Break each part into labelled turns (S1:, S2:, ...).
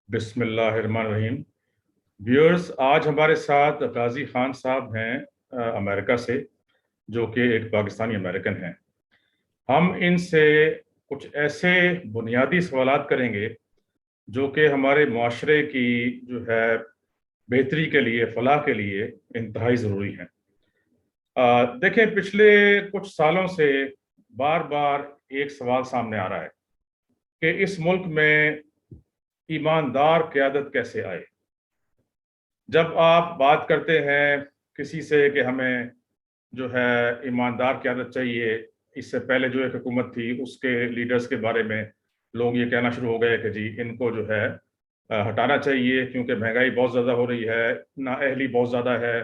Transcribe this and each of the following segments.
S1: बिस्मिल्लाहिर्रहमानिर्रहीम। व्यूअर्स, आज हमारे साथ गाजी खान साहब हैं अमेरिका से, जो कि एक पाकिस्तानी अमेरिकन हैं। हम इनसे कुछ ऐसे बुनियादी सवालात करेंगे जो कि हमारे माशरे की जो है बेहतरी के लिए, फलाह के लिए इंतहाई ज़रूरी हैं। देखें, पिछले कुछ सालों से बार बार एक सवाल सामने आ रहा है कि इस मुल्क में ईमानदार क़यादत कैसे आए। जब आप बात करते हैं किसी से कि हमें जो है ईमानदार क़यादत चाहिए, इससे पहले जो एक हुकूमत थी उसके लीडर्स के बारे में लोग ये कहना शुरू हो गए कि जी इनको जो है हटाना चाहिए क्योंकि महंगाई बहुत ज़्यादा हो रही है, नाअहली बहुत ज़्यादा है,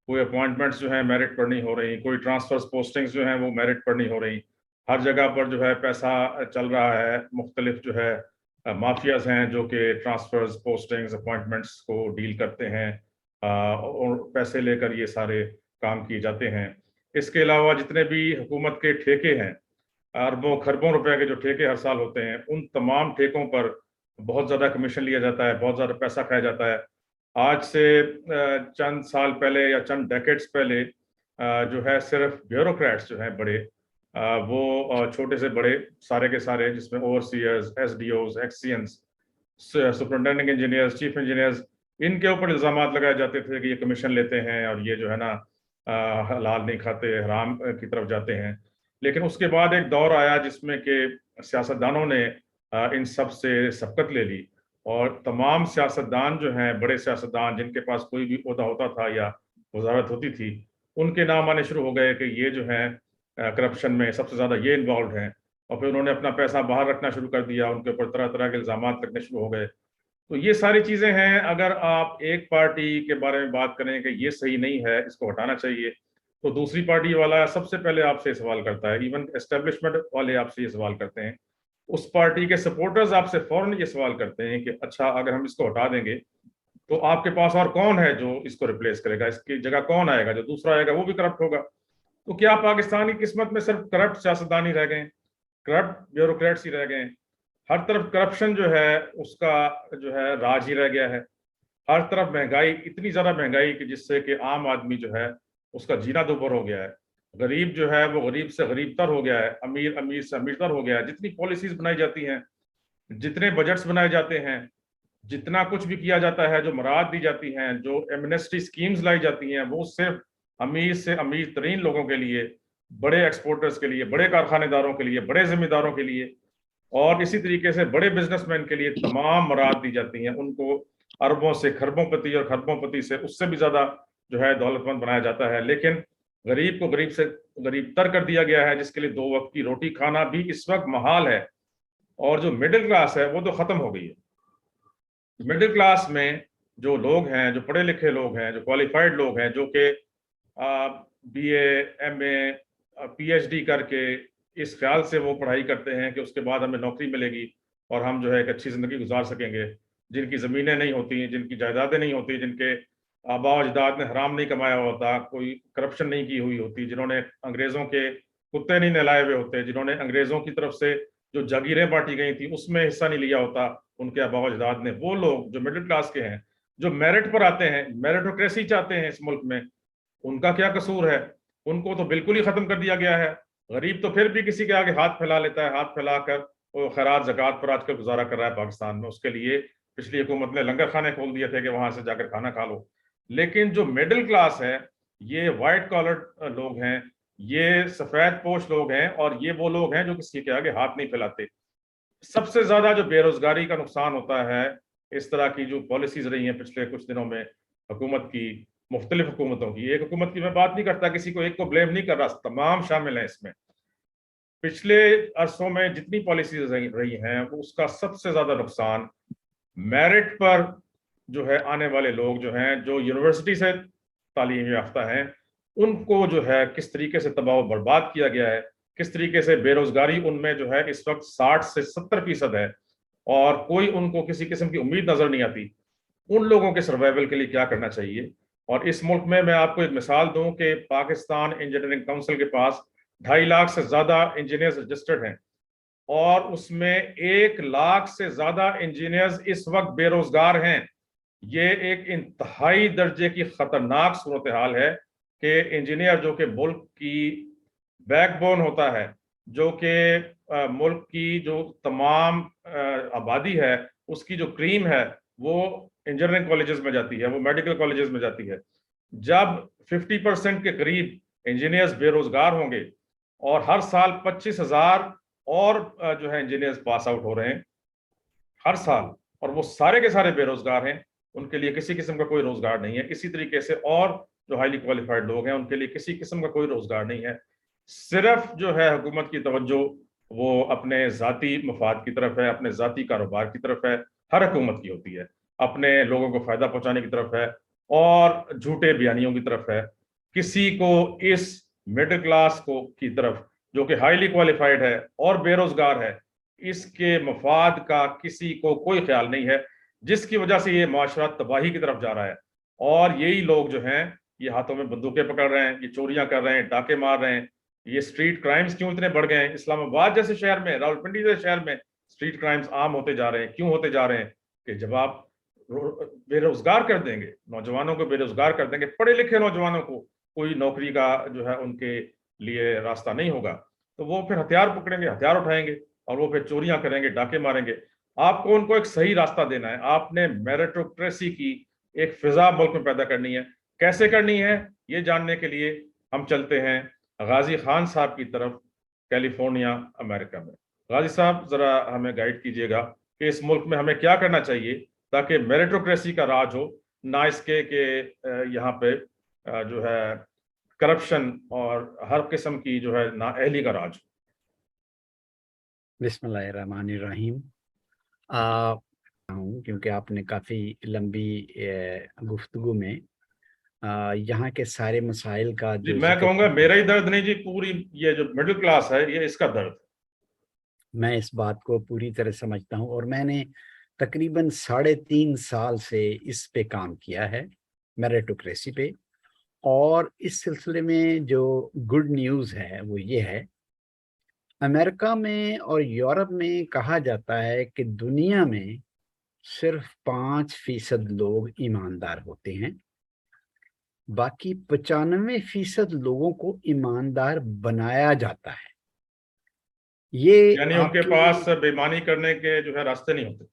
S1: कोई अपॉइंटमेंट्स जो हैं मेरिट पर नहीं हो रही, कोई ट्रांसफर्स पोस्टिंग्स जो हैं वो मेरिट पर नहीं हो रही, हर जगह पर जो है पैसा चल रहा है। मुख्तलिफ जो है माफियाज हैं जो कि ट्रांसफर्स, पोस्टिंग्स, अपॉइंटमेंट्स को डील करते हैं और पैसे लेकर ये सारे काम किए जाते हैं। इसके अलावा जितने भी हुकूमत के ठेके हैं, अरबों खरबों रुपए के जो ठेके हर साल होते हैं, उन तमाम ठेकों पर बहुत ज़्यादा कमीशन लिया जाता है, बहुत ज़्यादा पैसा खाया जाता है। आज से चंद साल पहले या चंद डेकेड्स पहले जो है सिर्फ ब्यूरोक्रेट्स जो हैं बड़े, वो छोटे से बड़े सारे के सारे, जिसमें ओवरसीयर्स, एसडीओज, एक्सीएंस, सुपरिटेंडिंग इंजीनियर्स, चीफ इंजीनियर्स, इनके ऊपर इल्ज़ामात लगाए जाते थे कि ये कमीशन लेते हैं और ये जो है ना हलाल नहीं खाते, हराम की तरफ जाते हैं। लेकिन उसके बाद एक दौर आया जिसमें कि सियासतदानों ने इन सब से सबकत ले ली और तमाम सियासतदान जो हैं, बड़े सियासतदान जिनके पास कोई भी ओहदा होता था या वजारत होती थी, उनके नाम आने शुरू हो गए कि ये जो है करप्शन में सबसे ज़्यादा ये इन्वॉल्व हैं। और फिर उन्होंने अपना पैसा बाहर रखना शुरू कर दिया, उनके ऊपर तरह तरह के इल्ज़ामात लगने शुरू हो गए। तो ये सारी चीज़ें हैं। अगर आप एक पार्टी के बारे में बात करें कि ये सही नहीं है, इसको हटाना चाहिए, तो दूसरी पार्टी वाला सबसे पहले आपसे सवाल करता है, इवन एस्टेब्लिशमेंट वाले आपसे ये सवाल करते हैं, उस पार्टी के सपोर्टर्स आपसे फौरन ये सवाल करते हैं कि अच्छा, अगर हम इसको हटा देंगे तो आपके पास और कौन है जो इसको रिप्लेस करेगा, इसकी जगह कौन आएगा, जो दूसरा आएगा वो भी करप्ट होगा। तो क्या पाकिस्तान की किस्मत में सिर्फ करप्ट सियासतदान ही रह गए, करप्ट ब्यूरोक्रेट्स ही रह गए? हर तरफ करप्शन जो है उसका जो है राज ही रह गया है। हर तरफ महंगाई, इतनी ज्यादा महंगाई कि जिससे कि आम आदमी जो है उसका जीना दुभर हो गया है। गरीब जो है वो गरीब से गरीब तर हो गया है, अमीर अमीर से अमीर तर हो गया है। जितनी पॉलिसीज बनाई जाती हैं, जितने बजट्स बनाए जाते हैं, जितना कुछ भी किया जाता है, जो मराद दी जाती हैं, जो एमनेस्टी स्कीम्स लाई जाती हैं, वो सिर्फ अमीर से अमीर तरीन लोगों के लिए, बड़े एक्सपोर्टर्स के लिए, बड़े कारखानेदारों के लिए, बड़े जिम्मेदारों के लिए और इसी तरीके से बड़े बिजनेसमैन के लिए तमाम मराद दी जाती हैं। उनको अरबों से खरबोंपति और खरबोंपति से उससे भी ज्यादा जो है दौलतमंद बनाया जाता है। लेकिन गरीब को गरीब से गरीब तर कर दिया गया है, जिसके लिए दो वक्त की रोटी खाना भी इस वक्त महाल है। और जो मिडिल क्लास है वो तो खत्म हो गई है। मिडिल क्लास में जो लोग हैं, जो पढ़े लिखे लोग हैं, जो क्वालिफाइड लोग हैं, जो कि बीए, एमए, पीएचडी करके इस ख्याल से वो पढ़ाई करते हैं कि उसके बाद हमें नौकरी मिलेगी और हम जो है एक अच्छी ज़िंदगी गुजार सकेंगे, जिनकी ज़मीनें नहीं होती, जिनकी जायदादें नहीं होती, जिनके आबा अजदाद ने हराम नहीं कमाया होता, कोई करप्शन नहीं की हुई होती, जिन्होंने अंग्रेज़ों के कुत्ते नहीं नहलाए हुए होते, जिन्होंने अंग्रेज़ों की तरफ से जो जागीरें बांटी गई थी उसमें हिस्सा नहीं लिया होता उनके आबा अजदाद ने, वो लोग जो मिडिल क्लास के हैं, जो मेरिट पर आते हैं, मेरिटोक्रेसी चाहते हैं इस मुल्क में, उनका क्या कसूर है? उनको तो बिल्कुल ही खत्म कर दिया गया है। गरीब तो फिर भी किसी के आगे हाथ फैला लेता है, हाथ फैलाकर वो खैरात ज़कात पर आजकल गुजारा कर रहा है पाकिस्तान में। उसके लिए पिछली हुकूमत ने लंगर खाने खोल दिए थे कि वहां से जाकर खाना खा लो। लेकिन जो मिडिल क्लास है, ये वाइट कॉलर लोग हैं, ये सफेद पोश लोग हैं और ये वो लोग हैं जो किसी के आगे हाथ नहीं फैलाते। सबसे ज्यादा जो बेरोजगारी का नुकसान होता है, इस तरह की जो पॉलिसीज रही हैं पिछले कुछ दिनों में हुकूमत की, मुख्तलिफ हुकूमतों की, एक हुकूमत की मैं बात नहीं करता, किसी को एक को ब्लेम नहीं कर रहा, तमाम शामिल हैं इसमें। पिछले अरसों में जितनी पॉलिसीज रही हैं उसका सबसे ज्यादा नुकसान मेरिट पर जो है आने वाले लोग जो हैं, जो यूनिवर्सिटी से तालीम याफ्ता हैं, उनको जो है किस तरीके से तबाह बर्बाद किया गया है, किस तरीके से बेरोजगारी उनमें जो है इस वक्त 60 से 70% है और कोई उनको किसी किस्म की उम्मीद नजर नहीं आती। उन लोगों के सर्वाइवल के लिए क्या करना चाहिए? और इस मुल्क में मैं आपको एक मिसाल दूं कि पाकिस्तान इंजीनियरिंग काउंसिल के पास 2.5 लाख से ज्यादा इंजीनियर्स रजिस्टर्ड हैं। और उसमें 1 लाख से ज्यादा इंजीनियर्स इस वक्त बेरोजगार हैं। ये एक इंतहाई दर्जे की खतरनाक सूरत हाल है कि इंजीनियर जो कि मुल्क की बैकबोन होता है, जो कि मुल्क की जो तमाम आबादी है उसकी जो क्रीम है वो इंजीनियरिंग कॉलेजेस में जाती है, वो मेडिकल कॉलेजेस में जाती है। जब 50% के करीब इंजीनियर्स बेरोजगार होंगे और हर साल 25,000 और जो है इंजीनियर्स पास आउट हो रहे हैं हर साल, और वो सारे के सारे बेरोजगार हैं, उनके लिए किसी किस्म का कोई रोजगार नहीं है। इसी तरीके से और जो हाईली क्वालिफाइड लोग हैं उनके लिए किसी किस्म का कोई रोजगार नहीं है। सिर्फ जो है हुकूमत की तवज्जो वो अपने जाती मफाद की तरफ है, अपने जाती कारोबार की तरफ है, हर हुकूमत की होती है, अपने लोगों को फायदा पहुंचाने की तरफ है और झूठे बयानियों की तरफ है। किसी को इस मिडिल क्लास को की तरफ जो कि हाईली क्वालिफाइड है और बेरोजगार है, इसके मफाद का किसी को कोई ख्याल नहीं है, जिसकी वजह से ये माशरा तबाही की तरफ जा रहा है। और यही लोग जो हैं ये हाथों में बंदूकें पकड़ रहे हैं, ये चोरियां कर रहे हैं, डाके मार रहे हैं। ये स्ट्रीट क्राइम्स क्यों इतने बढ़ गए हैं? इस्लामाबाद जैसे शहर में, रावलपिंडी जैसे शहर में स्ट्रीट क्राइम्स आम होते जा रहे हैं। क्यों होते जा रहे हैं? कि जब आप बेरोजगार कर देंगे, नौजवानों को बेरोजगार कर देंगे, पढ़े लिखे नौजवानों को कोई नौकरी का जो है उनके लिए रास्ता नहीं होगा, तो वो फिर हथियार पकड़ेंगे, हथियार उठाएंगे और वो फिर चोरियां करेंगे, डाके मारेंगे। आपको उनको एक सही रास्ता देना है। आपने मेरिटोक्रेसी की एक फिजा मुल्क में पैदा करनी है। कैसे करनी है ये जानने के लिए हम चलते हैं गाजी खान साहब की तरफ, कैलिफोर्निया अमेरिका में। गाजी साहब जरा हमें गाइड कीजिएगा कि इस मुल्क में हमें क्या करना चाहिए ताकि मेरिटोक्रेसी का राज हो, ना इसके कि यहाँ पे जो है करप्शन और हर किस्म की जो है नाअहली का राज।
S2: बिस्मिल्लाहिर्रहमानिर्रहीम। क्योंकि आपने काफ़ी लंबी गुफ्तगू में यहाँ के सारे मसाइल का
S1: जी,
S2: जो
S1: मैं
S2: जिक्र,
S1: कहूँगा मेरा ही दर्द नहीं जी, पूरी ये जो मिडिल क्लास है ये इसका दर्द।
S2: मैं इस बात को पूरी तरह समझता हूँ और मैंने तकरीबन 3.5 साल से इस पे काम किया है, मेरिटोक्रेसी पे। और इस सिलसिले में जो गुड न्यूज़ है वो ये है, अमेरिका में और यूरोप में कहा जाता है कि दुनिया में सिर्फ 5% लोग ईमानदार होते हैं, बाकी 95% लोगों को ईमानदार बनाया जाता है। ये
S1: यानी उनके पास
S2: आपके
S1: बेईमानी करने के जो है रास्ते नहीं होते।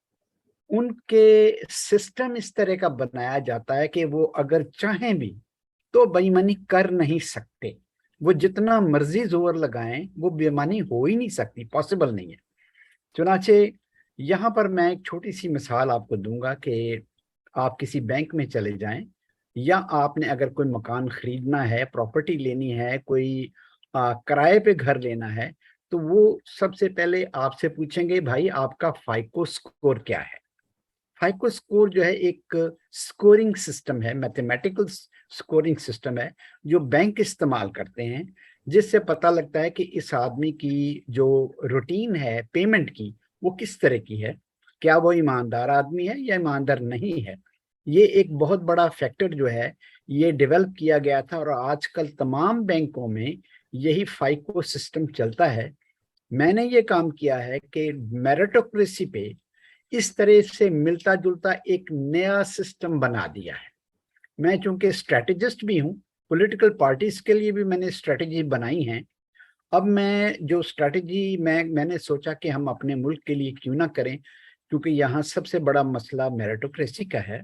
S2: उनके सिस्टम इस तरह का बनाया जाता है कि वो अगर चाहें भी तो बेईमानी कर नहीं सकते। वो जितना मर्जी जोर लगाएं वो बेईमानी हो ही नहीं सकती, पॉसिबल नहीं है। चुनाचे यहाँ पर मैं एक छोटी सी मिसाल आपको दूंगा कि आप किसी बैंक में चले जाएं या आपने अगर कोई मकान खरीदना है, प्रॉपर्टी लेनी है, कोई किराए पे घर लेना है, तो वो सबसे पहले आपसे पूछेंगे भाई आपका फाइको स्कोर क्या है। फाइको स्कोर जो है एक स्कोरिंग सिस्टम है, मैथमेटिकल स्कोरिंग सिस्टम है जो बैंक इस्तेमाल करते हैं, जिससे पता लगता है कि इस आदमी की जो रूटीन है पेमेंट की वो किस तरह की है, क्या वो ईमानदार आदमी है या ईमानदार नहीं है। ये एक बहुत बड़ा फैक्टर जो है ये डेवलप किया गया था और आजकल तमाम बैंकों में यही फाइको सिस्टम चलता है। मैंने ये काम किया है कि मेरिटोक्रेसी पे इस तरह से मिलता जुलता एक नया सिस्टम बना दिया है। मैं चूंकि स्ट्रेटेजिस्ट भी हूँ, पॉलिटिकल पार्टीज के लिए भी मैंने स्ट्रेटेजी बनाई है। अब मैं जो स्ट्रेटेजी मैंने सोचा कि हम अपने मुल्क के लिए क्यों ना करें, क्योंकि यहाँ सबसे बड़ा मसला मेरिटोक्रेसी का है।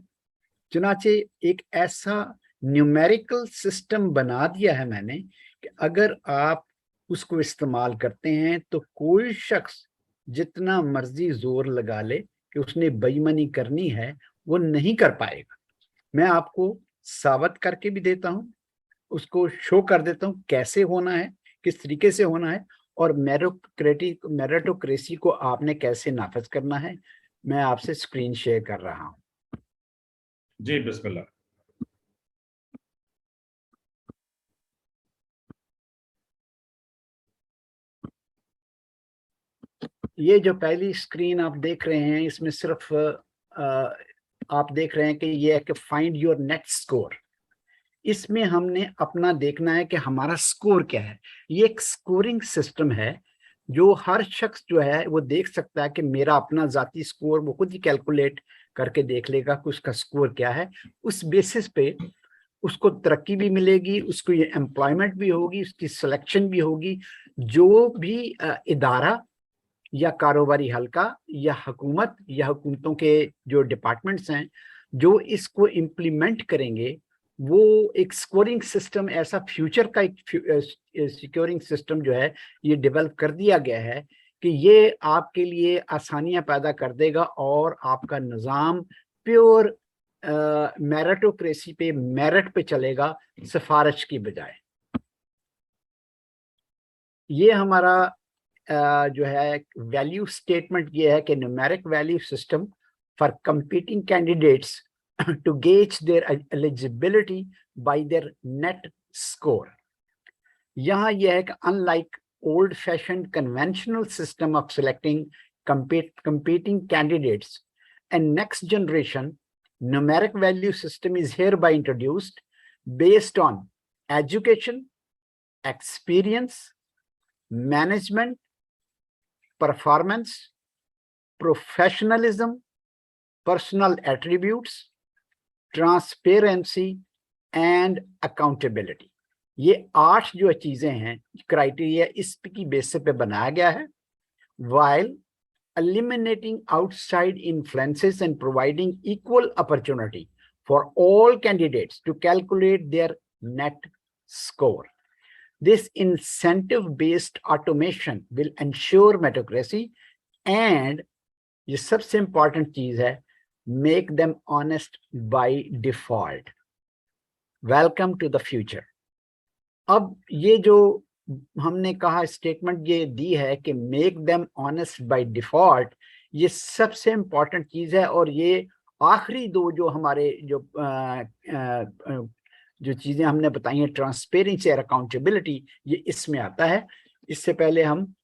S2: चुनाचे एक ऐसा न्यूमेरिकल सिस्टम बना दिया है मैंने कि अगर आप उसको इस्तेमाल करते हैं तो कोई शख्स जितना मर्जी जोर लगा ले कि उसने बेईमानी करनी है वो नहीं कर पाएगा। मैं आपको साबित करके भी देता हूँ, उसको शो कर देता हूँ कैसे होना है, किस तरीके से होना है और मेरिटोक्रेसी को आपने कैसे नाफिज करना है। मैं आपसे स्क्रीन शेयर कर रहा हूँ।
S1: जी बिस्मिल्लाह।
S2: ये जो पहली स्क्रीन आप देख रहे हैं इसमें सिर्फ आप देख रहे हैं कि ये है कि फाइंड योर नेट स्कोर। इसमें हमने अपना देखना है कि हमारा स्कोर क्या है। ये एक स्कोरिंग सिस्टम है जो हर शख्स जो है वो देख सकता है कि मेरा अपना जाती स्कोर वो खुद ही कैलकुलेट करके देख लेगा कि उसका स्कोर क्या है। उस बेसिस पे उसको तरक्की भी मिलेगी, उसको ये एम्प्लॉयमेंट भी होगी, उसकी सिलेक्शन भी होगी। जो भी इदारा या कारोबारी हल्का या हुकूमत या हुकूमतों के जो डिपार्टमेंट्स हैं जो इसको इम्प्लीमेंट करेंगे, वो एक स्कोरिंग सिस्टम, ऐसा फ्यूचर का एक सिक्योरिंग सिस्टम जो है ये डेवलप कर दिया गया है कि ये आपके लिए आसानियां पैदा कर देगा और आपका निज़ाम प्योर मेरिटोक्रेसी पे, मेरिट पे चलेगा, सिफारिश की बजाय। ये हमारा जो है वैल्यू स्टेटमेंट ये है कि numeric value system for competing candidates to gauge their eligibility by their net score. यहाँ यह है कि unlike old fashion conventional system of selecting competing candidates, a next generation numeric value system is hereby introduced based on education, experience, management, performance, professionalism, personal attributes, transparency and accountability। ये 8 जो चीजें हैं criteria इसकी basis पे बनाया गया है, while eliminating outside influences and providing equal opportunity for all candidates to calculate their net score. This incentive-based automation will ensure meritocracy and ये सबसे important चीज है, make them honest by default. Welcome to the future. अब ये जो हमने कहा statement ये दी है कि make them honest by default, ये सबसे इंपॉर्टेंट चीज है। और ये आखिरी दो जो हमारे जो चीजें हमने बताई हैं, ट्रांसपेरेंसी और अकाउंटेबिलिटी, ये इसमें आता है। इससे पहले हम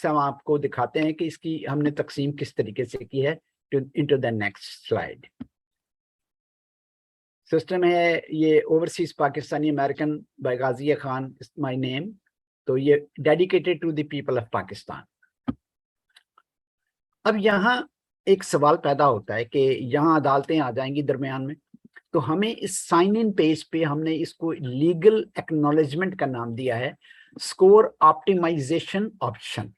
S2: आपको दिखाते हैं कि इसकी हमने तकसीम किस तरीके से की है। Into the next slide. System है ये overseas Pakistani American by Ghazia Khan is my name. तो ये dedicated to the people of Pakistan. अब यहाँ एक सवाल पैदा होता है कि यहाँ अदालतें आ जाएंगी दरमियान में, तो हमें इस साइन इन पेज पे हमने इसको लीगल एक्नॉलेजमेंट का नाम दिया है स्कोर ऑप्टिमाइजेशन ऑप्शन।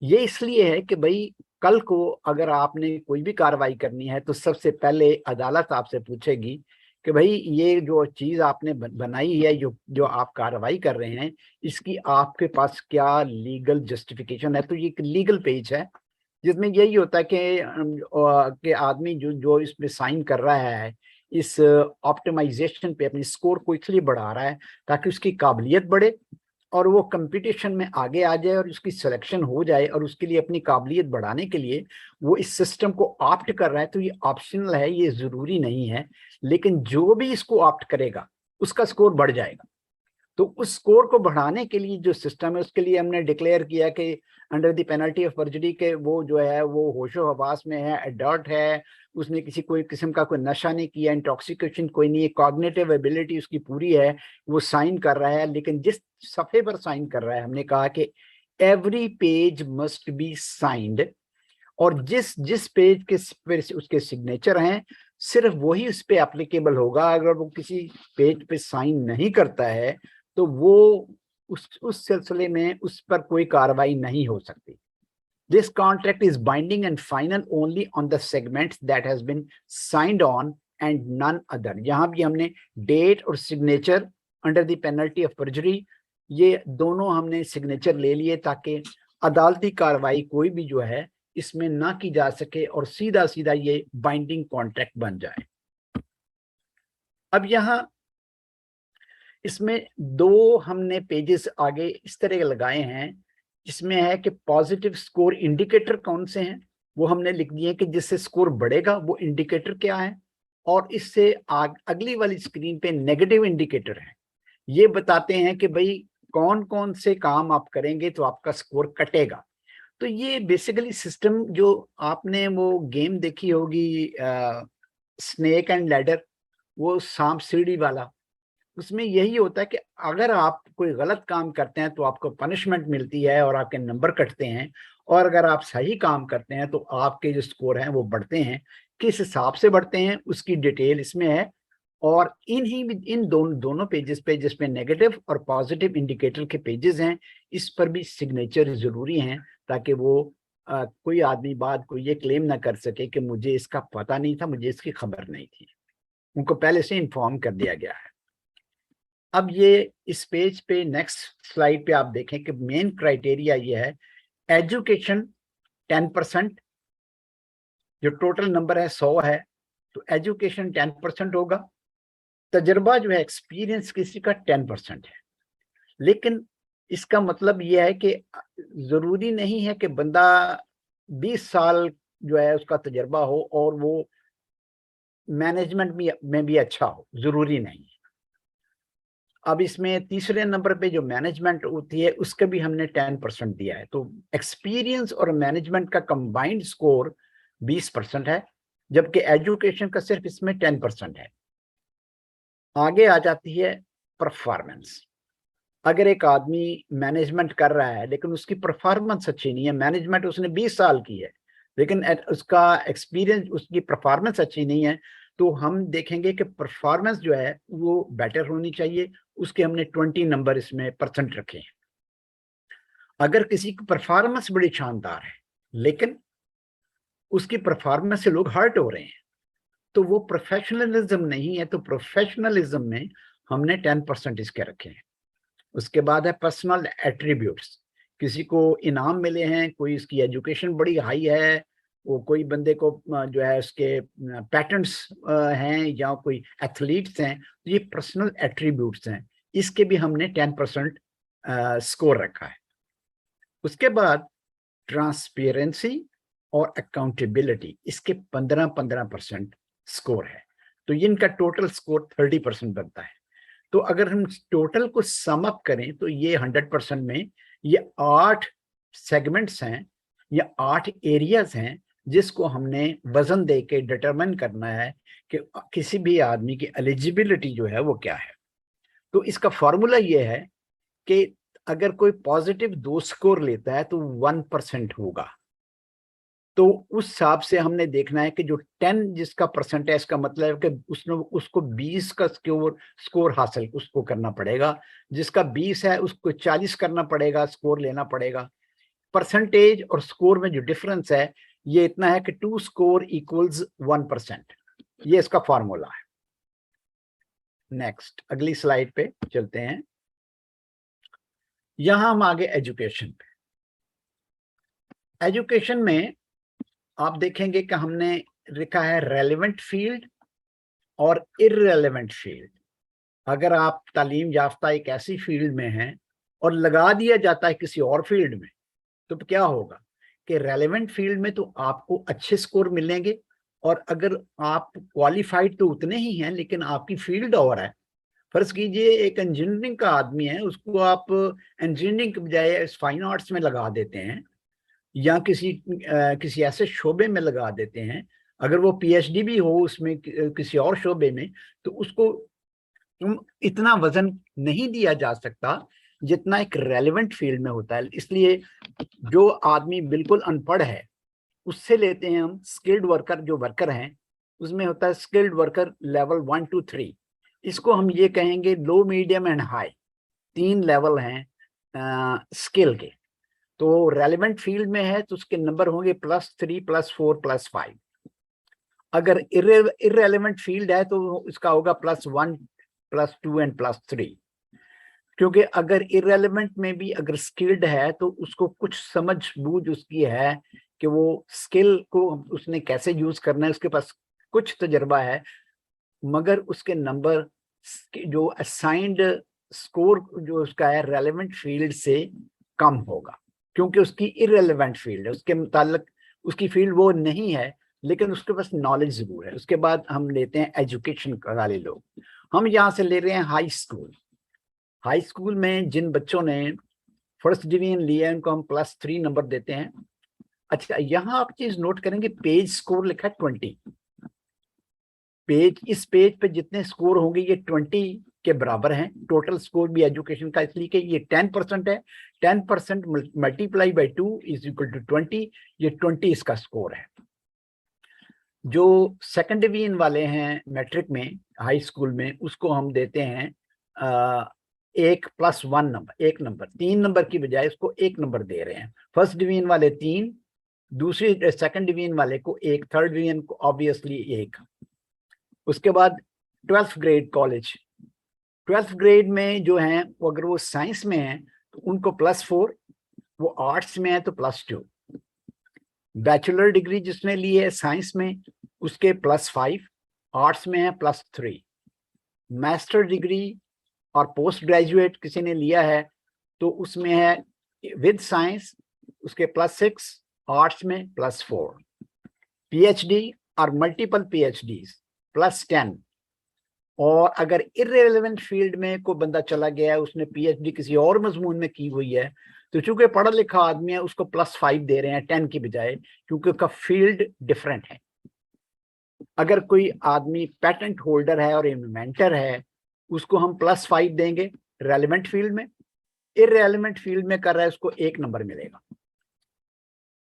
S2: ये इसलिए है कि भाई कल को अगर आपने कोई भी कार्रवाई करनी है तो सबसे पहले अदालत आपसे पूछेगी कि भाई ये जो चीज आपने बनाई है, जो आप कार्रवाई कर रहे हैं, इसकी आपके पास क्या लीगल जस्टिफिकेशन है। तो ये एक लीगल पेज है जिसमें यही होता है कि आदमी जो इसमें साइन कर रहा है इस ऑप्टिमाइजेशन पे अपनी स्कोर को इसलिए बढ़ा रहा है ताकि उसकी काबिलियत बढ़े और वो कंपटीशन में आगे आ जाए और उसकी सिलेक्शन हो जाए, और उसके लिए अपनी काबिलियत बढ़ाने के लिए वो इस सिस्टम को ऑप्ट कर रहा है। तो ये ऑप्शनल है, ये जरूरी नहीं है, लेकिन जो भी इसको ऑप्ट करेगा उसका स्कोर बढ़ जाएगा। तो उस स्कोर को बढ़ाने के लिए जो सिस्टम है उसके लिए हमने डिक्लेयर किया कि अंडर द पेनल्टी ऑफ पर्जरी के वो जो है वो होशो हवास में है, एडल्ट है, उसने कोई किस्म का कोई नशा नहीं किया, इंटॉक्सिकेशन कोई नहीं है, कॉग्निटिव एबिलिटी उसकी पूरी है, वो साइन कर रहा है। लेकिन जिस सफ़े पर साइन कर रहा है, हमने कहा कि every page must be signed, और जिस पेज के उसके सिग्नेचर हैं सिर्फ वही उस पर एप्लीकेबल होगा। अगर वो किसी पेज पे साइन नहीं करता है तो वो उस सिलसिले में उस पर कोई कार्रवाई नहीं हो सकती। This contract is binding and final only on the segments that has been signed on and none other। यहाँ भी हमने डेट और signature under the penalty of पर्जरी, ये दोनों हमने सिग्नेचर ले लिए ताकि अदालती कार्रवाई कोई भी जो है इसमें ना की जा सके और सीधा सीधा ये बाइंडिंग कॉन्ट्रैक्ट बन जाए। अब यहाँ इसमें दो हमने पेजेस आगे इस तरह लगाए हैं जिसमें है कि पॉजिटिव स्कोर इंडिकेटर कौन से हैं वो हमने लिख दिए कि जिससे स्कोर बढ़ेगा वो इंडिकेटर क्या है, और इससे अगली वाली स्क्रीन पे नेगेटिव इंडिकेटर है। ये बताते हैं कि भाई कौन कौन से काम आप करेंगे तो आपका स्कोर कटेगा। तो ये बेसिकली सिस्टम जो आपने वो गेम देखी होगी स्नेक एंड लैडर, वो सांप सीढ़ी वाला, उसमें यही होता है कि अगर आप कोई गलत काम करते हैं तो आपको पनिशमेंट मिलती है और आपके नंबर कटते हैं, और अगर आप सही काम करते हैं तो आपके जो स्कोर हैं वो बढ़ते हैं। किस हिसाब से बढ़ते हैं उसकी डिटेल इसमें है, और इन दोनों पेजेस पे, जिसमें नेगेटिव और पॉजिटिव इंडिकेटर के पेजेस हैं, इस पर भी सिग्नेचर जरूरी हैं, ताकि वो कोई आदमी बाद को ये क्लेम ना कर सके कि मुझे इसका पता नहीं था, मुझे इसकी खबर नहीं थी। उनको पहले से इन्फॉर्म कर दिया गया है। अब ये इस पेज पे नेक्स्ट स्लाइड पे आप देखें कि मेन क्राइटेरिया ये है, एजुकेशन 10%, जो टोटल नंबर है 100 है, तो एजुकेशन 10% होगा। तजर्बा जो है, एक्सपीरियंस किसी का 10% है। लेकिन इसका मतलब यह है कि जरूरी नहीं है कि बंदा 20 साल जो है उसका तजर्बा हो और वो मैनेजमेंट में भी अच्छा हो, जरूरी नहीं। अब इसमें तीसरे नंबर पे जो मैनेजमेंट होती है उसके भी हमने 10% दिया है। तो एक्सपीरियंस और मैनेजमेंट का कंबाइंड स्कोर 20% है, जबकि एजुकेशन का सिर्फ इसमें 10% है। आगे आ जाती है परफॉर्मेंस। अगर एक आदमी मैनेजमेंट कर रहा है लेकिन उसकी परफॉर्मेंस अच्छी नहीं है, मैनेजमेंट उसने 20 साल की है लेकिन उसका एक्सपीरियंस, उसकी परफॉर्मेंस अच्छी नहीं है, तो हम देखेंगे कि परफॉर्मेंस जो है वो बेटर होनी चाहिए। उसके हमने 20 नंबर इसमें परसेंट रखे हैं। अगर किसी की परफॉर्मेंस बड़ी शानदार है लेकिन उसकी परफॉर्मेंस से लोग हर्ट हो रहे हैं, तो वो प्रोफेशनलिज्म नहीं है। तो प्रोफेशनलिज्म में हमने 10% इसके रखे हैं। उसके बाद है पर्सनल एट्रीब्यूट्स। किसी को इनाम मिले हैं, कोई इसकी एजुकेशन बड़ी हाई है, वो कोई बंदे को जो है उसके पैटर्न्स हैं, या कोई एथलीट्स हैं, तो ये पर्सनल एट्रीब्यूट्स हैं। इसके भी हमने 10% स्कोर रखा है। उसके बाद ट्रांसपेरेंसी और अकाउंटेबिलिटी, इसके 15-15% स्कोर है। तो इनका टोटल स्कोर 30% बनता है। तो अगर हम टोटल को सम अप करें तो ये 100% में ये 8 सेगमेंट्स हैं या 8 एरियाज हैं, जिसको हमने वजन दे के डिटरमाइन करना है कि किसी भी आदमी की एलिजिबिलिटी जो है वो क्या है। तो इसका फॉर्मूला ये है कि अगर कोई पॉजिटिव 2 स्कोर लेता है तो 1% होगा। तो उस हिसाब से हमने देखना है कि जो 10 जिसका परसेंट है, इसका मतलब है कि उसको 20 का स्कोर हासिल उसको करना पड़ेगा। जिसका 20 है उसको 40 करना पड़ेगा, स्कोर लेना पड़ेगा। परसेंटेज और स्कोर में जो डिफरेंस है ये इतना है कि 2 स्कोर इक्वल्स 1%। ये इसका फॉर्मूला है। नेक्स्ट अगली स्लाइड पे चलते हैं। यहां हम आगे एजुकेशन पे। एजुकेशन में आप देखेंगे कि हमने लिखा है रेलेवेंट फील्ड और इररेलेवेंट फील्ड। अगर आप तालीम याफ्ता एक ऐसी फील्ड में हैं और लगा दिया जाता है किसी और फील्ड में, तो क्या होगा कि रेलेवेंट फील्ड में तो आपको अच्छे स्कोर मिलेंगे, और अगर आप क्वालिफाइड तो उतने ही हैं लेकिन आपकी फील्ड और है। फर्ज कीजिए एक इंजीनियरिंग का आदमी है, उसको आप इंजीनियरिंग के बजाय फाइन आर्ट्स में लगा देते हैं या किसी ऐसे शोबे में लगा देते हैं, अगर वो पीएचडी भी हो उसमें किसी और शोबे में, तो उसको इतना वजन नहीं दिया जा सकता जितना एक रेलेवेंट फील्ड में होता है। इसलिए जो आदमी बिल्कुल अनपढ़ है उससे लेते हैं हम स्किल्ड वर्कर, जो वर्कर हैं उसमें होता है स्किल्ड वर्कर लेवल 1 to 3। इसको हम ये कहेंगे लो, मीडियम एंड हाई, 3 लेवल हैं स्किल के। तो रेलेवेंट फील्ड में है तो उसके नंबर होंगे +3, +4, +5। अगर इररेलेवेंट फील्ड है तो इसका होगा +1, +2 एंड +3। क्योंकि अगर इररेलेवेंट में भी अगर स्किल्ड है तो उसको कुछ समझ बूझ उसकी है कि वो स्किल को उसने कैसे यूज करना है, उसके पास कुछ तजर्बा है, मगर उसके नंबर जो असाइंड स्कोर जो उसका है रेलेवेंट फील्ड से कम होगा, क्योंकि उसकी इररेलेवेंट फील्ड है, उसके मुतालिक उसकी फील्ड वो नहीं है लेकिन उसके पास नॉलेज जरूर है। उसके बाद हम लेते हैं एजुकेशन वाले लोग। हम यहाँ से ले रहे हैं हाई स्कूल। हाई स्कूल में जिन बच्चों ने फर्स्ट डिवीजन लिया है उनको हम +3 नंबर देते हैं। अच्छा, यहाँ आप चीज नोट करेंगे, पेज स्कोर लिखा है 20। इस पेज पे जितने स्कोर होंगे ये 20 के बराबर हैं। टोटल स्कोर भी एजुकेशन का, इसलिए कि ये 10% है, 10% multiply by 2 is equal to 20, ये 20 इसका स्कोर है। जो सेकंड डिवीजन वाले हैं मैट्रिक में, हाई स्कूल में, उसको हम देते हैं 1+1 नंबर, 1 नंबर, 3 नंबर की बजाय उसको 1 नंबर दे रहे हैं। फर्स्ट डिवीजन वाले 3, दूसरी सेकंड डिवीजन वाले को 1, थर्ड डिवीजन को ऑब्वियसली 1। उसके बाद 12th grade college, 12th grade में जो है वो अगर वो साइंस में है तो उनको +4, वो आर्ट्स में है तो +2। बैचलर डिग्री जिसने ली है साइंस में उसके +5, आर्ट्स में है +3। मास्टर डिग्री और पोस्ट ग्रेजुएट किसी ने लिया है तो उसमें है विद साइंस उसके +6, आर्ट्स में +4। पीएचडी और मल्टीपल पीएचडीज +10। और अगर इर्रेलेवेंट फील्ड में कोई बंदा चला गया है, उसने पीएचडी किसी और मजमून में की हुई है, तो चूंकि पढ़ा लिखा आदमी है उसको +5 दे रहे हैं 10 की बजाय, क्योंकि उसका फील्ड डिफरेंट है। अगर कोई आदमी पेटेंट होल्डर है और इन्वेंटर है, उसको हम +5 देंगे रेलेवेंट फील्ड में। इर्रेलेवेंट फील्ड में कर रहा है उसको 1 नंबर मिलेगा।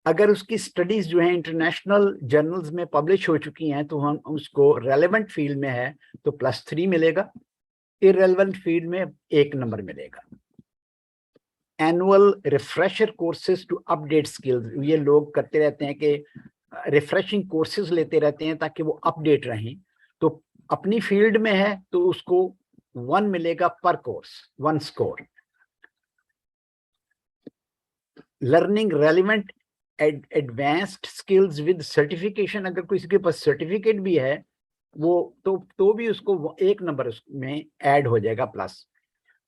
S2: अगर उसकी स्टडीज जो है इंटरनेशनल जर्नल्स में पब्लिश हो चुकी हैं तो हम उसको रेलेवेंट फील्ड में है तो +3 मिलेगा, इर्रेलेवेंट फील्ड में 1 नंबर मिलेगा। Annual refresher courses to update skills, ये लोग करते रहते हैं कि रिफ्रेशिंग कोर्सेज लेते रहते हैं ताकि वो अपडेट रहें। तो अपनी फील्ड में है तो उसको 1 मिलेगा पर course, 1 score. Learning relevant advanced skills with certification, अगर किसी के पास सर्टिफिकेट भी है वो तो भी उसको 1 नंबर में ऐड हो जाएगा प्लस।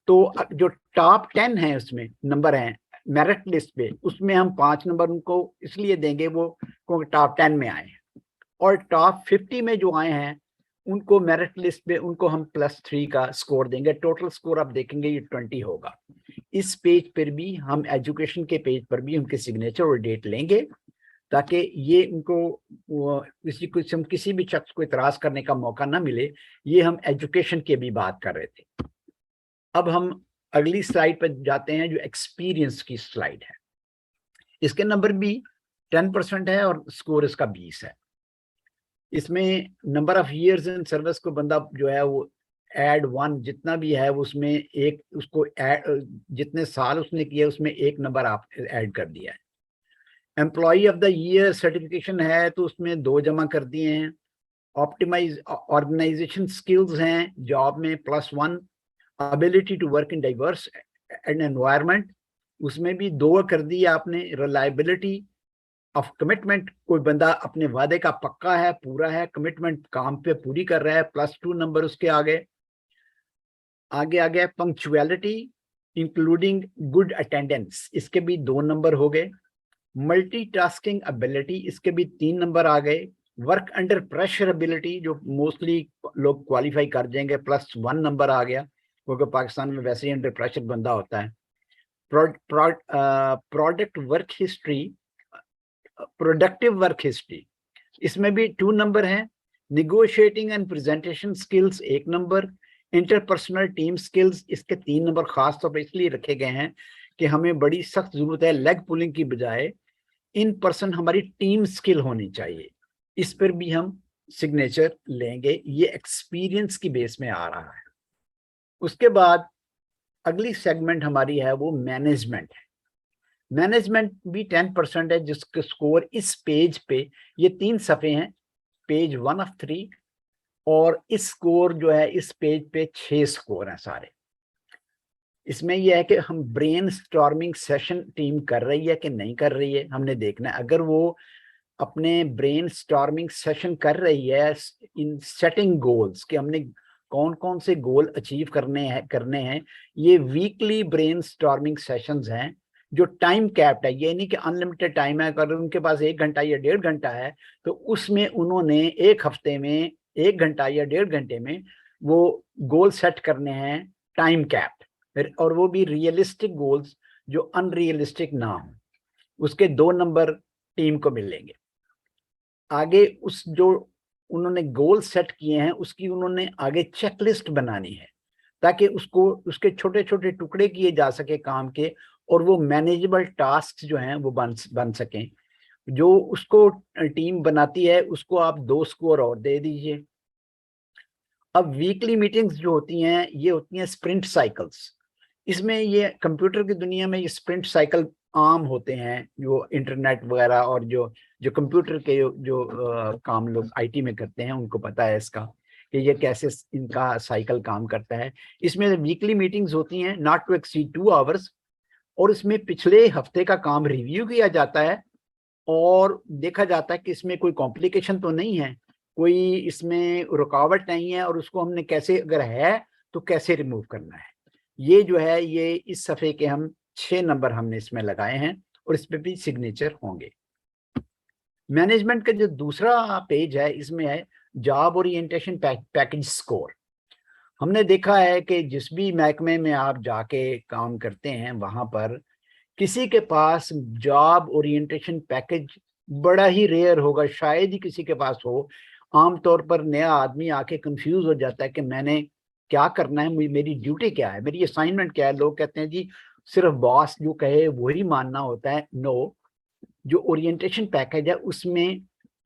S2: तो जो टॉप 10 है उसमें नंबर हैं मेरिट लिस्ट पे, उसमें हम 5 नंबर उनको इसलिए देंगे वो क्योंकि टॉप 10 में आए हैं। और टॉप 50 में जो आए हैं उनको मेरिट लिस्ट पे उनको हम +3 का स्कोर देंगे। टोटल स्कोर आप देखेंगे ये 20 होगा। इस पेज पर भी हम एजुकेशन के पेज पर भी उनके सिग्नेचर और डेट लेंगे ताकि ये उनको किसी भी शख्स को इतराज करने का मौका ना मिले। ये हम एजुकेशन की भी बात कर रहे थे। अब हम अगली स्लाइड पर जाते हैं जो एक्सपीरियंस की स्लाइड है। इसके नंबर भी 10% है और स्कोर इसका 20 है। इसमें number of years in service को बंदा जो है वो ऐड 1 जितना भी है उसमें एक उसको जितने साल उसने किए उसमें 1 नंबर आप ऐड कर दिया है। Employee of the year certification है तो उसमें 2 जमा कर दिए हैं। ऑप्टिमाइज ऑर्गेनाइजेशन स्किल्स हैं जॉब में +1। Ability to work in diverse and environment, उसमें भी 2 कर दी आपने। रिलायबिलिटी ऑफ कमिटमेंट, कोई बंदा अपने वादे का पक्का है, पूरा है, कमिटमेंट काम पे पूरी कर रहा है, +2 नंबर उसके आगे आ गया। पंक्चुअलिटी इंक्लूडिंग गुड अटेंडेंस, इसके भी 2 नंबर हो गए। मल्टीटास्किंग एबिलिटी, इसके भी 3 नंबर आ गए। वर्क अंडर प्रेशर एबिलिटी, जो मोस्टली लोग क्वालिफाई कर जाएंगे, +1 नंबर आ गया क्योंकि पाकिस्तान में वैसे ही अंडर प्रेशर बंदा होता है। Product work history, productive work history, इसमें भी 2 नंबर हैं। Negotiating and presentation skills 1 number. Interpersonal team skills, इसके 3 नंबर खास तौर पर इसलिए रखे गए हैं कि हमें बड़ी सख्त जरूरत है लेग पुलिंग की बजाय इन पर्सन हमारी टीम स्किल होनी चाहिए। इस पर भी हम सिग्नेचर लेंगे, ये एक्सपीरियंस की बेस में आ रहा है। उसके बाद अगली सेगमेंट हमारी है वो मैनेजमेंट है। मैनेजमेंट भी 10% है जिसके स्कोर इस पेज पे, ये 3 सफ़े हैं, पेज 1 of 3, और इस स्कोर जो है इस पेज पे 6 स्कोर हैं सारे। इसमें यह है कि हम ब्रेन स्टॉर्मिंग सेशन टीम कर रही है कि नहीं कर रही है, हमने देखना है। अगर वो अपने ब्रेन स्टॉर्मिंग सेशन कर रही है इन सेटिंग गोल्स कि हमने कौन कौन से गोल अचीव करने हैं, ये वीकली ब्रेन स्टॉर्मिंग सेशंस हैं जो टाइम कैप्ड है। ये नहीं कि अनलिमिटेड टाइम है, अगर उनके पास 1 घंटा या 1.5 घंटा है तो उसमें उन्होंने 1 हफ्ते में 1 घंटा या 1.5 घंटे में वो गोल सेट करने हैं टाइम कैप्ड, और वो भी रियलिस्टिक गोल्स जो अनरियलिस्टिक ना हो। उसके 2 नंबर टीम को मिलेंगे। आगे उस जो उन्होंने गोल सेट किए हैं उसकी उन्होंने आगे चेकलिस्ट बनानी है। ताकि उसको उसके छोटे छोटे टुकड़े किए जा सके काम के, और वो मैनेजेबल टास्क जो हैं वो बन सकें। जो उसको टीम बनाती है उसको आप 2 स्कोर और दे दीजिए। अब वीकली मीटिंग्स जो होती हैं ये होती हैं स्प्रिंट साइकिल्स। इसमें ये कंप्यूटर की दुनिया में ये स्प्रिंट साइकिल आम होते हैं, जो इंटरनेट वगैरह और जो जो कंप्यूटर के जो काम लोग आईटी में करते हैं उनको पता है इसका, कि ये कैसे इनका साइकिल काम करता है। इसमें वीकली मीटिंग्स होती हैं नॉट टू एक्सीड 2 आवर्स, और इसमें पिछले हफ्ते का काम रिव्यू किया जाता है और देखा जाता है कि इसमें कोई कॉम्प्लिकेशन तो नहीं है, कोई इसमें रुकावट नहीं है, और उसको हमने कैसे, अगर है तो कैसे रिमूव करना है। ये जो है ये इस सफ़े के हम 6 नंबर हमने इसमें लगाए हैं और इस पे भी सिग्नेचर होंगे। मैनेजमेंट का जो दूसरा पेज है इसमें है जॉब ओरिएंटेशन पैकेज स्कोर। हमने देखा है कि जिस भी महकमे में आप जाके काम करते हैं वहां पर किसी के पास जॉब ओरिएंटेशन पैकेज बड़ा ही रेयर होगा, शायद ही किसी के पास हो। आमतौर पर नया आदमी आके कंफ्यूज हो जाता है कि मैंने क्या करना है, मेरी ड्यूटी क्या है, मेरी असाइनमेंट क्या है। लोग कहते हैं जी सिर्फ बॉस जो कहे वही मानना होता है। नो, जो ओरिएंटेशन पैकेज है उसमें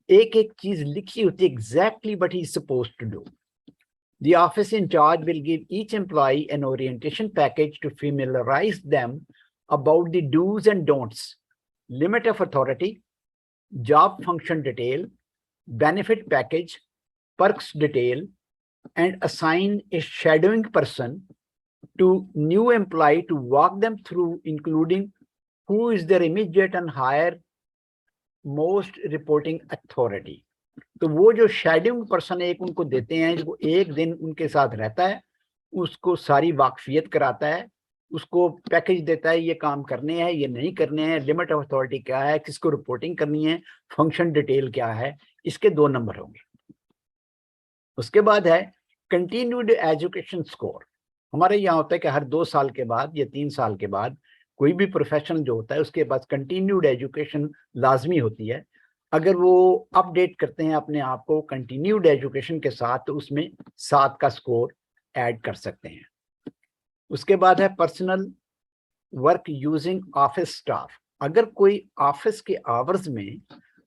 S2: एक एक चीज लिखी होती है, exactly what he is supposed to do. The office in charge will give each employee an orientation package to familiarize them about the do's and don'ts, limit of authority, job function detail, benefit package, perks detail, and assign a shadowing person to new employee to walk them through, including who is their immediate and higher most reporting authority. तो वो जो scheduling person एक उनको देते हैं, जो एक दिन उनके साथ रहता है, उसको सारी वाकफियत कराता है, उसको पैकेज देता है, ये काम करने हैं, ये नहीं करने हैं, लिमिट ऑफ अथॉरिटी क्या है, किसको रिपोर्टिंग करनी है, फंक्शन डिटेल क्या है। इसके 2 नंबर होंगे। उसके बाद है कंटिन्यूड एजुकेशन स्कोर। हमारे यहाँ होता है कि हर 2 साल के बाद या 3 साल के बाद कोई भी प्रोफेशनल जो होता है उसके पास कंटिन्यूड एजुकेशन लाजमी होती है। अगर वो अपडेट करते हैं अपने आप को कंटिन्यूड एजुकेशन के साथ तो उसमें 7 का स्कोर ऐड कर सकते हैं। उसके बाद है personal work using office staff. अगर कोई ऑफिस के आवर्स में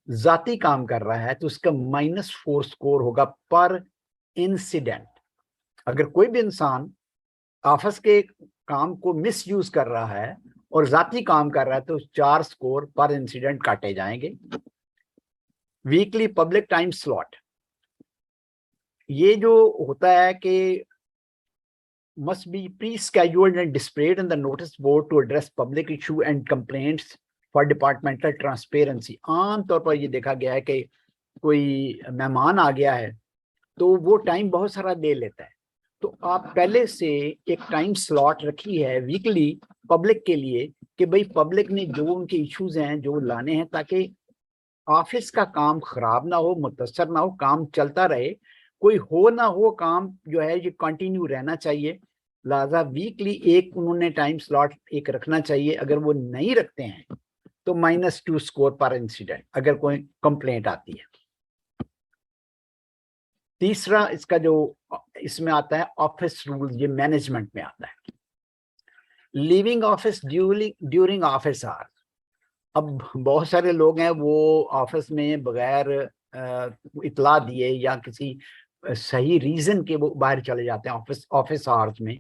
S2: जाती काम कर रहा है तो उसका -4 स्कोर होगा पर इंसिडेंट। अगर कोई भी इंसान ऑफिस के काम को मिस यूज कर रहा है और जाती काम कर रहा है तो 4 स्कोर पर इंसिडेंट काटे जाएंगे। वीकली पब्लिक टाइम स्लॉट, ये जो होता है कि must be pre-scheduled and displayed in the notice board to address public issue and complaints for departmental transparency। आम तौर पर ये देखा गया है कि कोई मेहमान आ गया है तो वो टाइम बहुत सारा ले लेता है, तो आप पहले से एक टाइम स्लॉट रखी है वीकली पब्लिक के लिए कि भाई पब्लिक ने जो उनके इश्यूज हैं जो लाने हैं, ताकि ऑफिस का काम खराब ना हो, मुतासर ना हो, काम चलता रहे, कोई हो ना हो काम जो है ये कंटिन्यू रहना चाहिए। लिहाजा वीकली एक उन्होंने टाइम स्लॉट एक रखना चाहिए। अगर वो नहीं रखते हैं तो -2 स्कोर पर इंसिडेंट अगर कोई कंप्लेंट आती है। तीसरा इसका जो इसमें आता है ऑफिस रूल्स, ये मैनेजमेंट में आता है। Leaving office during office hours. अब बहुत सारे लोग हैं वो ऑफिस में बगैर इतला दिए या किसी सही रीजन के वो बाहर चले जाते हैं ऑफिस आवर्स में।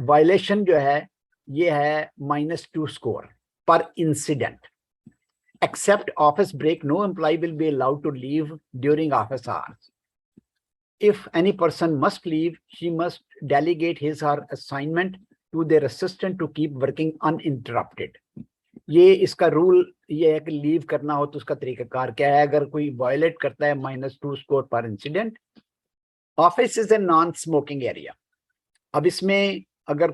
S2: वायलेशन जो है ये है -2 स्कोर पर incident. Except office break no employee will be allowed to leave during office hours. If any person must leave, she must delegate his or her assignment to their assistant to keep working uninterrupted। ये इसका rule ये है कि leave करना हो तो उसका तरीकाकार क्या है। अगर कोई वायलेट करता है -2 स्कोर पर incident. Office is a non smoking area. अब इसमें अगर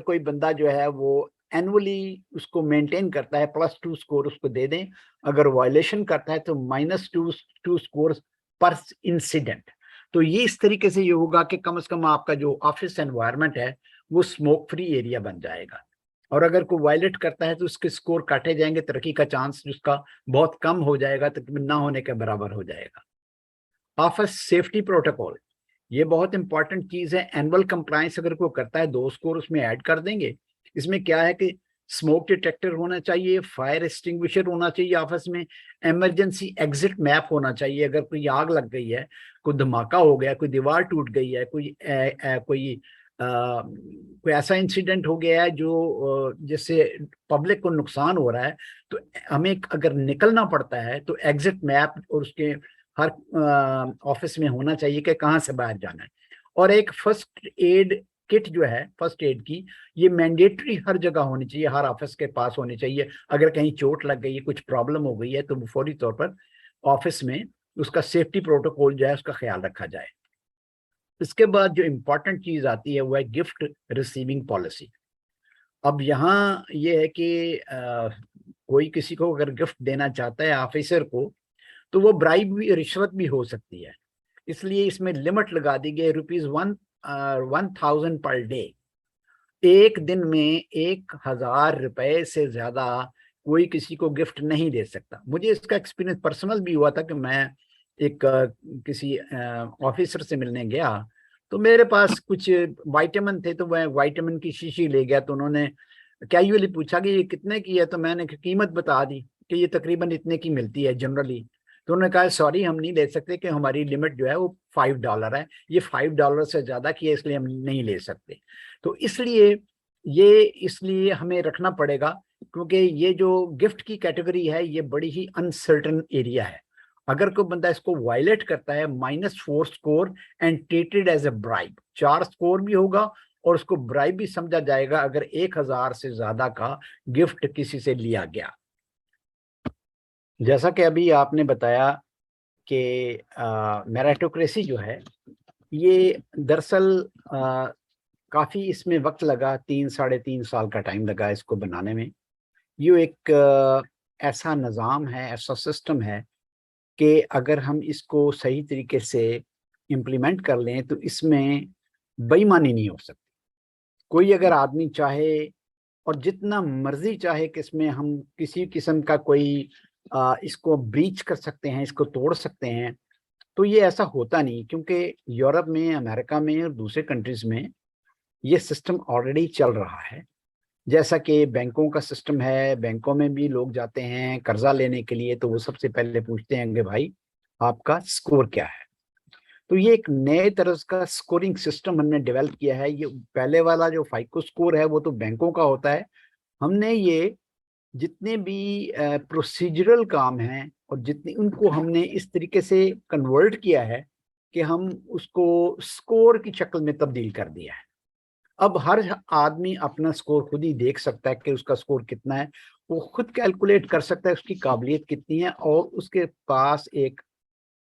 S2: कोई बंदा जो है वो एनुअली उसको मेंटेन करता है +2 स्कोर उसको दे दें। अगर वायलेशन करता है तो -2 स्कोर पर इंसिडेंट। तो ये इस तरीके से ये होगा कि कम से कम आपका जो ऑफिस एनवायरनमेंट है वो स्मोक फ्री एरिया बन जाएगा। और अगर कोई वायलेट करता है तो उसके स्कोर काटे जाएंगे, तरक्की का चांस उसका बहुत कम हो जाएगा, तकरीबन ना होने के बराबर हो जाएगा। ऑफिस सेफ्टी प्रोटोकॉल, ये बहुत इंपॉर्टेंट चीज है। एनुअल कंप्लायंस अगर कोई करता है 2 स्कोर उसमें ऐड कर देंगे। इसमें क्या है कि स्मोक डिटेक्टर होना चाहिए, फायर एक्सटिंग्विशर होना चाहिए ऑफिस में, इमरजेंसी एग्जिट मैप होना चाहिए। अगर कोई आग लग गई है, कोई धमाका हो गया, कोई दीवार टूट गई है, कोई ऐसा इंसिडेंट हो गया है जो जिससे पब्लिक को नुकसान हो रहा है, तो हमें अगर निकलना पड़ता है तो एग्जिट मैप और उसके हर ऑफिस में होना चाहिए कि कहाँ से बाहर जाना है। और एक फर्स्ट एड किट जो है फर्स्ट एड की, ये मैंडेटरी हर जगह होनी चाहिए, हर ऑफिस के पास होनी चाहिए। अगर कहीं चोट लग गई है, कुछ प्रॉब्लम हो गई है, तो फौरी तौर पर ऑफिस में उसका सेफ्टी प्रोटोकॉल जो है उसका ख्याल रखा जाए। इसके बाद जो इम्पोर्टेंट चीज आती है वो है गिफ्ट रिसीविंग पॉलिसी। अब यहाँ ये है कि कोई किसी को अगर गिफ्ट देना चाहता है ऑफिसर को, तो वो ब्राइब भी, रिश्वत भी हो सकती है। इसलिए इसमें लिमिट लगा दी गई ₹1,000 पर डे। एक दिन में 1,000 रुपए से ज्यादा कोई किसी को गिफ्ट नहीं दे सकता। मुझे इसका एक्सपीरियंस पर्सनल भी हुआ था कि मैं एक किसी ऑफिसर से मिलने गया, तो मेरे पास कुछ वाइटामिन थे, तो मैं वाइटामिन की शीशी ले गया, तो उन्होंने कैजुअली पूछा कि ये कितने की है, तो मैंने कीमत बता दी कि ये तकरीबन इतने की मिलती है जनरली। तो उन्होंने कहा सॉरी हम नहीं ले सकते, कि हमारी लिमिट जो है वो $5 है, ये $5 से ज्यादा की है, इसलिए हम नहीं ले सकते। तो इसलिए हमें रखना पड़ेगा, क्योंकि ये जो गिफ्ट की कैटेगरी है ये बड़ी ही अनसर्टन एरिया है। अगर कोई बंदा इसको वायलेट करता है, -4 score and treated as a bribe, 4 score भी होगा और उसको ब्राइब भी समझा जाएगा अगर 1,000 से ज्यादा का गिफ्ट किसी से लिया गया। जैसा कि अभी आपने बताया कि मेरिटोक्रेसी जो है, ये दरअसल काफी इसमें वक्त लगा, 3 साढ़े 3 साल का टाइम लगा इसको बनाने में। ये एक ऐसा निज़ाम है, ऐसा सिस्टम है कि अगर हम इसको सही तरीके से इम्प्लीमेंट कर लें तो इसमें बेईमानी नहीं हो सकती। कोई अगर आदमी चाहे और जितना मर्जी चाहे कि इसमें हम किसी किस्म का कोई इसको ब्रीच कर सकते हैं, इसको तोड़ सकते हैं, तो ये ऐसा होता नहीं, क्योंकि यूरोप में, अमेरिका में और दूसरे कंट्रीज में ये सिस्टम ऑलरेडी चल रहा है। जैसा कि बैंकों का सिस्टम है, बैंकों में भी लोग जाते हैं कर्जा लेने के लिए, तो वो सबसे पहले पूछते हैं कि भाई आपका स्कोर क्या है। तो ये एक नए तरह का स्कोरिंग सिस्टम हमने डेवलप किया है। ये पहले वाला जो फाइको स्कोर है वो तो बैंकों का होता है। हमने ये जितने भी प्रोसीजरल काम हैं और जितनी उनको हमने इस तरीके से कन्वर्ट किया है कि हम उसको स्कोर की शक्ल में तब्दील कर दिया है। अब हर आदमी अपना स्कोर खुद ही देख सकता है कि उसका स्कोर कितना है, वो खुद कैलकुलेट कर सकता है उसकी काबिलियत कितनी है, और उसके पास एक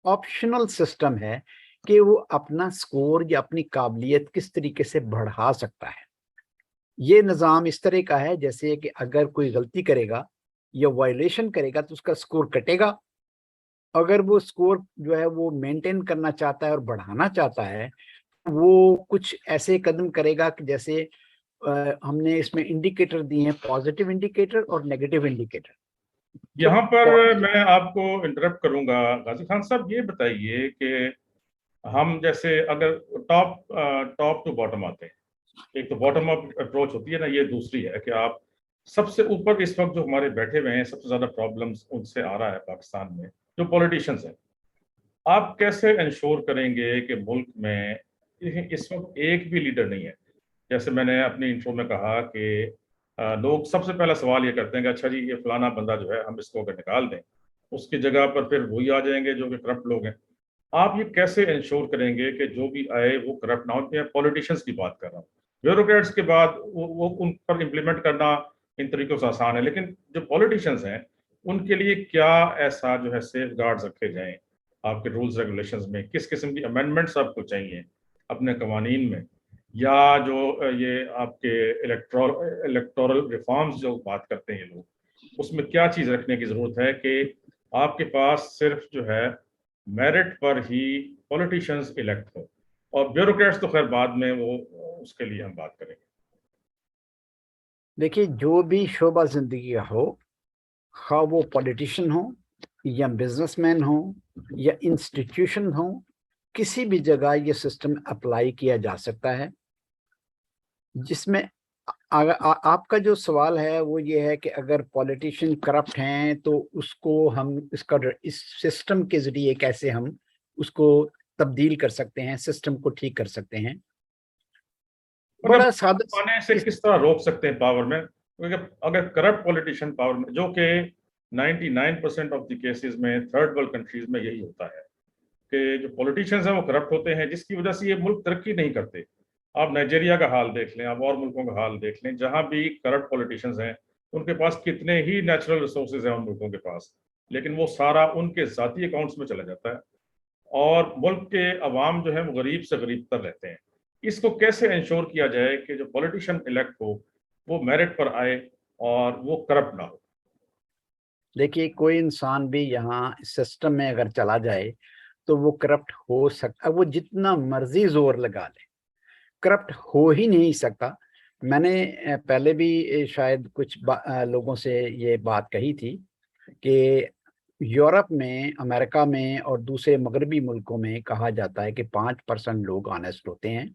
S2: ऑप्शनल सिस्टम है कि वो अपना स्कोर या अपनी काबिलियत किस तरीके से बढ़ा सकता है। ये निज़ाम इस तरह का है जैसे कि अगर कोई गलती करेगा या वायलेशन करेगा तो उसका स्कोर कटेगा। अगर वो स्कोर जो है वो मेंटेन करना चाहता है और बढ़ाना चाहता है, वो कुछ ऐसे कदम करेगा कि जैसे हमने इसमें इंडिकेटर दिए हैं, पॉजिटिव इंडिकेटर और नेगेटिव इंडिकेटर।
S1: यहाँ पर मैं आपको इंटरप्ट करूंगा। गाजी खान साहब, ये बताइए कि हम जैसे अगर टॉप टू बॉटम आते हैं, एक तो बॉटम अप अप्रोच होती है ना, ये दूसरी है कि आप सबसे ऊपर इस वक्त जो हमारे बैठे हुए हैं, सबसे ज्यादा प्रॉब्लम्स उनसे आ रहा है पाकिस्तान में, जो पॉलिटिशियंस हैं। आप कैसे इंश्योर करेंगे कि मुल्क में इस वक्त एक भी लीडर नहीं है? जैसे मैंने अपनी इंट्रो में कहा कि लोग सबसे पहला सवाल ये करते हैं कि अच्छा जी ये फलाना बंदा जो है हम इसको अगर निकाल दें, उसकी जगह पर फिर वही आ जाएंगे जो कि करप्ट लोग हैं। आप ये कैसे इंश्योर करेंगे कि जो भी आए वो करप्ट ना हो? मैं पॉलिटिशियंस की बात कर रहा हूँ। ब्यूरोक्रेट्स के बाद वो उन पर इम्प्लीमेंट करना इन तरीकों से आसान है, लेकिन जो पॉलिटिशियंस हैं उनके लिए क्या ऐसा जो है सेफ गार्ड्स रखे जाएं? आपके रूल्स रेगुलेशंस में किस किस्म की अमेंडमेंट्स आपको चाहिए अपने कवानीन में, या जो ये आपके इलेक्टोरल रिफॉर्म्स जो बात करते हैं ये लोग, उसमें क्या चीज़ रखने की ज़रूरत है कि आपके पास सिर्फ जो है मेरिट पर ही पॉलिटिशियंस इलेक्ट हो, और ब्यूरोक्रेट्स तो खैर बाद में, वो उसके लिए हम बात करेंगे।
S2: देखिए, जो भी शोबा जिंदगी का हो, खा वो पॉलिटिशियन हो या बिजनेसमैन हो या इंस्टीट्यूशन हो, किसी भी जगह ये सिस्टम अप्लाई किया जा सकता है, जिसमें आपका जो सवाल है वो ये है कि अगर पॉलिटिशियन करप्ट हैं तो उसको हम इस सिस्टम के जरिए कैसे हम उसको तब्दील कर सकते हैं, सिस्टम को ठीक कर सकते हैं।
S1: मतलब
S2: बड़ा सादा
S1: पाने से किस तरह रोक सकते हैं पावर में, क्योंकि अगर करप्ट पॉलिटिशियन पावर में, जो कि 99% ऑफ द केसेस में थर्ड वर्ल्ड कंट्रीज में यही होता है कि जो पॉलिटिशियंस हैं वो करप्ट होते हैं, जिसकी वजह से ये मुल्क तरक्की नहीं करते। आप नाइजीरिया का हाल देख लें, आप और मुल्कों का हाल देख लें, जहां भी करप्ट पॉलिटिशियंस हैं उनके पास कितने ही नेचुरल रिसोर्सेज हैं उन मुल्कों के पास, लेकिन वो सारा उनके जाती अकाउंट्स में चला जाता है और मुल्क के अवाम जो है वो गरीब से गरीब तर रहते हैं। इसको कैसे इंश्योर किया जाए कि जो पॉलिटिशियन इलेक्ट हो वो मेरिट पर आए और वो करप्ट ना हो?
S2: देखिए, कोई इंसान भी यहाँ सिस्टम में अगर चला जाए तो वो करप्ट हो सकता, वो जितना मर्जी जोर लगा ले करप्ट हो ही नहीं सकता। मैंने पहले भी शायद कुछ लोगों से ये बात कही थी कि यूरोप में, अमेरिका में और दूसरे मगरबी मुल्कों में कहा जाता है कि 5% लोग ऑनेस्ट होते हैं,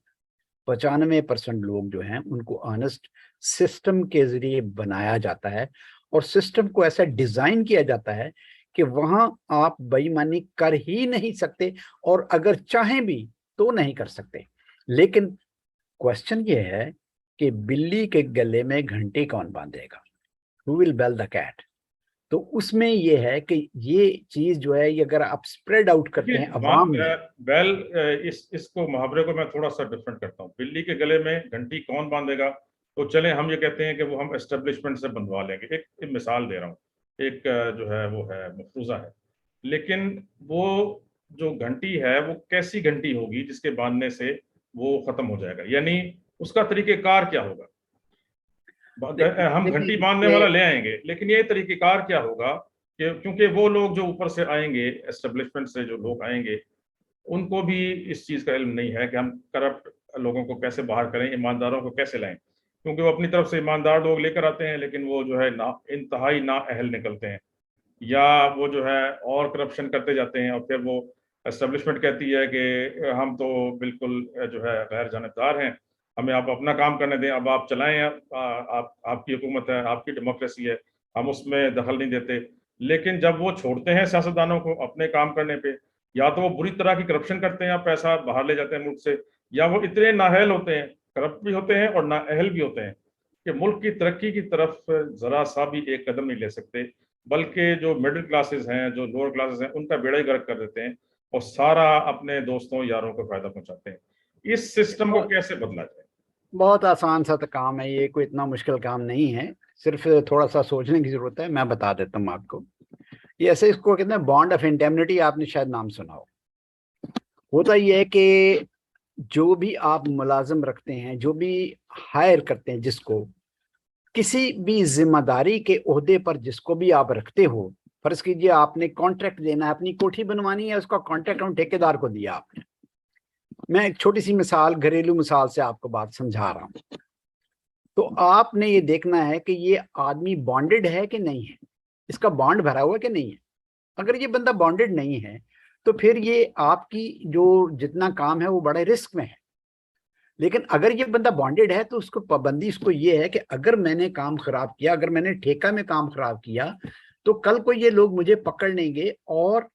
S2: 95% लोग जो हैं उनको ऑनेस्ट सिस्टम के जरिए बनाया जाता है और सिस्टम को ऐसा डिजाइन किया जाता है कि वहां आप बेईमानी कर ही नहीं सकते और अगर चाहें भी तो नहीं कर सकते। लेकिन क्वेश्चन ये है कि बिल्ली के गले में घंटी कौन बांधेगा, who will bell the cat. तो उसमें ये है कि ये चीज जो है ये अगर आप स्प्रेड आउट करते हैं अवाम में।
S1: वेल, इसको मुहावरे को मैं थोड़ा सा डिफरेंट करता हूँ। बिल्ली के गले में घंटी कौन बांधेगा, तो चले हम ये कहते हैं कि वो हम एस्टेब्लिशमेंट से बंधवा लेंगे। एक मिसाल दे रहा हूँ, एक जो है वो है मफरूजा है, लेकिन वो जो घंटी है वो कैसी घंटी होगी जिसके बांधने से वो खत्म हो जाएगा, यानी उसका तरीकेकार क्या होगा? हम घंटी बांधने वाला ले आएंगे, लेकिन ये तरीकेकार क्या होगा कि क्योंकि वो लोग जो ऊपर से आएंगे, एस्टेब्लिशमेंट से जो लोग आएंगे, उनको भी इस चीज का इल्म नहीं है कि हम करप्ट लोगों को कैसे बाहर करें, ईमानदारों को कैसे लाएं, क्योंकि वो अपनी तरफ से ईमानदार लोग लेकर आते हैं लेकिन वो जो है ना इंतहाई ना अहल निकलते हैं, या वो जो है और करप्शन करते जाते हैं, और फिर वो एस्टेब्लिशमेंट कहती है कि हम तो बिल्कुल जो है गैर जानबदार हैं, हमें आप अपना काम करने दें, अब आप चलाएं, आप आपकी हुकूमत है, आपकी डेमोक्रेसी है, हम उसमें दखल नहीं देते। लेकिन जब वो छोड़ते हैं सियासतदानों को अपने काम करने पे, या तो वो बुरी तरह की करप्शन करते हैं, पैसा बाहर ले जाते हैं मुल्क से, या वो इतने नाअहल होते हैं, करप्ट भी होते हैं और नाअहल भी होते हैं कि मुल्क की तरक्की की तरफ जरा सा भी एक कदम नहीं ले सकते, बल्कि जो मिडिल क्लासेस हैं, जो लोअर क्लासेस हैं, उनका बेड़ा ही गर्क कर देते हैं और सारा अपने दोस्तों यारों को फायदा पहुंचाते हैं। इस सिस्टम को कैसे बदला जाए?
S2: बहुत आसान सा तो काम है ये, कोई इतना मुश्किल काम नहीं है, सिर्फ थोड़ा सा सोचने की जरूरत है। मैं बता देता हूँ आपको। ये ऐसे, इसको कहते हैं बॉन्ड ऑफ इंडेमनिटी, आपने शायद नाम सुना हो। होता ये है कि जो भी आप मुलाजिम रखते हैं, जो भी हायर करते हैं, जिसको किसी भी जिम्मेदारी के ओहदे पर जिसको भी आप रखते हो, फर्ज कीजिए आपने कॉन्ट्रैक्ट देना है, अपनी कोठी बनवानी है, उसका कॉन्ट्रैक्ट हम ठेकेदार को दिया आपने। मैं एक छोटी सी मिसाल, घरेलू मिसाल से आपको बात समझा रहा हूं। तो आपने ये देखना है कि ये आदमी बॉन्डेड है कि नहीं है, इसका बॉन्ड भरा हुआ है कि नहीं है। अगर ये बंदा बॉन्डेड नहीं है तो फिर ये आपकी जो जितना काम है वो बड़े रिस्क में है। लेकिन अगर ये बंदा बॉन्डेड है तो उसको पाबंदी इसको ये है कि अगर मैंने काम खराब किया, अगर मैंने ठेका में काम खराब किया, तो कल को ये लोग मुझे पकड़ लेंगे। और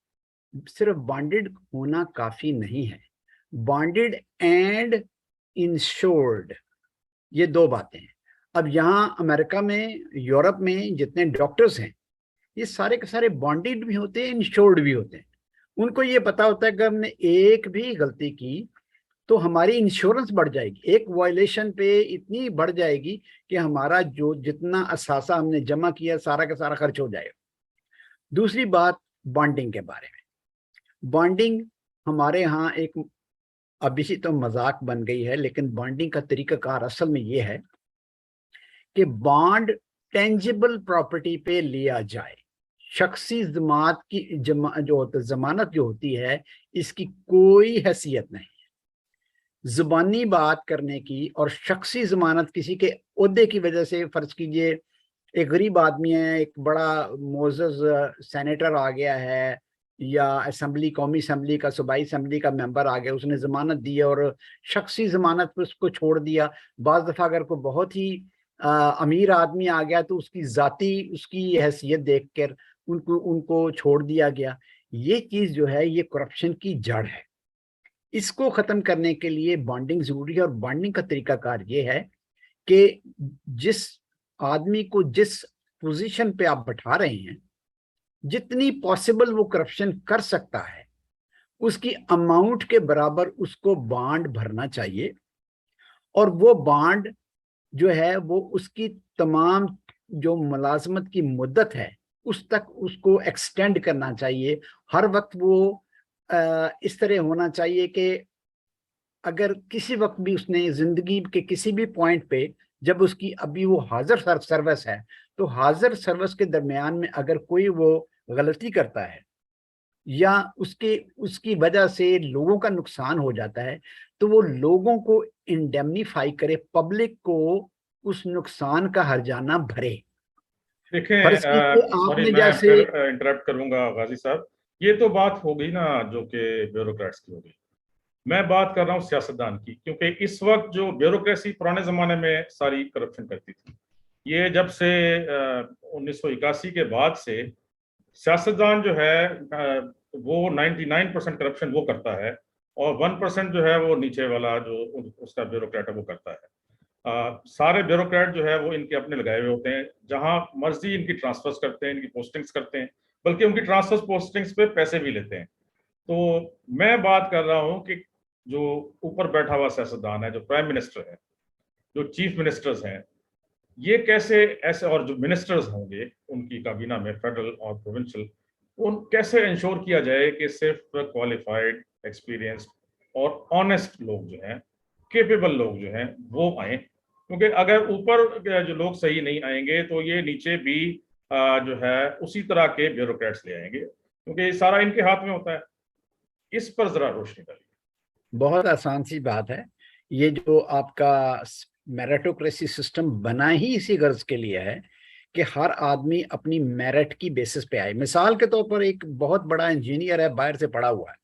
S2: सिर्फ बॉन्डेड होना काफी नहीं है, बॉन्डेड एंड इंश्योर्ड, ये दो बातें हैं। अब यहाँ अमेरिका में, यूरोप में जितने डॉक्टर्स हैं ये सारे के सारे बॉन्डेड भी होते हैं, इंश्योर्ड भी होते हैं। उनको ये पता होता है कि हमने एक भी गलती की तो हमारी इंश्योरेंस बढ़ जाएगी, एक वायलेशन पे इतनी बढ़ जाएगी कि हमारा जो जितना असासा हमने जमा किया सारा का सारा खर्च हो जाएगा। दूसरी बात बॉन्डिंग के बारे में। बॉन्डिंग हमारे यहाँ एक अभी तो मजाक बन गई है, लेकिन बॉन्डिंग का तरीकाकार असल में ये है कि बॉन्ड टेंजिबल प्रॉपर्टी पे लिया जाए। शख्सी जमात की जमानत जो होती है इसकी कोई हैसियत नहीं। जुबानी बात करने की और शख्सी जमानत किसी के ओहदे की वजह से, फर्ज कीजिए एक गरीब आदमी है, एक बड़ा मोअज़्ज़ज़ सेनेटर आ गया है, या असेंबली, कौमी असेंबली का, सूबाई असेंबली का मेंबर आ गया, उसने जमानत दी और शख्सी जमानत पर उसको छोड़ दिया। बाज दफा अगर कोई बहुत ही अमीर आदमी आ गया तो उसकी जाती उसकी हैसियत देखकर उनको उनको छोड़ दिया गया। ये चीज जो है ये करप्शन की जड़ है। इसको खत्म करने के लिए बॉन्डिंग जरूरी है, और बॉन्डिंग का तरीकाकार ये है कि जिस आदमी को जिस पोजीशन पे आप बैठा रहे हैं, जितनी पॉसिबल वो करप्शन कर सकता है उसकी अमाउंट के बराबर उसको बॉन्ड भरना चाहिए, और वो बॉन्ड जो है वो उसकी तमाम जो मुलाजमत की मुद्दत है उस तक उसको एक्सटेंड करना चाहिए। हर वक्त वो इस तरह होना चाहिए कि अगर किसी वक्त भी उसने जिंदगी के किसी भी पॉइंट पे, जब उसकी अभी वो हाजिर सर्विस है, तो हाजिर सर्विस के दरमियान में अगर कोई वो गलती करता है या उसके उसकी वजह से लोगों का नुकसान हो जाता है, तो वो लोगों को इंडेमनीफाई करे, पब्लिक को उस नुकसान का हर्जाना भरे।
S1: देखें,
S2: फर्ज कीजिए
S1: सॉरी
S2: आपने
S1: मैं
S2: जैसे।
S1: फिर इंटरप्ट करूंगा गाजी साहब। ये तो बात हो गई ना जो कि ब्यूरोक्रेट्स की हो गई। मैं बात कर रहा हूँ सियासतदान की, क्योंकि इस वक्त जो ब्यूरोक्रेसी पुराने जमाने में सारी करप्शन करती थी, ये जब से 1981 के बाद से सियासतदान जो है वो 99% करप्शन वो करता है, और 1% जो है वो नीचे वाला जो उसका ब्यूरोक्रेट है वो करता है। सारे ब्यूरोक्रेट जो है वो इनके अपने लगाए हुए होते हैं, जहां मर्जी इनकी ट्रांसफर्स करते हैं, इनकी पोस्टिंग्स करते हैं, बल्कि उनकी ट्रांसफर्स पोस्टिंग्स पे पैसे भी लेते हैं। तो मैं बात कर रहा हूं कि जो ऊपर बैठा हुआ सियासतदान है, जो प्राइम मिनिस्टर है, जो चीफ मिनिस्टर्स हैं, ये कैसे ऐसे, और जो मिनिस्टर्स होंगे उनकी काबीना में फेडरल और प्रोविंशियल, उन कैसे इंश्योर किया जाए कि सिर्फ क्वालिफाइड, एक्सपीरियंस्ड और ऑनेस्ट लोग जो हैं, केपेबल लोग जो हैं वो आए। क्योंकि अगर ऊपर जो लोग सही नहीं आएंगे तो ये नीचे भी जो है उसी तरह के ब्यूरोक्रेट्स ले आएंगे, क्योंकि ये सारा इनके हाथ में होता है। इस पर जरा रोशनी डालिए।
S2: बहुत आसान सी बात है। ये जो आपका मेरिटोक्रेसी सिस्टम बना ही इसी गर्ज के लिए है कि हर आदमी अपनी मेरिट की बेसिस पे आए। मिसाल के तौर पर एक बहुत बड़ा इंजीनियर है, बाहर से पढ़ा हुआ है,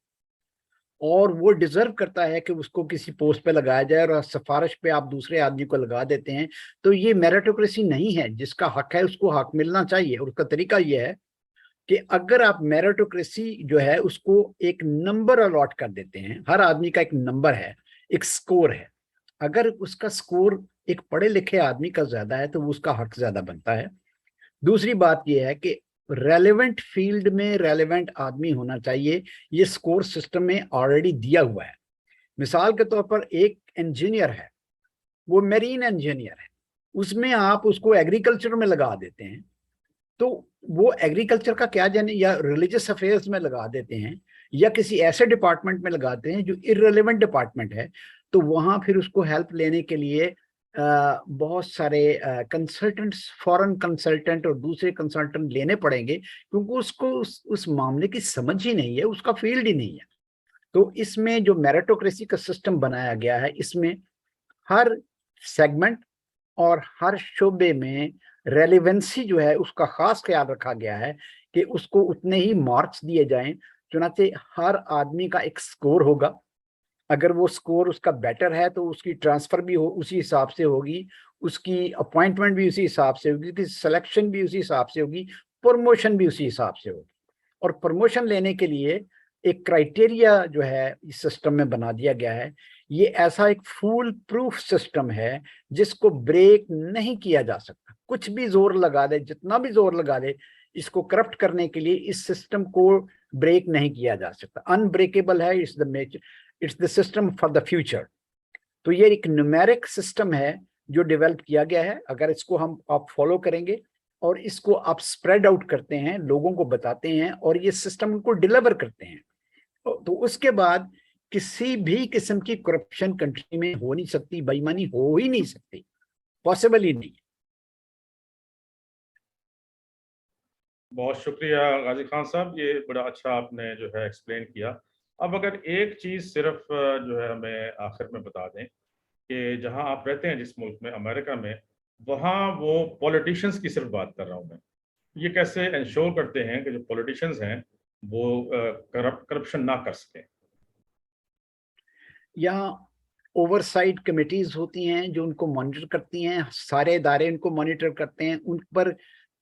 S2: और वो डिजर्व करता है कि उसको किसी पोस्ट पे लगाया जाए, और सिफारिश पे आप दूसरे आदमी को लगा देते हैं, तो ये मेरिटोक्रेसी नहीं है। जिसका हक है उसको हक मिलना चाहिए। और उसका तरीका ये है कि अगर आप मेरिटोक्रेसी जो है उसको एक नंबर अलॉट कर देते हैं, हर आदमी का एक नंबर है, एक स्कोर है। अगर उसका स्कोर एक पढ़े लिखे आदमी का ज्यादा है तो वो उसका हक ज्यादा बनता है। दूसरी बात यह है कि रेलेवेंट फील्ड में रेलेवेंट आदमी होना चाहिए। ये स्कोर सिस्टम में ऑलरेडी दिया हुआ है। मिसाल के तौर पर एक इंजीनियर है, वो मेरीन इंजीनियर है, उसमें आप उसको एग्रीकल्चर में लगा देते हैं तो वो एग्रीकल्चर का क्या जाने, या रिलीजियस अफेयर्स में लगा देते हैं, या किसी ऐसे डिपार्टमेंट में लगाते हैं जो इररिलेवेंट डिपार्टमेंट है, तो वहां फिर उसको हेल्प लेने के लिए बहुत सारे कंसल्टेंट्स, फॉरेन कंसल्टेंट और दूसरे कंसल्टेंट लेने पड़ेंगे, क्योंकि उसको उस मामले की समझ ही नहीं है, उसका फील्ड ही नहीं है। तो इसमें जो मेरिटोक्रेसी का सिस्टम बनाया गया है, इसमें हर सेगमेंट और हर शोबे में रेलिवेंसी जो है उसका खास ख्याल रखा गया है कि उसको उतने ही मार्क्स दिए जाएं। चुनाचे हर आदमी का एक स्कोर होगा। अगर वो स्कोर उसका बेटर है तो उसकी ट्रांसफर भी हो उसी हिसाब से होगी, उसकी अपॉइंटमेंट भी उसी हिसाब से होगी, उसकी सिलेक्शन भी उसी हिसाब से होगी, प्रमोशन भी उसी हिसाब से होगी। और प्रमोशन लेने के लिए एक क्राइटेरिया जो है इस सिस्टम में बना दिया गया है। ये ऐसा एक फूल प्रूफ सिस्टम है जिसको ब्रेक नहीं किया जा सकता। कुछ भी जोर लगा दे, जितना भी जोर लगा दे, इसको करप्ट करने के लिए इस सिस्टम को ब्रेक नहीं किया जा सकता। अनब्रेकेबल है। It's the system for the future. तो ये एक न्यूमेरिक सिस्टम है जो डेवलप किया गया है। अगर इसको हम आप फॉलो करेंगे और इसको आप स्प्रेड आउट करते हैं, लोगों को बताते हैं और ये सिस्टम उनको डिलीवर करते हैं, तो उसके बाद किसी भी किस्म की करप्शन कंट्री में हो नहीं सकती, बेईमानी हो ही नहीं सकती, पॉसिबल ही नहीं।
S1: बहुत शुक्रिया गाजी खान साहब, ये बड़ा अच्छा आपने जो है एक्सप्लेन किया। अब अगर एक चीज़ सिर्फ जो है हमें आखिर में बता दें कि जहां आप रहते हैं, जिस मुल्क में, अमेरिका में, वहाँ वो पॉलिटिशियंस की सिर्फ बात कर रहा हूँ मैं, ये कैसे इंश्योर करते हैं कि जो पॉलिटिशियंस हैं वो करप्शन ना कर सके?
S2: यहाँ ओवरसाइट कमिटीज होती हैं जो उनको मॉनिटर करती हैं, सारे इदारे उनको मॉनिटर करते हैं, उन पर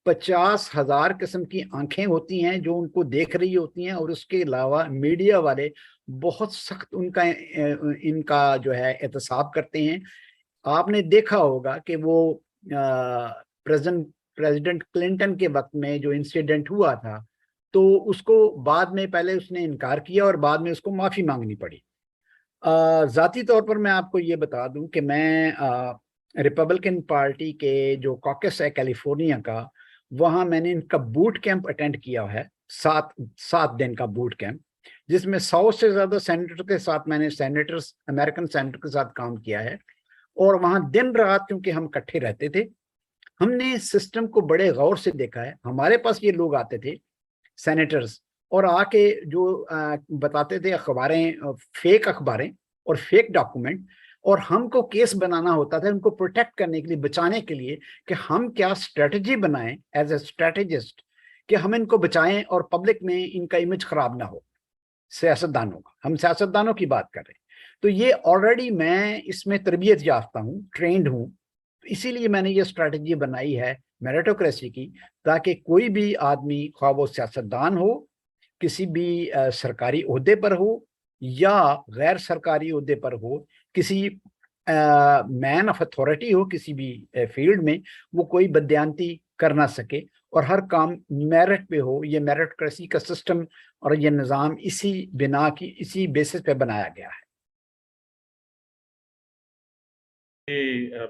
S2: 50,000 किस्म की आंखें होती हैं जो उनको देख रही होती हैं, और उसके अलावा मीडिया वाले बहुत सख्त उनका इनका जो है एहतसाब करते हैं। आपने देखा होगा कि वो प्रेसिडेंट प्रेसिडेंट क्लिंटन के वक्त में जो इंसिडेंट हुआ था, तो उसको बाद में पहले उसने इनकार किया और बाद में उसको माफी मांगनी पड़ी। जाती तौर पर मैं आपको ये बता दूं कि मैं रिपब्लिकन पार्टी के जो कॉकस है कैलिफोर्निया का, वहां मैंने इनका बूट कैंप अटेंड किया है, 7 दिन का बूट कैंप, जिसमें 100 से ज्यादा सेनेटर के साथ मैंने सेनेटर्स अमेरिकन सेनेटर के साथ काम किया है। और वहां दिन रात क्योंकि हम इकट्ठे रहते थे, हमने सिस्टम को बड़े गौर से देखा है। हमारे पास ये लोग आते थे सेनेटर्स, और आके जो बताते थे अखबारें, फेक अखबारें और फेक डॉक्यूमेंट, और हमको केस बनाना होता था उनको प्रोटेक्ट करने के लिए, बचाने के लिए, कि हम क्या स्ट्रेटजी बनाएं एज ए स्ट्रेटेजिस्ट, कि हम इनको बचाएं और पब्लिक में इनका इमेज खराब ना हो। सियासतदानों का, हम सियासतदानों की बात कर रहे हैं, तो ये ऑलरेडी मैं इसमें तरबियत याफ्ता हूँ, ट्रेंड हूँ। इसीलिए मैंने ये स्ट्रैटेजी बनाई है मेरिटोक्रेसी की, ताकि कोई भी आदमी, ख्वाह वो सियासतदान हो, किसी भी सरकारी ओहदे पर हो या गैर सरकारी ओहदे पर हो, किसी मैन ऑफ अथॉरिटी हो किसी भी फील्ड में, वो कोई बदयांती कर ना सके, और हर काम मेरिट पे हो। ये मेरिटोक्रेसी का सिस्टम और ये निज़ाम इसी बिना की, इसी बेसिस पे बनाया गया है।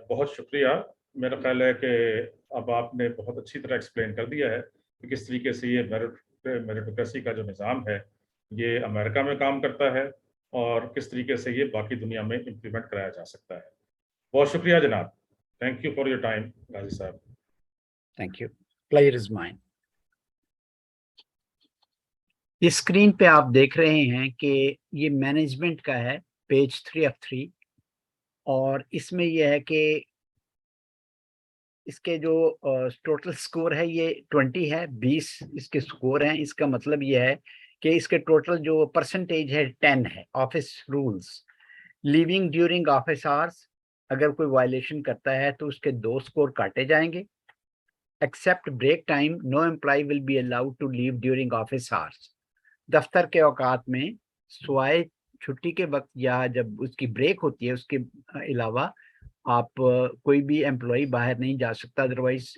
S1: बहुत शुक्रिया। मेरा ख्याल है कि अब आपने बहुत अच्छी तरह एक्सप्लेन कर दिया है कि किस तरीके से ये मेरिटोक्रेसी का जो निज़ाम है ये अमेरिका में काम करता है और किस तरीके से ये बाकी दुनिया में इम्प्लीमेंट कराया जा सकता है। बहुत शुक्रिया जनाब। Thank you for your time Ghazi साहब।
S2: Thank you. Player is mine. इस स्क्रीन पे आप देख रहे हैं कि ये मैनेजमेंट का है, पेज 3 of 3, और इसमें यह है कि इसके जो टोटल स्कोर है ये 20 है, 20 इसके स्कोर हैं। इसका मतलब ये है कि इसके टोटल जो परसेंटेज है 10 है। Office rules, leaving during office hours, अगर कोई वायलेशन करता है तो उसके 2 स्कोर काटे जाएंगे। Except break time, no employee will be allowed to leave during office hours. दफ्तर के औकात में स्वाय छुट्टी के वक्त या जब उसकी ब्रेक होती है, उसके अलावा आप कोई भी एम्प्लॉय बाहर नहीं जा सकता, अदरवाइज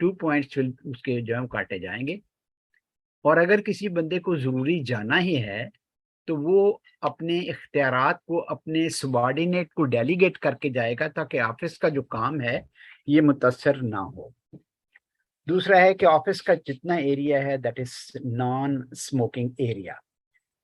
S2: 2 पॉइंट्स उसके जो है काटे जाएंगे। और अगर किसी बंदे को जरूरी जाना ही है तो वो अपने इख्तियारात को अपने सबॉर्डिनेट को डेलीगेट करके जाएगा, ताकि ऑफिस का जो काम है ये मुतासर ना हो। दूसरा है कि ऑफिस का जितना एरिया है that is non smoking area.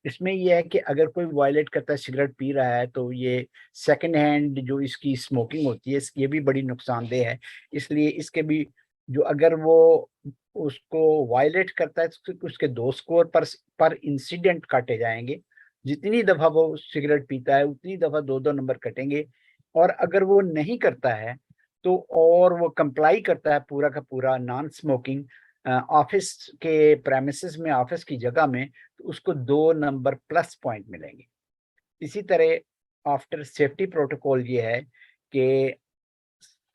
S2: इसमें यह है कि अगर कोई वायलेट करता है, सिगरेट पी रहा है, तो ये सेकंड हैंड जो इसकी स्मोकिंग होती है ये भी बड़ी नुकसानदेह है। इसलिए इसके भी जो, अगर वो उसको वायलेट करता है तो उसके 2 स्कोर पर इंसिडेंट काटे जाएंगे। जितनी दफा वो सिगरेट पीता है उतनी दफा 2-2 नंबर कटेंगे। और अगर वो नहीं करता है तो, और वो कंप्लाई करता है पूरा का पूरा नॉन स्मोकिंग ऑफिस के प्रेमिसेस में, ऑफिस की जगह में, तो उसको 2 नंबर प्लस पॉइंट मिलेंगे। इसी तरह आफ्टर सेफ्टी प्रोटोकॉल ये है कि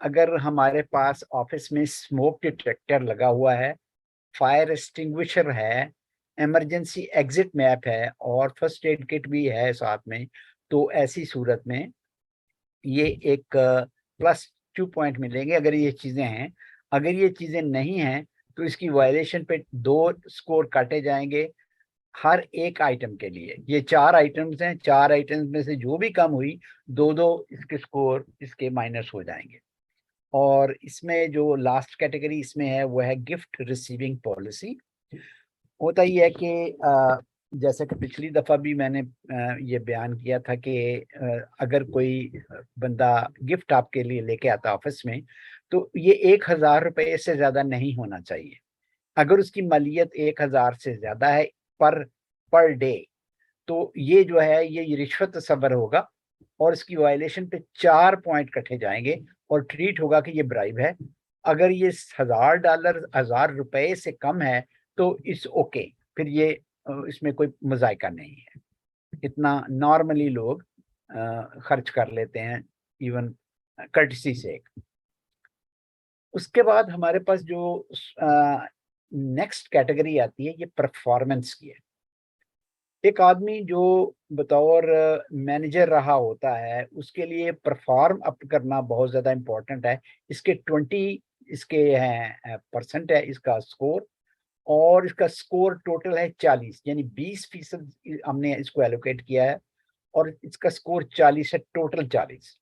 S2: अगर हमारे पास ऑफिस में स्मोक डिटेक्टर लगा हुआ है, फायर एक्सटिंग्विशर है, इमरजेंसी एग्जिट मैप है और फर्स्ट एड किट भी है साथ में, तो ऐसी सूरत में ये एक +2 पॉइंट मिलेंगे अगर ये चीजें हैं। अगर ये चीजें नहीं हैं तो इसकी वायलेशन पे 2 स्कोर काटे जाएंगे हर एक आइटम के लिए। ये 4 आइटम्स हैं, 4 आइटम्स में से जो भी कम हुई, 2-2 इसके स्कोर इसके माइनस हो जाएंगे। और इसमें जो लास्ट कैटेगरी इसमें है वो है गिफ्ट रिसीविंग पॉलिसी। होता ही है कि जैसे कि पिछली दफा भी मैंने ये बयान किया था कि अगर कोई बंदा गिफ्ट आपके लिए लेके आता ऑफिस में, तो ये 1,000 रुपये से ज्यादा नहीं होना चाहिए। अगर उसकी मालियत 1,000 से ज्यादा है पर पर डे, तो ये जो है ये रिश्वत तस्वर होगा और इसकी वायलेशन पे 4 पॉइंट कटे जाएंगे और ट्रीट होगा कि ये ब्राइब है। अगर ये $1,000 1,000 रुपए से कम है तो इट्स ओके, फिर ये इसमें कोई मजायका नहीं है, इतना नॉर्मली लोग खर्च कर लेते हैं इवन कर्टसी से। उसके बाद हमारे पास जो नेक्स्ट कैटेगरी आती है ये परफॉर्मेंस की है। एक आदमी जो बतौर मैनेजर रहा होता है उसके लिए परफॉर्म अप करना बहुत ज़्यादा इम्पोर्टेंट है। इसके 20 इसके हैं परसेंट है इसका स्कोर, और इसका स्कोर टोटल है 40, यानी 20% हमने इसको एलोकेट किया है और इसका स्कोर 40 है, टोटल 40।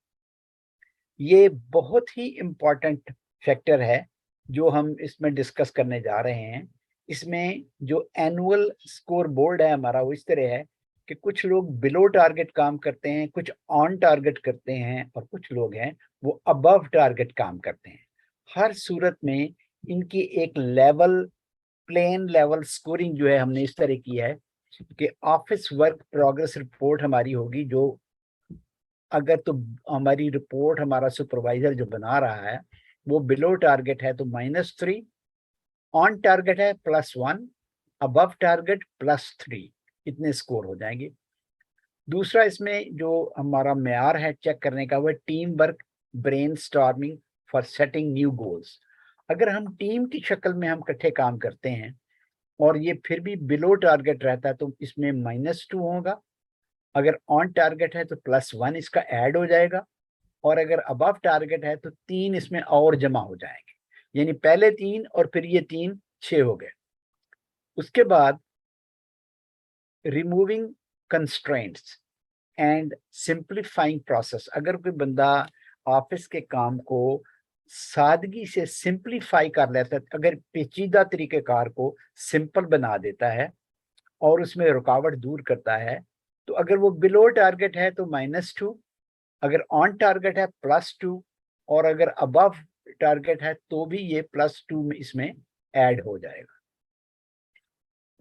S2: ये बहुत ही इम्पोर्टेंट फैक्टर है जो हम इसमें डिस्कस करने जा रहे हैं। इसमें जो एनुअल स्कोर बोर्ड है हमारा वो इस तरह है कि कुछ लोग बिलो टारगेट काम करते हैं, कुछ ऑन टारगेट करते हैं, और कुछ लोग हैं वो अबव टारगेट काम करते हैं। हर सूरत में इनकी एक लेवल, प्लेन लेवल स्कोरिंग जो है हमने इस तरह की है कि ऑफिस वर्क प्रोग्रेस रिपोर्ट हमारी होगी, जो अगर तो हमारी रिपोर्ट हमारा सुपरवाइजर जो बना रहा है वो बिलो टारगेट है तो -3, ऑन टारगेट है +1, अबव टारगेट +3, इतने स्कोर हो जाएंगे। दूसरा इसमें जो हमारा मेयार है चेक करने का वो team work brainstorming for setting new goals. अगर हम टीम की शक्ल में हम इकट्ठे काम करते हैं और ये फिर भी बिलो टारगेट रहता है तो इसमें -2 होगा, अगर ऑन टारगेट है तो +1 इसका ऐड हो जाएगा, और अगर अबव टारगेट है तो 3 इसमें और जमा हो जाएंगे, यानी पहले 3 और फिर ये 3 6 हो गए। उसके बाद removing constraints and simplifying process. अगर कोई बंदा ऑफिस के काम को सादगी से सिंप्लीफाई कर लेता है, अगर पेचीदा तरीक़ेकार को सिंपल बना देता है और उसमें रुकावट दूर करता है, तो अगर वो बिलो टारगेट है तो -2, अगर ऑन टारगेट है +2, और अगर अबव टारगेट है तो भी ये +2 में इसमें ऐड हो जाएगा।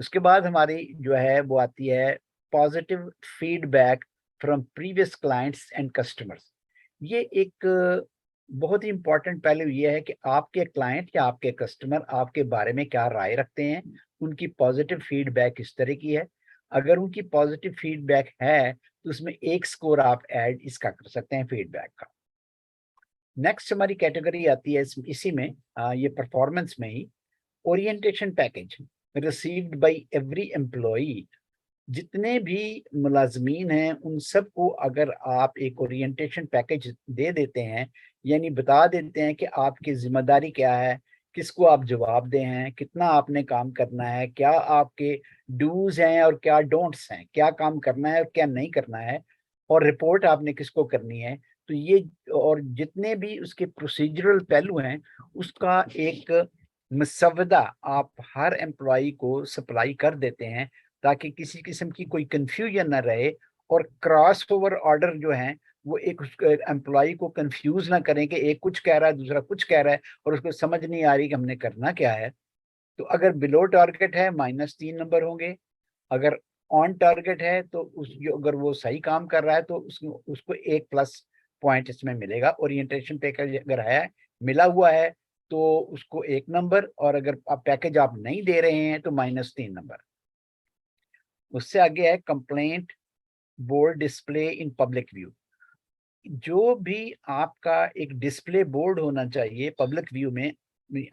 S2: उसके बाद हमारी जो है वो आती है positive feedback from previous clients and customers. ये एक बहुत ही इंपॉर्टेंट पहलू ये है कि आपके क्लाइंट या आपके कस्टमर आपके बारे में क्या राय रखते हैं, उनकी पॉजिटिव फीडबैक किस तरह की है। अगर उनकी पॉजिटिव फीडबैक है तो उसमें एक स्कोर आप ऐड इसका कर सकते हैं फीडबैक का। नेक्स्ट हमारी कैटेगरी आती है इसी में ये परफॉर्मेंस में ही, orientation package received by every employee. जितने भी मुलाजमीन हैं उन सबको अगर आप एक ओरिएंटेशन पैकेज दे देते हैं, यानी बता देते हैं कि आपकी जिम्मेदारी क्या है, किसको आप जवाबदेह हैं, कितना आपने काम करना है, क्या आपके डूज हैं और क्या डोंट्स हैं, क्या काम करना है और क्या नहीं करना है, और रिपोर्ट आपने किसको करनी है। तो ये और जितने भी उसके प्रोसीजरल पहलू हैं उसका एक मसवदा आप हर एम्प्लॉई को सप्लाई कर देते हैं ताकि किसी किस्म की कोई कंफ्यूजन ना रहे, और क्रॉस ओवर ऑर्डर जो है वो एक एम्प्लॉई को कंफ्यूज ना करें कि एक कुछ कह रहा है दूसरा कुछ कह रहा है और उसको समझ नहीं आ रही कि हमने करना क्या है। तो अगर बिलो टारगेट है -3 नंबर होंगे, अगर ऑन टारगेट है तो अगर वो सही काम कर रहा है तो उसको 1 प्लस पॉइंट इसमें मिलेगा। ओरिएंटेशन पैकेज अगर है मिला हुआ है तो उसको 1 नंबर, और अगर आप पैकेज आप नहीं दे रहे हैं तो -3 नंबर। उससे आगे है complaint board display in public view. जो भी आपका एक डिस्प्ले बोर्ड होना चाहिए पब्लिक व्यू में,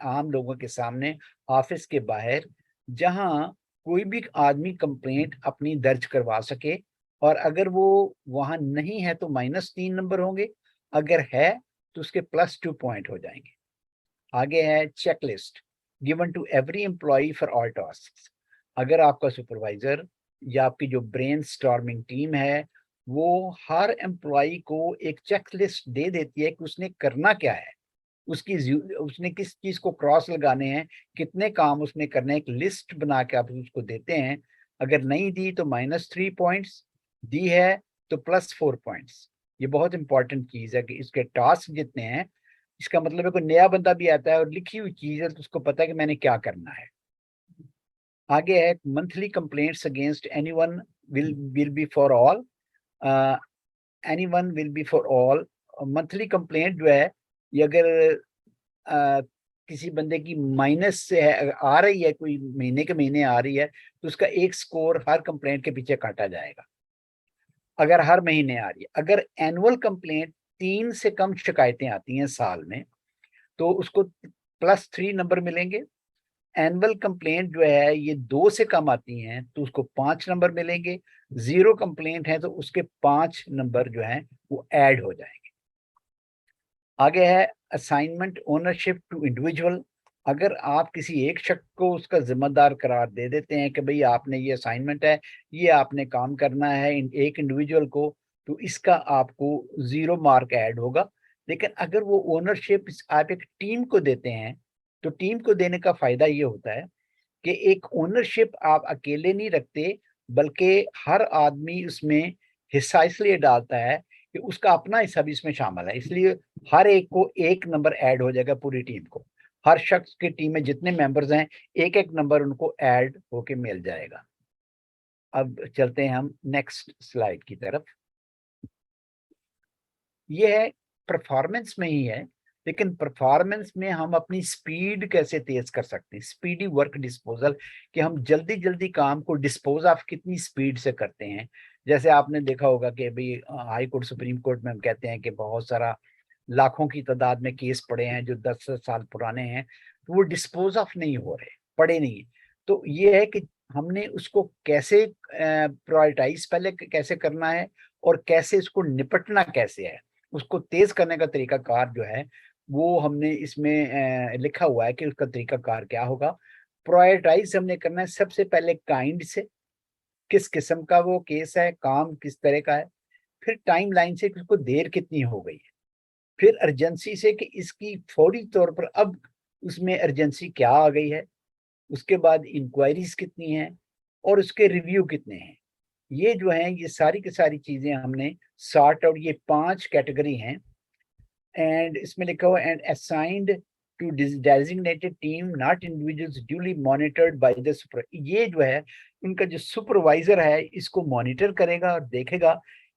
S2: आम लोगों के सामने, ऑफिस के बाहर, जहां कोई भी आदमी कंप्लेंट अपनी दर्ज करवा सके, और अगर वो वहां नहीं है तो -3 नंबर होंगे, अगर है तो उसके +2 पॉइंट हो जाएंगे। आगे है checklist given to every employee for all task. अगर आपका सुपरवाइजर या आपकी जो ब्रेन स्टॉर्मिंग टीम है वो हर एम्प्लॉय को एक चेकलिस्ट दे देती है कि उसने करना क्या है, उसने किस चीज को क्रॉस लगाने हैं, कितने काम उसने करने, एक लिस्ट बना के आप उसको देते हैं। अगर नहीं दी तो -3 पॉइंट्स, दी है तो +4 पॉइंट्स। ये बहुत इंपॉर्टेंट चीज है कि इसके टास्क जितने हैं, इसका मतलब है कोई नया बंदा भी आता है और लिखी हुई चीज है तो उसको पता है कि मैंने क्या करना है। आगे है monthly complaints against anyone will be for all, anyone will be for all. Monthly complaint जो है ये अगर किसी बंदे की माइनस से आ रही है, कोई महीने के महीने आ रही है, तो उसका एक स्कोर हर कंप्लेंट के पीछे काटा जाएगा, अगर हर महीने आ रही है। अगर एनुअल कंप्लेंट 3 से कम शिकायतें आती हैं साल में, तो उसको +3 नंबर मिलेंगे। एनुअल कंप्लेंट जो है ये 2 से कम आती हैं तो उसको 5 नंबर मिलेंगे। 0 कंप्लेंट है तो उसके 5 नंबर जो हैं वो ऐड हो जाएंगे। आगे है असाइनमेंट ओनरशिप टू इंडिविजुअल। अगर आप किसी एक शख्स को उसका जिम्मेदार करार दे देते हैं कि भाई आपने ये असाइनमेंट है, ये आपने काम करना है एक इंडिविजुअल को, तो इसका आपको 0 मार्क ऐड होगा। लेकिन अगर वो ओनरशिप आप एक टीम को देते हैं, तो टीम को देने का फायदा ये होता है कि एक ओनरशिप आप अकेले नहीं रखते, बल्कि हर आदमी उसमें हिस्सा इसलिए डालता है कि उसका अपना हिस्सा भी इसमें शामिल है, इसलिए हर एक को 1 नंबर ऐड हो जाएगा पूरी टीम को। हर शख्स की टीम में जितने मेंबर्स हैं, 1-1 नंबर उनको ऐड होके मिल जाएगा। अब चलते हैं हम नेक्स्ट स्लाइड की तरफ। ये है परफॉर्मेंस में ही है, लेकिन परफॉर्मेंस में हम अपनी स्पीड कैसे तेज कर सकते हैं, स्पीडी वर्क डिस्पोजल, कि हम जल्दी जल्दी काम को डिस्पोज ऑफ कितनी स्पीड से करते हैं। जैसे आपने देखा होगा कि अभी हाई कोर्ट सुप्रीम कोर्ट में हम कहते हैं कि बहुत सारा लाखों की तादाद में केस पड़े हैं जो 10 साल पुराने हैं, तो वो डिस्पोज ऑफ नहीं हो रहे, पड़े नहीं है। तो ये है कि हमने उसको कैसे प्रायोरिटाइज पहले कैसे करना है और कैसे इसको निपटना कैसे है, उसको तेज करने का तरीका कार जो है वो हमने इसमें लिखा हुआ है कि उसका तरीका कार क्या होगा। प्रायोरिटाइज हमने करना है सबसे पहले काइंड से, किस किस्म का वो केस है, काम किस तरह का है। फिर टाइम लाइन से कि उसको देर कितनी हो गई है। फिर अर्जेंसी से कि इसकी फौरी तौर पर अब उसमें अर्जेंसी क्या आ गई है। उसके बाद इंक्वायरीज कितनी हैं और उसके रिव्यू कितने हैं। ये जो है ये सारी की सारी चीजें हमने सॉर्ट आउट, ये 5 कैटेगरी हैं। एंड इसमें लिखा हुआ and assigned to designated team not individuals duly monitored by the super. ये जो है उनका जो सुपरवाइजर है इसको मॉनिटर करेगा और देखेगा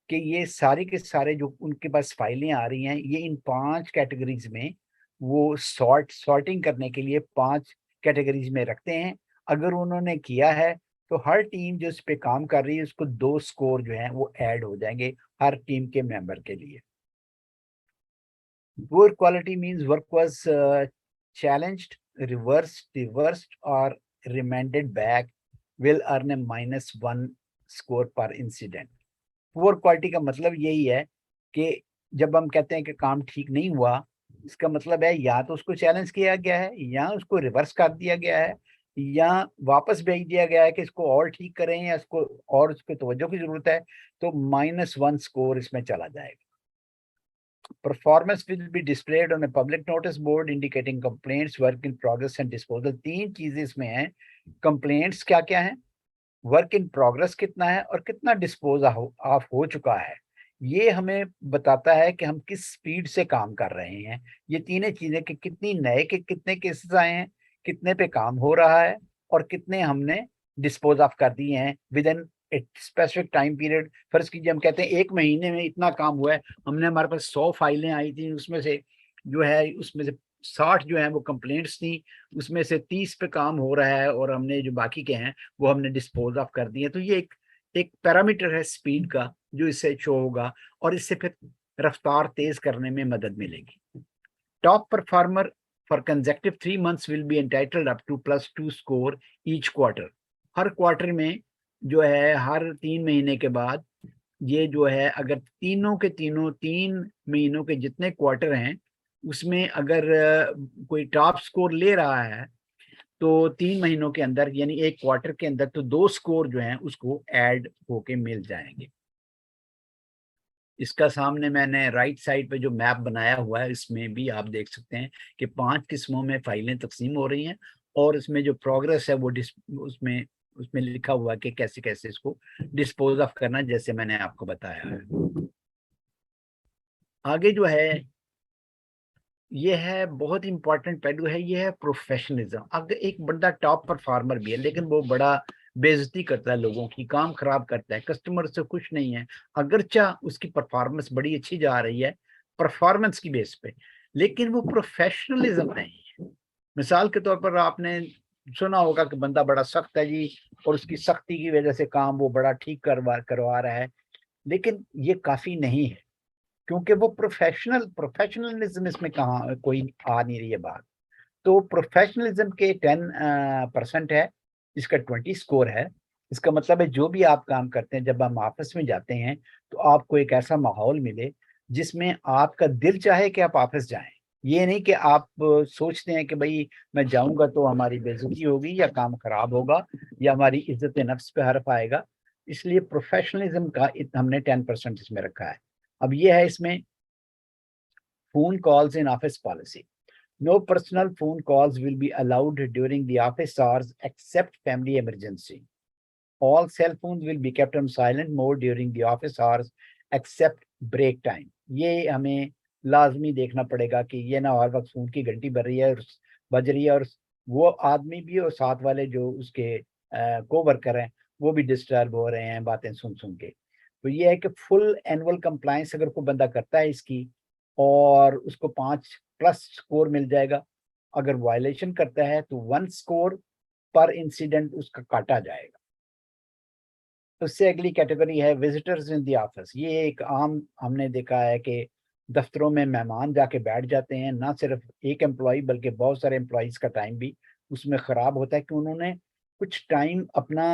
S2: कि ये सारे के सारे जो उनके पास फाइलें आ रही हैं ये इन 5 कैटेगरीज में, वो सॉर्टिंग करने के लिए 5 कैटेगरीज में रखते हैं। अगर उन्होंने किया है तो हर टीम जो इस पे काम कर रही है उसको 2 स्कोर जो है वो ऐड हो जाएंगे हर टीम के मेंबर के लिए। Poor quality means work was challenged, reversed, or remanded back, will earn a -1 score per incident. Poor quality का मतलब यही है कि जब हम कहते हैं कि काम ठीक नहीं हुआ, इसका मतलब है या तो उसको चैलेंज किया गया है, या उसको रिवर्स कर दिया गया है, या वापस भेज दिया गया है कि इसको और ठीक करें या इसको और उसको तवज्जो की जरूरत है, तो -1 स्कोर इसमें चला जाएगा। Performance will be displayed on a public notice board indicating complaints, work in progress and disposal। 3 चीजें इसमें हैं। कंप्लेंट्स क्या क्या है, वर्क इन प्रोग्रेस कितना है, और कितना डिस्पोज ऑफ हो चुका है। ये हमें बताता है कि हम किस स्पीड से काम कर रहे हैं। ये तीनों चीजें कि कितनी नए के कितने केसेस आए हैं, कितने पे काम हो रहा है, और कितने हमने डिस्पोज ऑफ कर दिए हैं with in specific time period. फर्ज कीजिए हम कहते हैं 1 महीने में इतना काम हुआ है, हमने हमारे पास 100 फाइलें आई थी, उसमें से जो है उसमें से 60 जो है वो कंप्लेंट्स थी, उसमें से 30 पे काम हो रहा है और हमने जो बाकी के हैं वो हमने डिस्पोज ऑफ कर दिए। तो ये एक पैरामीटर है स्पीड का जो इससे शो होगा, और इससे फिर रफ्तार तेज करने में मदद मिलेगी। Top performer for consecutive 3 months will be entitled up to +2 score each quarter. हर क्वार्टर में जो है हर 3 महीने के बाद ये जो है अगर तीनों के तीनों 3 महीनों के जितने क्वार्टर हैं उसमें अगर कोई टॉप स्कोर ले रहा है तो 3 महीनों के अंदर यानी एक क्वार्टर के अंदर तो 2 स्कोर जो हैं उसको ऐड होके मिल जाएंगे। इसका सामने मैंने राइट साइड पे जो मैप बनाया हुआ है इसमें भी आप देख सकते हैं कि 5 किस्मों में फाइलें तकसीम हो रही हैं, और इसमें जो प्रोग्रेस है वो उसमें उसमें लिखा हुआ है कि कैसे कैसे इसको डिस्पोज ऑफ करना, जैसे मैंने आपको बताया है। आगे जो है ये है बहुत इंपॉर्टेंट पहलू है, ये है प्रोफेशनलिज्म। अगर एक बंदा टॉप परफॉर्मर भी है लेकिन वो बड़ा बेइज्जती करता है, लोगों की काम खराब करता है, कस्टमर से खुश नहीं है, अगरचा उसकी परफॉर्मेंस बड़ी अच्छी जा रही है परफॉर्मेंस की बेस पे, लेकिन वो प्रोफेशनलिज्म नहीं है, मिसाल के तौर पर आपने सुना होगा कि बंदा बड़ा सख्त है जी, और उसकी सख्ती की वजह से काम वो बड़ा ठीक करवा रहा है, लेकिन ये काफी नहीं है, क्योंकि वो प्रोफेशनलिज्म इसमें कहाँ कोई आ नहीं रही है बात। तो प्रोफेशनलिज्म के 10% है, इसका 20 स्कोर है। इसका मतलब है जो भी आप काम करते हैं, जब हम ऑफिस में जाते हैं तो आपको एक ऐसा माहौल मिले जिसमें आपका दिल चाहे कि आप ऑफिस जाएं। ये नहीं कि आप सोचते हैं कि भाई मैं जाऊंगा तो हमारी बेइज्जती होगी या काम खराब होगा या हमारी इज्जत नफ्स पे हर्फ आएगा। इसलिए प्रोफेशनलिज्म का हमने 10% इसमें रखा है। अब ये है इसमें phone calls in office policy. No personal phone calls will be allowed during the office hours except family emergency. All cell phones will be kept on silent mode during the office hours except break time. ये हमें लाजमी देखना पड़ेगा कि ये ना हर वक्त phone की घंटी बज रही है और वो आदमी भी और साथ वाले जो उसके को वर्कर हैं वो भी डिस्टर्ब हो रहे हैं बातें सुन सुन के। तो ये है कि फुल एनुअल कंप्लायंस अगर कोई बंदा करता है इसकी और उसको 5+ स्कोर मिल जाएगा। अगर वायलेशन करता है तो 1 स्कोर पर इंसिडेंट उसका काटा जाएगा। उससे अगली कैटेगरी है विजिटर्स इन द ऑफिस। ये एक आम हमने देखा है कि दफ्तरों में मेहमान जाके बैठ जाते हैं, ना सिर्फ एक एम्प्लॉय बल्कि बहुत सारे एम्प्लॉयज का टाइम भी उसमें खराब होता है कि उन्होंने कुछ टाइम अपना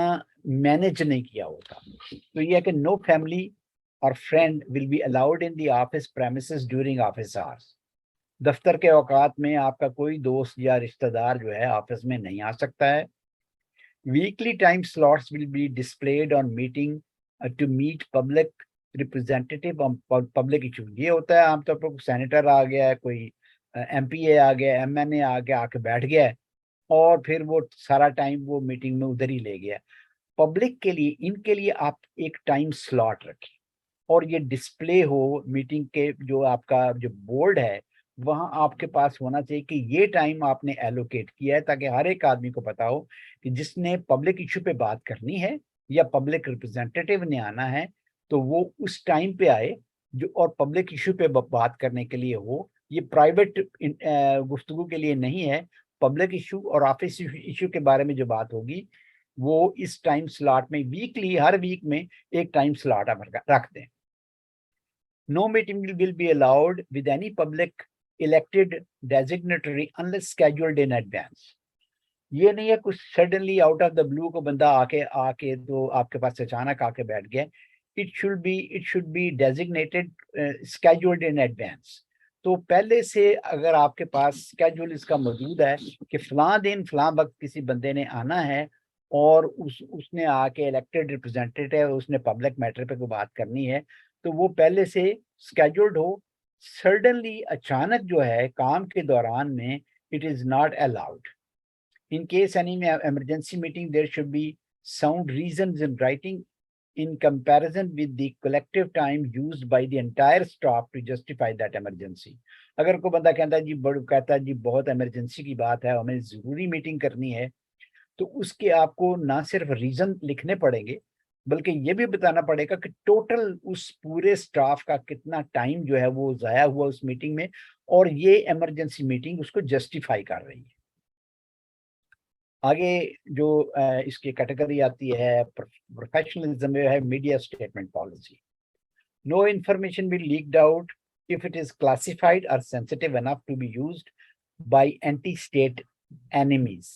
S2: मैनेज नहीं किया होता। तो ये है कि नो फैमिली और friend will be allowed in the office premises during office hours. दफ्तर के औकात में आपका कोई दोस्त या रिश्तेदार जो है ऑफिस में नहीं आ सकता है। Weekly time slots will be displayed on meeting to meet public representative on public issue। ये होता है आमतौर पर सेनेटर आ गया है, कोई एमपीए आ गया, एमएनए आ गया, आके बैठ गया है और फिर वो सारा टाइम वो मीटिंग में उधर ही ले गया। पब्लिक के लिए इनके लिए आप एक टाइम स्लॉट रखें और ये डिस्प्ले हो मीटिंग के जो आपका जो बोर्ड है वहां आपके पास होना चाहिए कि ये टाइम आपने एलोकेट किया है, ताकि हर एक आदमी को पता हो कि जिसने पब्लिक इशू पे बात करनी है या पब्लिक रिप्रेजेंटेटिव ने आना है तो वो उस टाइम पे आए जो, और पब्लिक इशू पे बात करने के लिए हो। ये प्राइवेट गुफ्तगू के लिए नहीं है। पब्लिक इशू और ऑफिस इशू के बारे में जो बात होगी वो इस टाइम स्लॉट में वीकली हर वीक में एक टाइम स्लॉट आप रख दें। No meeting will be allowed with any public elected designatory unless scheduled in advance। ये नहीं है कुछ suddenly out of the blue को बंदा आके आके तो आपके पास अचानक आके बैठ गया। It should be designated scheduled in advance. तो पहले से अगर आपके पास स्केड्यूल इसका मौजूद है कि फलां दिन फलां वक्त किसी बंदे ने आना है और उसने आके इलेक्टेड रिप्रेजेंटेटिव है, उसने पब्लिक मैटर पे कोई बात करनी है तो वो पहले से स्केड्यूल्ड हो। सडनली अचानक जो है काम के दौरान में it is not allowed. In case any emergency meeting, there should be sound reasons in writing in comparison with the collective time used by the entire staff to justify that emergency। अगर कोई बंदा कहता है जी बहुत emergency की बात है, हमें जरूरी मीटिंग करनी है, तो उसके आपको ना सिर्फ रीजन लिखने पड़ेंगे बल्कि ये भी बताना पड़ेगा कि टोटल उस पूरे स्टाफ का कितना टाइम जो है वो जाया हुआ उस मीटिंग में और ये इमरजेंसी मीटिंग उसको जस्टिफाई कर रही है। आगे जो इसकी कैटेगरी आती है प्रोफेशनलिज्म में है media statement policy. No information will leaked out if it is classified और sensitive enough to be used by anti state enemies.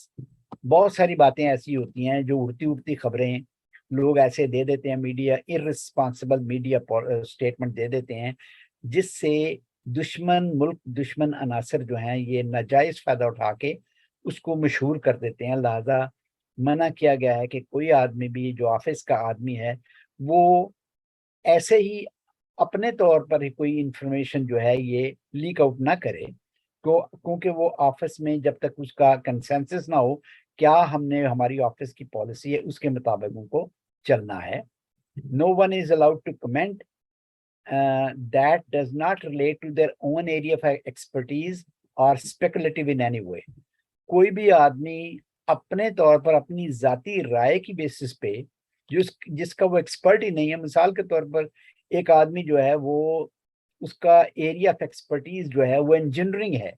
S2: बहुत सारी बातें ऐसी होती हैं जो उड़ती उड़ती खबरें लोग ऐसे दे देते हैं, मीडिया इररिस्पांसिबल मीडिया स्टेटमेंट दे देते हैं जिससे दुश्मन मुल्क दुश्मन अनासर जो हैं ये नाजायज फायदा उठा के उसको मशहूर कर देते हैं। लिहाजा मना किया गया है कि कोई आदमी भी जो ऑफिस का आदमी है वो ऐसे ही अपने तौर पर ही कोई इंफॉर्मेशन जो है ये लीक आउट ना करे, क्योंकि वो ऑफिस में जब तक उसका कंसेंसस ना हो क्या हमने हमारी ऑफिस की पॉलिसी है उसके मुताबिक उनको चलना है। No one is allowed to comment that does not relate to their own area of expertise or speculative in any way. कोई भी आदमी अपने तौर पर अपनी जाती राय की बेसिस पे जिसका वो एक्सपर्ट ही नहीं है, मिसाल के तौर पर एक आदमी जो है वो उसका एरिया ऑफ एक्सपर्टीज जो है वो इंजीनियरिंग है,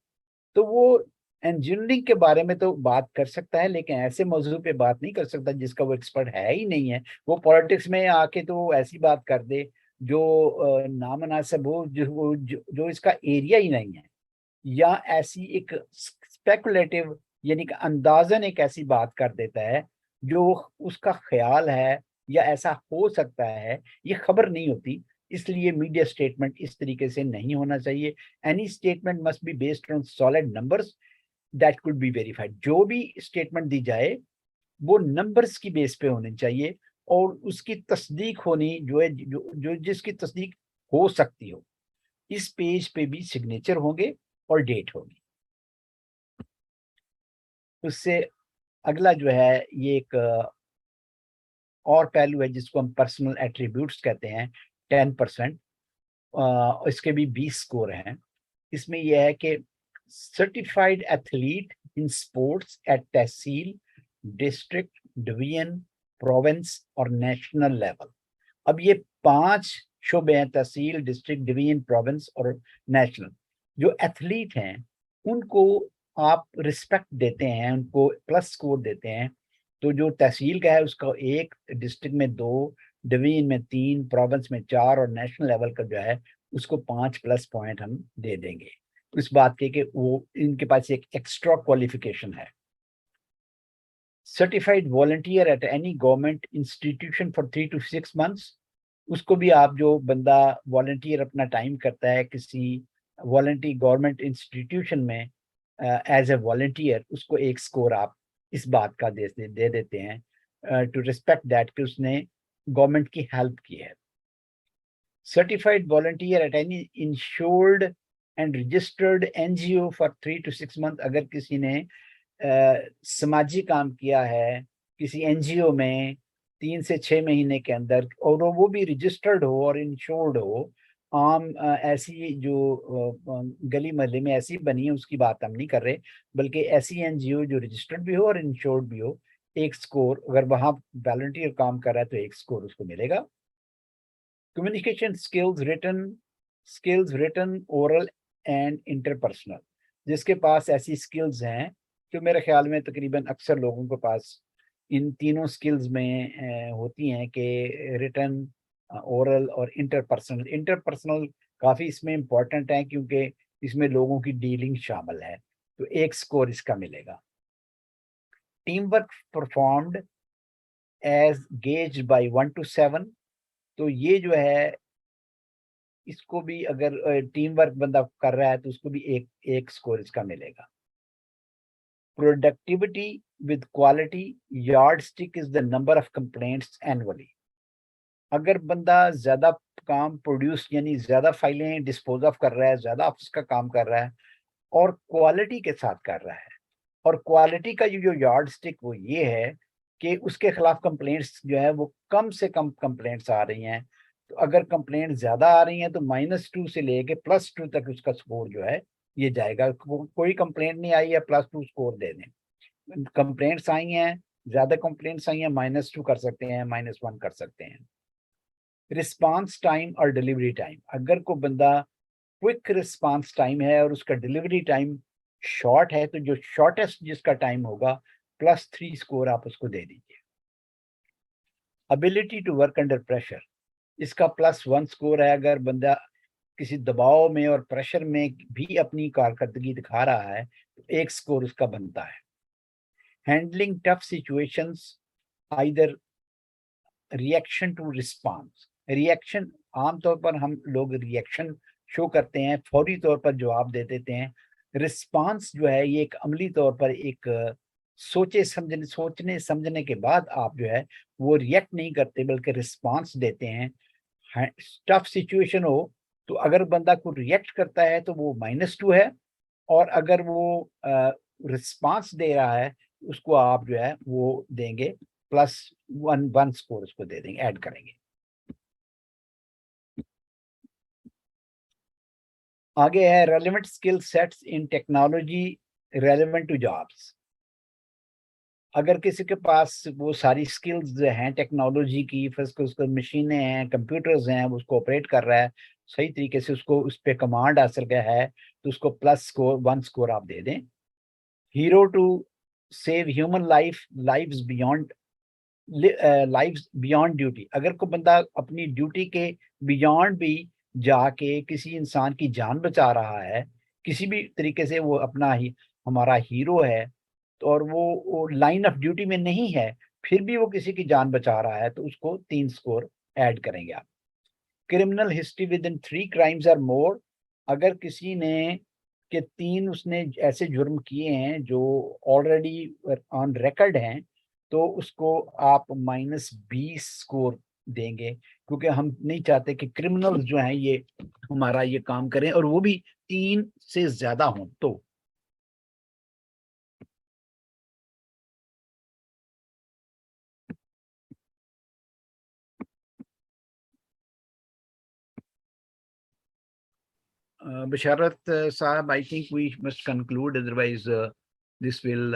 S2: तो वो इंजीनियरिंग के बारे में तो बात कर सकता है, लेकिन ऐसे मौजू पे बात नहीं कर सकता जिसका वो एक्सपर्ट है ही नहीं है। वो पॉलिटिक्स में आके तो ऐसी बात कर दे जो नामनासिब हो, जो इसका एरिया ही नहीं है, या ऐसी एक स्पेकुलेटिव यानी कि अंदाजन एक ऐसी बात कर देता है जो उसका ख्याल है या ऐसा हो सकता है, ये खबर नहीं होती। इसलिए मीडिया स्टेटमेंट इस तरीके से नहीं होना चाहिए। Any statement must be based on solid numbers that could be verified. जो भी स्टेटमेंट दी जाए वो नंबर्स की बेस पे होनी चाहिए, और उसकी तस्दीक होनी जो है, जो जिसकी तस्दीक हो सकती हो। इस पेज पे भी सिग्नेचर होंगे और डेट होगी। उससे अगला जो है ये एक और पहलू है जिसको हम पर्सनल एट्रीब्यूट्स कहते हैं। 10%, इसके भी 20 स्कोर हैं। इसमें यह है कि certified athlete in sports at tehsil, district, division, province और नेशनल लेवल। अब ये 5 शोबे हैं, तहसील, डिस्ट्रिक्ट, डिवीजन, प्रोविंस और नेशनल। जो एथलीट हैं उनको आप रिस्पेक्ट देते हैं, उनको प्लस स्कोर देते हैं। तो जो तहसील का है उसका 1, डिस्ट्रिक्ट में 2, डिवीजन में 3, प्रोविंस में 4 और नेशनल लेवल का जो है उसको 5 प्लस पॉइंट हम दे देंगे। इस बात के कि वो इनके पास एक एक्स्ट्रा क्वालिफिकेशन है। Certified volunteer at any government institution for 3 to 6 months, उसको भी आप, जो बंदा वॉलंटियर अपना टाइम करता है किसी वॉलंटियर गवर्नमेंट इंस्टीट्यूशन में एज ए वॉलंटियर, उसको 1 स्कोर आप इस बात का दे देते हैं टू रिस्पेक्ट दैट कि उसने गवर्नमेंट की हेल्प की है। Certified volunteer at any insured and registered NGO for 3 to 6 months, अगर किसी ने समाजी काम किया है किसी एनजीओ में 3 से 6 महीने के अंदर, और वो भी रजिस्टर्ड हो और इंश्योर्ड हो। आम ऐसी जो गली मोहल्ले में ऐसी बनी है उसकी बात हम नहीं कर रहे, बल्कि ऐसी एनजीओ जो रजिस्टर्ड भी हो और इंश्योर्ड भी हो। 1 स्कोर, अगर वहां वॉलंटियर काम कर रहा है तो 1 स्कोर उसको मिलेगा। Communication skills written, oral and interpersonal, जिसके पास ऐसी स्किल्स हैं, जो मेरे ख्याल में तकरीबन अक्सर लोगों के पास इन तीनों स्किल्स में होती हैं कि रिटन, ओरल और इंटरपर्सनल। इंटरपर्सनल काफ़ी इसमें इम्पोर्टेंट है क्योंकि इसमें लोगों की डीलिंग शामिल है, तो 1 स्कोर इसका मिलेगा। Team work performed as gauged by 1 to 7, तो ये जो है इसको भी, अगर टीम वर्क बंदा कर रहा है तो उसको भी एक स्कोर इसका मिलेगा। Productivity with quality yard stick is the number of complaints annually. अगर बंदा ज्यादा काम प्रोड्यूस यानी ज्यादा फाइलें डिस्पोज ऑफ कर रहा है, ज्यादा ऑफिस का काम कर रहा है और क्वालिटी के साथ कर रहा है, और क्वालिटी का जो यार्ड स्टिक वो ये है कि उसके खिलाफ कंप्लेंट्स जो है वो कम से कम कंप्लेंट्स आ रही हैं। तो अगर कंप्लेंट ज्यादा आ रही हैं तो -2 से लेके +2 तक उसका स्कोर जो है ये जाएगा। कोई कंप्लेंट नहीं आई है +2 स्कोर दे दें। कंप्लेंट्स आई हैं, ज्यादा कंप्लेंट्स आई हैं, -2 कर सकते हैं, -1 कर सकते हैं। रिस्पांस टाइम और डिलीवरी टाइम, अगर कोई बंदा क्विक रिस्पांस टाइम है और उसका डिलीवरी टाइम शॉर्ट है तो जो शॉर्टेस्ट जिसका टाइम होगा +3 स्कोर आप उसको दे दीजिए। Ability to work under pressure, इसका +1 स्कोर है। अगर बंदा किसी दबाव में और प्रेशर में भी अपनी कारकर्दगी दिखा रहा है तो 1 स्कोर उसका बनता है। Handling tough situations, either reaction to response. Reaction, आमतौर पर हम लोग रिएक्शन शो करते हैं, फौरी तौर पर जवाब दे देते हैं। रिस्पांस जो है ये एक अमली तौर पर एक सोचने समझने के बाद आप जो है वो रिएक्ट नहीं करते बल्कि रिस्पांस देते हैं। टफ सिचुएशन हो तो अगर बंदा को रिएक्ट करता है तो वो -2 है, और अगर वो रिस्पांस दे रहा है उसको आप जो है वो देंगे +1 स्कोर उसको दे देंगे, ऐड करेंगे। आगे है relevant skill sets in technology relevant to jobs. अगर किसी के पास वो सारी स्किल्स हैं टेक्नोलॉजी की, फिर उसको मशीनें हैं, कंप्यूटर्स हैं, वो उसको ऑपरेट कर रहा है सही तरीके से, उसको उस पर कमांड हासिल किया है, तो उसको +1 स्कोर आप दे दें। Hero to save human lives beyond duty. अगर कोई बंदा अपनी ड्यूटी के बियॉन्ड भी जाके किसी इंसान की जान बचा रहा है, किसी भी तरीके से वो अपना ही हमारा हीरो है, तो और वो लाइन ऑफ ड्यूटी में नहीं है, फिर भी वो किसी की जान बचा रहा है, तो उसको 3 स्कोर ऐड करेंगे आप। Criminal history with in 3 crimes और मोर, अगर किसी ने के 3 उसने ऐसे जुर्म किए हैं जो ऑलरेडी ऑन रिकॉर्ड हैं, तो उसको आप -20 स्कोर देंगे, क्योंकि हम नहीं चाहते कि क्रिमिनल्स जो हैं ये हमारा ये काम करें, और वो भी 3 से ज्यादा हों तो। Basharat Saab, I think we must conclude, otherwise this will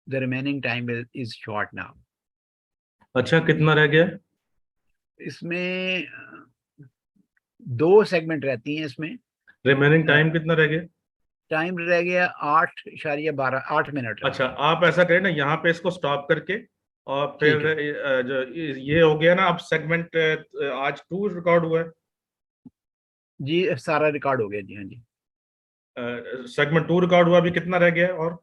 S2: the remaining time is short now.
S1: अच्छा, कितना रह गया?
S2: इसमें 2 सेगमेंट रहती हैं इसमें।
S1: रिमेनिंग टाइम कितना रह गया?
S2: टाइम रह गया 8 मिनट।
S1: अच्छा, आप ऐसा करें ना, यहाँ पे इसको स्टॉप करके, और फिर
S2: ठीक है
S1: जो ये हो गया ना, अब सेगमेंट आज 2 रिकॉर्ड हुआ है।
S2: जी, सारा रिकॉर्ड हो गया जी। हाँ जी,
S1: सेगमेंट 2 रिकॉर्ड हुआ, अभी कितना रह गया है? और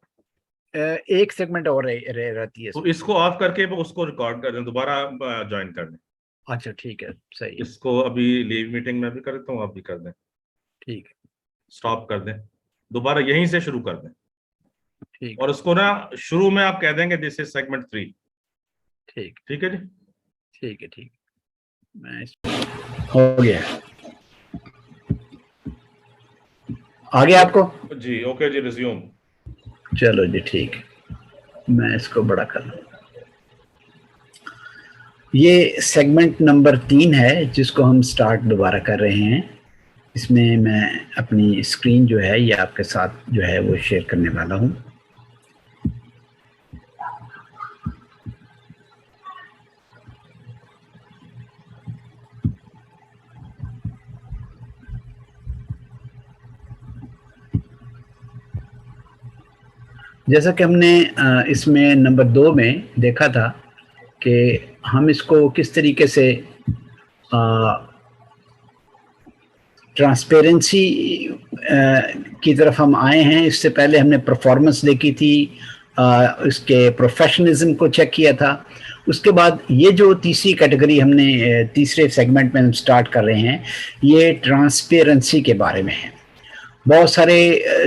S2: एक सेगमेंट और रहती है
S1: तो
S2: इसमें।
S1: इसको ऑफ करके वो उसको रिकॉर्ड कर दें, दोबारा ज्वाइन कर दें।
S2: अच्छा ठीक है, सही है,
S1: इसको अभी लीव मीटिंग में भी कर देता हूँ, आप भी कर दें,
S2: ठीक है,
S1: स्टॉप कर दें, दोबारा यहीं से शुरू कर दें।
S2: ठीक
S1: और
S2: है,
S1: उसको ना शुरू में आप कह देंगे दिस इज सेगमेंट 3।
S2: ठीक
S1: ठीक है जी?
S2: ठीक है, ठीक। मैं हो गया, आ गया आपको?
S1: जी, ओके जी, रिज्यूम।
S2: चलो जी, ठीक है, मैं इसको बड़ा कर लूँ। ये सेगमेंट नंबर 3 है जिसको हम स्टार्ट दोबारा कर रहे हैं। इसमें मैं अपनी स्क्रीन जो है ये आपके साथ जो है वो शेयर करने वाला हूँ। जैसा कि हमने इसमें नंबर 2 में देखा था कि हम इसको किस तरीके से ट्रांसपेरेंसी की तरफ हम आए हैं। इससे पहले हमने परफॉर्मेंस देखी थी, इसके प्रोफेशनलिज्म को चेक किया था। उसके बाद ये जो तीसरी कैटेगरी हमने तीसरे सेगमेंट में हम स्टार्ट कर रहे हैं, ये ट्रांसपेरेंसी के बारे में है। बहुत सारे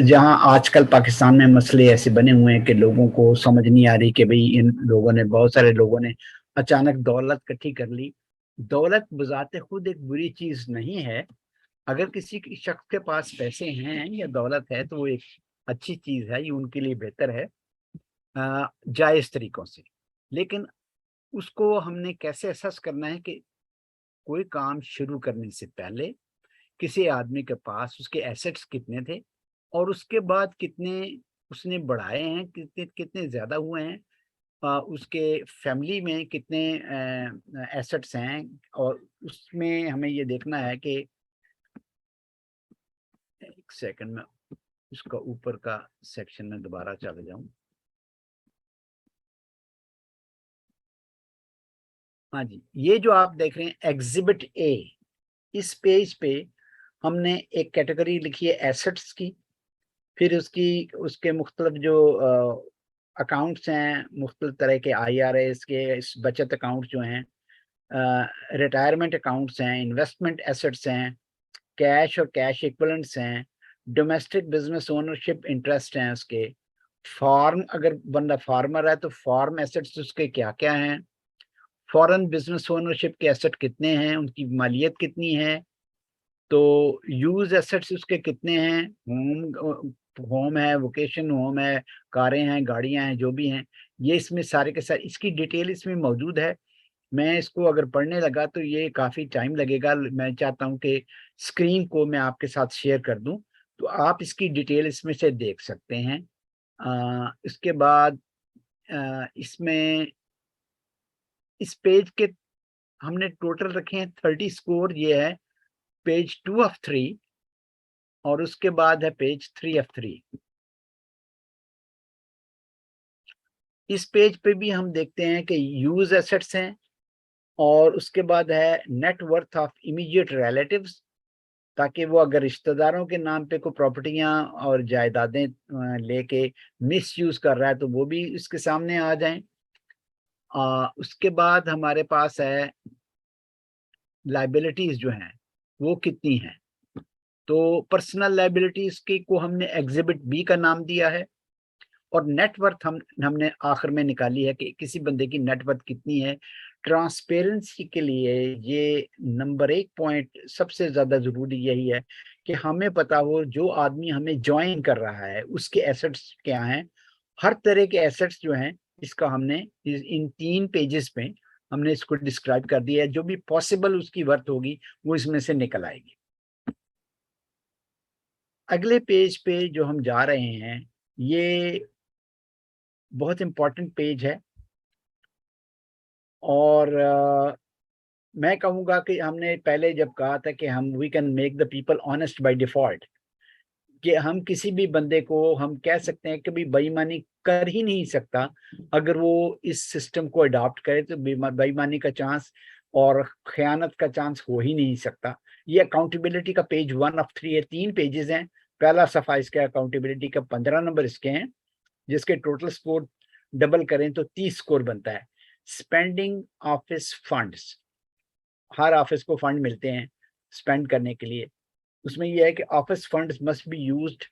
S2: जहां आजकल पाकिस्तान में मसले ऐसे बने हुए हैं कि लोगों को समझ नहीं आ रही कि भाई इन लोगों ने, बहुत सारे लोगों ने अचानक दौलत इकट्ठी कर ली। दौलत बजाते खुद एक बुरी चीज नहीं है। अगर किसी शख्स के पास पैसे हैं या दौलत है तो वो एक अच्छी चीज है, ये उनके लिए बेहतर है जायज तरीकों से। लेकिन उसको हमने कैसे असेस करना है कि कोई काम शुरू करने से पहले किसी आदमी के पास उसके एसेट्स कितने थे, और उसके बाद कितने उसने बढ़ाए हैं, कितने कितने ज्यादा हुए हैं, उसके फैमिली में कितने एसेट्स हैं। और उसमें हमें ये देखना है कि, एक सेकंड में इसका ऊपर का सेक्शन में दोबारा चले जाऊं। हाँ जी, ये जो आप देख रहे हैं एग्जिबिट ए, इस पेज पे हमने एक कैटेगरी लिखी है एसेट्स की। फिर उसके मुख्तलिफ जो अकाउंट्स हैं, मुख्तलिफ तरह के IRAs के बचत अकाउंट जो हैं, रिटायरमेंट अकाउंट्स हैं, इन्वेस्टमेंट एसेट्स हैं, कैश और कैश इक्विवेलेंट्स हैं, डोमेस्टिक बिजनेस ओनरशिप इंटरेस्ट हैं उसके, फार्म, अगर बंदा फार्मर है तो फार्म एसेट्स उसके क्या क्या हैं, फॉरेन बिजनेस ओनरशिप के एसेट कितने हैं, उनकी मालियत कितनी है, तो यूज एसेट्स उसके कितने हैं, होम है, वोकेशन होम है, कारें हैं, गाड़ियां हैं, जो भी हैं, ये इसमें सारे के सारे इसकी डिटेल इसमें मौजूद है। मैं इसको अगर पढ़ने लगा तो ये काफ़ी टाइम लगेगा। मैं चाहता हूँ कि स्क्रीन को मैं आपके साथ शेयर कर दूँ, तो आप इसकी डिटेल इसमें से देख सकते हैं। इसके बाद इसमें इस पेज के हमने टोटल रखे हैं 30 स्कोर, ये है पेज 2 ऑफ 3, और उसके बाद है पेज 3 ऑफ 3। इस पेज पे भी हम देखते हैं कि यूज एसेट्स हैं और उसके बाद है net worth of immediate relatives, ताकि वो अगर रिश्तेदारों के नाम पे कोई प्रॉपर्टियां और जायदादें लेके मिस यूज कर रहा है तो वो भी इसके सामने आ जाएं। उसके बाद हमारे पास है लाइबिलिटीज जो हैं वो कितनी हैं। तो पर्सनल लाइबिलिटीज की को हमने एग्जिबिट बी का नाम दिया है और नेटवर्थ हमने आखिर में निकाली है कि किसी बंदे की नेटवर्थ कितनी है। ट्रांसपेरेंसी के लिए ये नंबर 1 पॉइंट सबसे ज्यादा जरूरी यही है कि हमें पता हो जो आदमी हमें ज्वाइन कर रहा है उसके एसेट्स क्या हैं। हर तरह के एसेट्स जो हैं इसका हमने इन 3 पेजेस पे हमने इसको डिस्क्राइब कर दिया है। जो भी पॉसिबल उसकी वर्थ होगी वो इसमें से निकल आएगी। अगले पेज पे जो हम जा रहे हैं ये बहुत इंपॉर्टेंट पेज है और मैं कहूँगा कि हमने पहले जब कहा था कि हम we can make the people honest by default, कि हम किसी भी बंदे को हम कह सकते हैं कि भाई बेईमानी कर ही नहीं सकता। अगर वो इस सिस्टम को अडॉप्ट करे तो बेईमानी का चांस और खयानत का चांस हो ही नहीं सकता। ये अकाउंटेबिलिटी का पेज 1 ऑफ 3 है, 3 पेजेस हैं। पहला सफा इसका अकाउंटेबिलिटी का 15 नंबर इसके हैं, जिसके टोटल स्कोर डबल करें तो 30 स्कोर बनता है। स्पेंडिंग ऑफिस फंड्स, हर ऑफिस को फंड मिलते हैं स्पेंड करने के लिए। उसमें यह है कि office funds must be used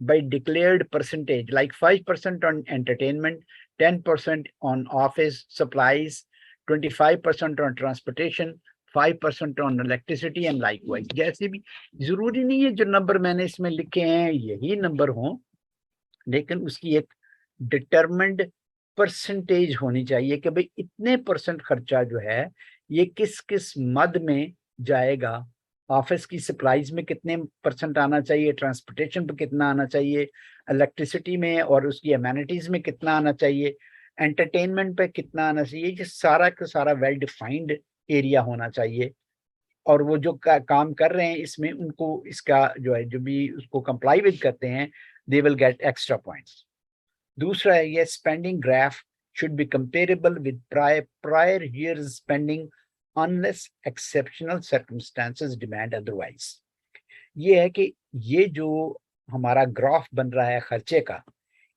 S2: bye declared percentage like 5% on entertainment, 10% on office supplies, 25% on transportation, 5% on electricity and like wise. जैसे भी जरूरी नहीं है जो नंबर मैंने इसमें लिखे हैं यही नंबर हों, लेकिन उसकी एक डिटरमिन्ड परसेंटेज होनी चाहिए कि भाई इतने परसेंट खर्चा जो है ये किस किस मद में जाएगा। ऑफिस की सप्लाईज में कितने परसेंट आना चाहिए, ट्रांसपोर्टेशन पे कितना आना चाहिए, इलेक्ट्रिसिटी में और उसकी अमेनिटीज में कितना आना चाहिए, एंटरटेनमेंट पे कितना आना चाहिए। ये सारा का सारा वेल डिफाइंड एरिया होना चाहिए और वो जो काम कर रहे हैं इसमें उनको इसका जो है जो भी उसको कंप्लाई विद करते हैं they will get extra points. दूसरा है ये spending graph should be comparable with prior year's spending unless exceptional circumstances demand otherwise। ये है कि ये जो हमारा ग्राफ बन रहा है खर्चे का,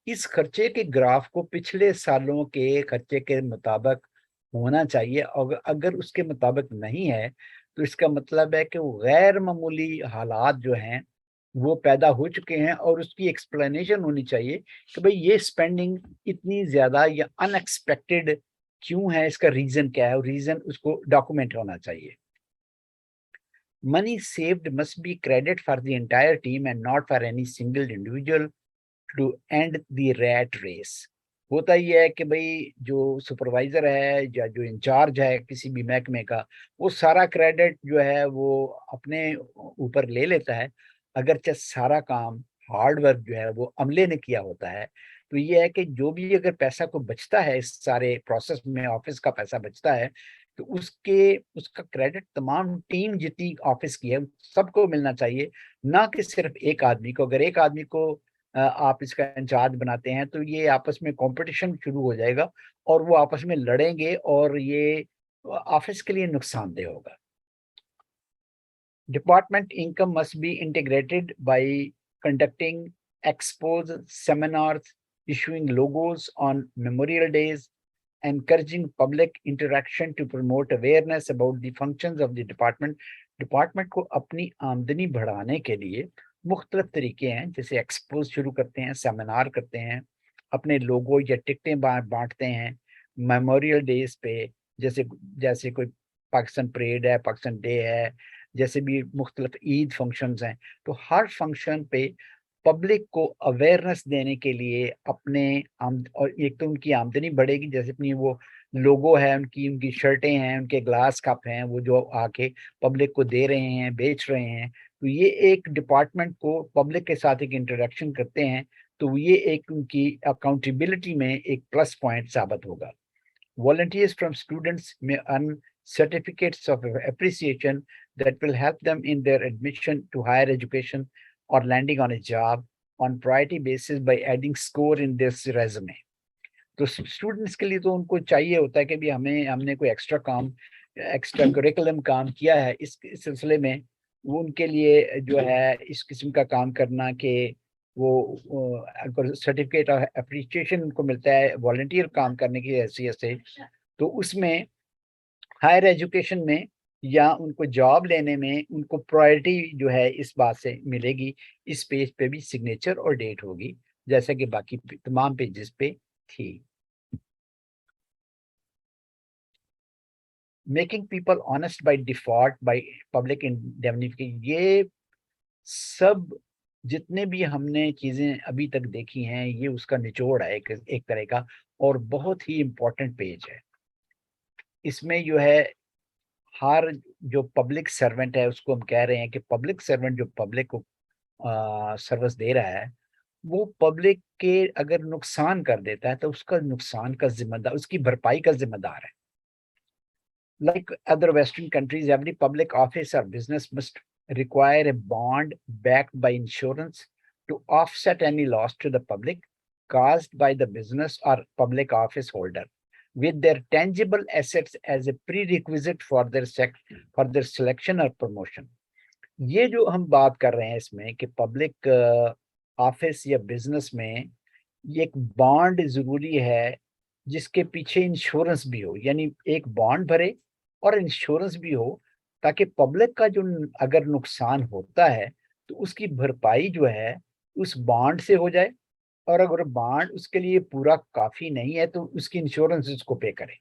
S2: इस खर्चे के ग्राफ को पिछले सालों के खर्चे के मुताबिक होना चाहिए और अगर उसके मुताबिक नहीं है तो इसका मतलब है कि वो गैर मामूली हालात जो हैं वो पैदा हो चुके हैं और उसकी एक्सप्लेनेशन होनी चाहिए कि भाई ये स्पेंडिंग इतनी ज्यादा या अनएक्सपेक्टेड क्यों है, इसका रीजन क्या है और रीजन उसको डॉक्यूमेंट होना चाहिए। Money saved must be credit for the entire team and not for any single individual to end the rat race. होता ही है कि भाई जो सुपरवाइजर है या जो इंचार्ज है किसी भी महकमे का वो सारा क्रेडिट जो है वो अपने ऊपर ले लेता है, अगरचे सारा काम हार्ड वर्क जो है वो अमले ने किया होता है। तो ये है कि जो भी अगर पैसा को बचता है इस सारे प्रोसेस में, ऑफिस का पैसा बचता है तो उसका क्रेडिट तमाम टीम जितनी ऑफिस की है सबको मिलना चाहिए, ना कि सिर्फ एक आदमी को। अगर एक आदमी को आप इसका इंचार्ज बनाते हैं तो ये आपस में कंपटीशन शुरू हो जाएगा और वो आपस में लड़ेंगे और ये ऑफिस के लिए नुकसानदेह होगा। Department income must be integrated by conducting expos, seminars, issuing logos on memorial days, encouraging public interaction to promote awareness about the functions of the department। Department को अपनी आमदनी बढ़ाने के लिए मुख्तलिफ तरीके हैं, जैसे एक्सपोज शुरू करते हैं, सेमिनार करते हैं, अपने लोगो या टिकटें बांटते हैं मेमोरियल डेज पे, जैसे जैसे कोई पाकिस्तान परेड है, पाकिस्तान डे है, जैसे भी मुख्तलिफ ईद फंक्शंस हैं। तो हर फंक्शन पे पब्लिक को अवेयरनेस देने के लिए अपने और एक तो उनकी आमदनी बढ़ेगी, जैसे अपनी वो लोगो है उनकी शर्टें हैं, उनके ग्लास कप हैं, वो जो आके पब्लिक को दे रहे हैं, बेच रहे हैं। तो ये एक डिपार्टमेंट को पब्लिक के साथ एक इंटरेक्शन करते हैं तो ये एक उनकी अकाउंटेबिलिटी में एक प्लस पॉइंट साबित होगा। Volunteers from students may earn certificates of appreciation that will help them in their admission to higher education or landing on a job on priority basis by adding score in this resume। तो students के लिए तो उनको चाहिए होता है कि भी हमने कोई एक्स्ट्रा करिकुलम काम किया है इस सिलसिले में, वो उनके लिए जो है इस किस्म का काम करना कि वो सर्टिफिकेट ऑफ अप्रिसिएशन उनको मिलता है वॉलंटियर काम करने की हैसियत से, तो उसमें हायर एजुकेशन में या उनको जॉब लेने में उनको प्रायोरिटी जो है इस बात से मिलेगी, इस पेज पे भी सिग्नेचर और डेट होगी जैसा कि बाकी तमाम पेजेस पे थी। Making people honest by default by public indemnification, ये सब जितने भी हमने चीजें अभी तक देखी हैं ये उसका निचोड़ है एक तरह का, और बहुत ही इम्पोर्टेंट पेज है। इसमें जो है हर जो पब्लिक सर्वेंट है उसको हम कह रहे हैं कि पब्लिक सर्वेंट जो पब्लिक को सर्विस दे रहा है, वो पब्लिक के अगर नुकसान कर देता है तो उसका नुकसान का जिम्मेदार, उसकी भरपाई का जिम्मेदार है। Like other Western countries, every public office or business must require a bond backed by insurance to offset any loss to the public caused by the business or public office holder, with their tangible assets as a prerequisite for their selection or promotion. ये जो हम बात कर रहे हैं इसमें कि public office या बिजनेस में ये एक बॉन्ड जरूरी है जिसके पीछे इंश्योरेंस भी हो, यानी एक बॉन्ड भरे और इंश्योरेंस भी हो, ताकि पब्लिक का जो अगर नुकसान होता है तो उसकी भरपाई जो है उस बॉन्ड से हो जाए, और अगर बॉन्ड उसके लिए पूरा काफी नहीं है तो उसकी इंश्योरेंस उसको पे करे।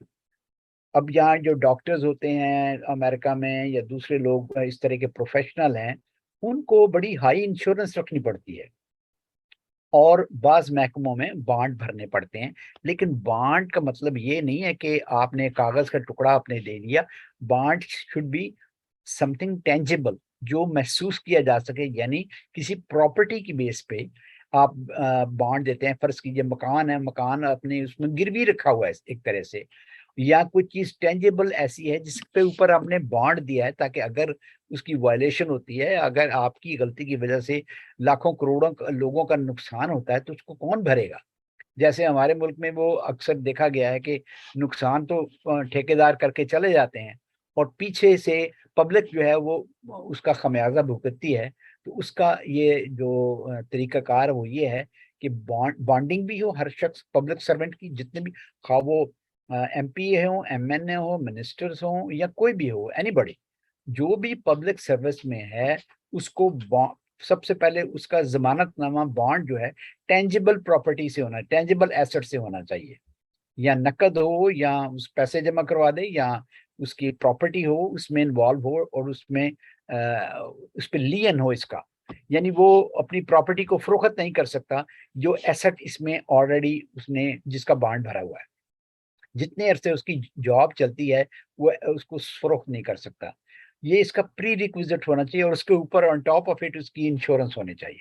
S2: अब यहाँ जो डॉक्टर्स होते हैं अमेरिका में या दूसरे लोग इस तरह के प्रोफेशनल हैं, उनको बड़ी हाई इंश्योरेंस रखनी पड़ती है और बाज महकमों में बॉन्ड भरने पड़ते हैं। लेकिन बॉन्ड का मतलब ये नहीं है कि आपने कागज का टुकड़ा आपने दे दिया। Bond should be something tangible, जो महसूस किया जा सके, यानी किसी प्रॉपर्टी की बेस पे आप बॉन्ड देते हैं। फर्ज कीजिए मकान है, मकान अपने उसमें गिरवी रखा हुआ है एक तरह से, या कोई चीज टेंजिबल ऐसी है जिसके ऊपर आपने बॉन्ड दिया है, ताकि अगर उसकी वायलेशन होती है, अगर आपकी गलती की वजह से लाखों करोड़ों लोगों का नुकसान होता है तो उसको कौन भरेगा। जैसे हमारे मुल्क में वो अक्सर देखा गया है कि नुकसान तो ठेकेदार करके चले जाते हैं और पीछे से पब्लिक जो है वो उसका खमियाजा भुगतती है। तो उसका ये जो तरीकाकार है वो ये है कि बॉन्डिंग भी हो हर शख्स पब्लिक सर्वेंट की, जितने भी, खा वो एमपी हो, एमएनए हो, मिनिस्टर्स हो या कोई भी हो, एनीबॉडी जो भी पब्लिक सर्विस में है, उसको सबसे पहले उसका जमानतनामा बॉन्ड जो है टेंजिबल प्रॉपर्टी से होना, टेंजिबल एसेट से होना चाहिए, या नकद हो या उस पैसे जमा करवा दे या उसकी प्रॉपर्टी हो उसमें इन्वॉल्व हो और उसमें उस पर लियन हो इसका, यानी वो अपनी प्रॉपर्टी को फरोख्त नहीं कर सकता जो एसेट इसमें ऑलरेडी उसने जिसका बॉन्ड भरा हुआ है। जितने अरसे उसकी जॉब चलती है वो उसको फरोख्त नहीं कर सकता। ये इसका प्री रिक्विजिट होना चाहिए और उसके ऊपर ऑन टॉप ऑफ इट उसकी इंश्योरेंस होनी चाहिए।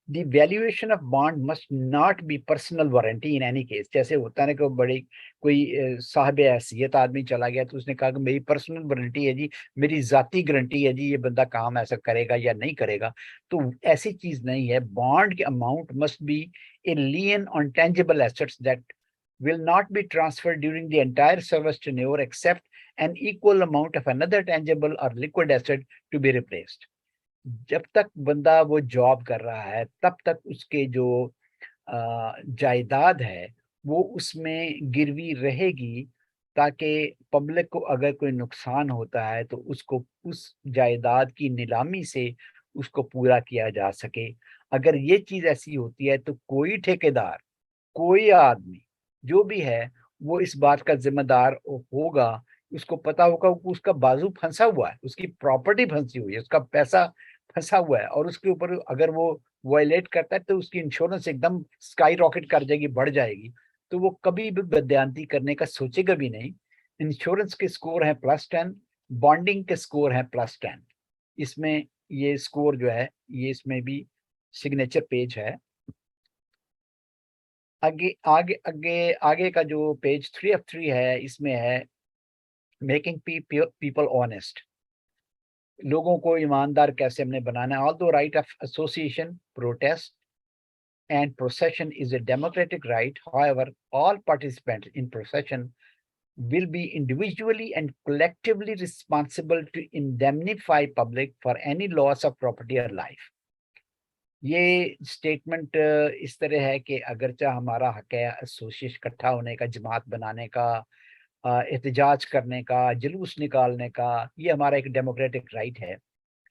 S2: The valuation of bond must not be personal warranty in any case. जैसे होता है ना कि बड़ी कोई साहब हैसियत आदमी चला गया तो उसने कहा कि मेरी पर्सनल वारंटी है जी, मेरी जाती गारंटी है जी, ये बंदा काम ऐसा करेगा या नहीं करेगा। तो ऐसी चीज नहीं है। बॉन्ड के amount must be a lien on tangible assets that will not be transferred during the entire service tenure except an equal amount of another tangible or liquid asset to be replaced। जब तक बंदा वो job कर रहा है तब तक उसके जो जायदाद है वो उसमें गिरवी रहेगी, ताकि पब्लिक को अगर कोई नुकसान होता है तो उसको उस जायदाद की नीलामी से उसको पूरा किया जा सके। अगर ये चीज ऐसी होती है तो कोई ठेकेदार, कोई आदमी जो भी है वो इस बात का जिम्मेदार होगा। उसको पता होगा कि उसका बाजू फंसा हुआ है, उसकी प्रॉपर्टी फंसी हुई है, उसका पैसा फंसा हुआ है, और उसके ऊपर अगर वो वायलेट करता है तो उसकी इंश्योरेंस एकदम स्काई रॉकेट कर जाएगी, बढ़ जाएगी। तो वो कभी भी बदयांती करने का सोचेगा भी नहीं। इंश्योरेंस के स्कोर है +10, बॉन्डिंग के स्कोर है +10। इसमें ये स्कोर जो है ये इसमें भी सिग्नेचर पेज है। आगे आगे आगे आगे का जो पेज 3 of 3 है, इसमें है मेकिंग पीपल ऑनेस्ट, लोगों को ईमानदार कैसे हमने बनाना है। Although right of association, protest, and procession is a democratic right. However, all participants in procession will be individually and collectively responsible to indemnify public for any loss of property or life. ये statement इस तरह है कि अगरचा हमारा हक है association इकट्ठा होने का, जमात बनाने का, एहतजाज करने का, जुलूस निकालने का, ये हमारा एक डेमोक्रेटिक राइट है,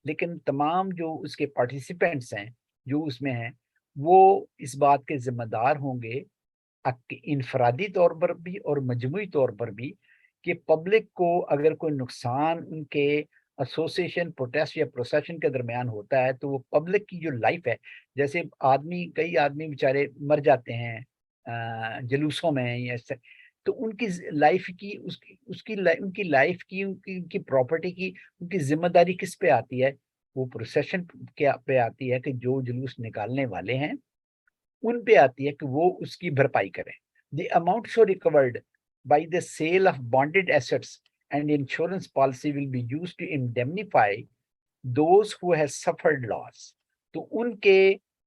S2: लेकिन तमाम जो उसके पार्टिसिपेंट्स हैं, जो उसमें हैं, वो इस बात के जिम्मेदार होंगे इनफरादी तौर पर भी और मजमूई तौर पर भी कि पब्लिक को अगर कोई नुकसान उनके एसोसिएशन, प्रोटेस्ट या प्रोसेशन के दरमियान होता है, तो वो पब्लिक की जो लाइफ है, जैसे कई आदमी बेचारे मर जाते हैं जुलूसों में या तो उनकी लाइफ की उनकी लाइफ की उनकी प्रॉपर्टी की उनकी जिम्मेदारी किस पे आती है? वो प्रोसेशन के पे आती है कि जो जुलूस निकालने वाले हैं उन पे आती है कि वो उसकी भरपाई करें। The amount so recovered by the sale of bonded assets and insurance policy will be used to indemnify those who have suffered loss. तो उनके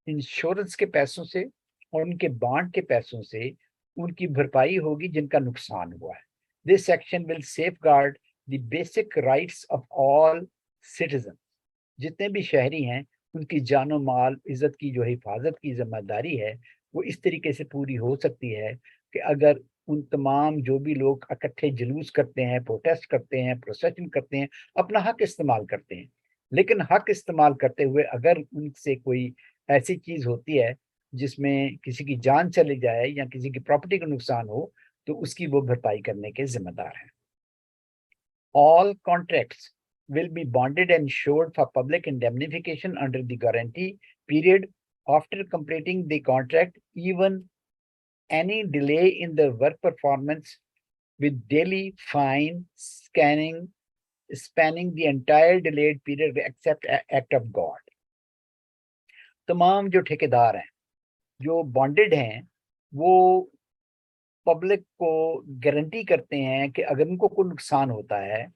S2: इंश्योरेंस के पैसों से और उनके बॉन्ड के पैसों से उनकी भरपाई होगी जिनका नुकसान हुआ है। This section will safeguard the basic rights of all citizens. जितने भी शहरी हैं उनकी जानो माल इज्जत की जो हिफाजत की जिम्मेदारी है वो इस तरीके से पूरी हो सकती है कि अगर उन तमाम जो भी लोग इकट्ठे जुलूस करते हैं, प्रोटेस्ट करते हैं, प्रोसेशन करते हैं, अपना हक इस्तेमाल करते हैं, लेकिन हक इस्तेमाल करते हुए अगर उनसे कोई ऐसी चीज होती है जिसमें किसी की जान चली जाए या किसी की प्रॉपर्टी का नुकसान हो, तो उसकी वो भरपाई करने के जिम्मेदार हैं। All contracts will be bonded and insured for public indemnification under the guarantee period. After completing the contract, even any delay in the work performance with daily fine spanning the entire delayed period except act of God. तमाम जो ठेकेदार हैं, जो bonded हैं, वो public को guarantee करते हैं कि अगर उनको कोई नुकसान होता है,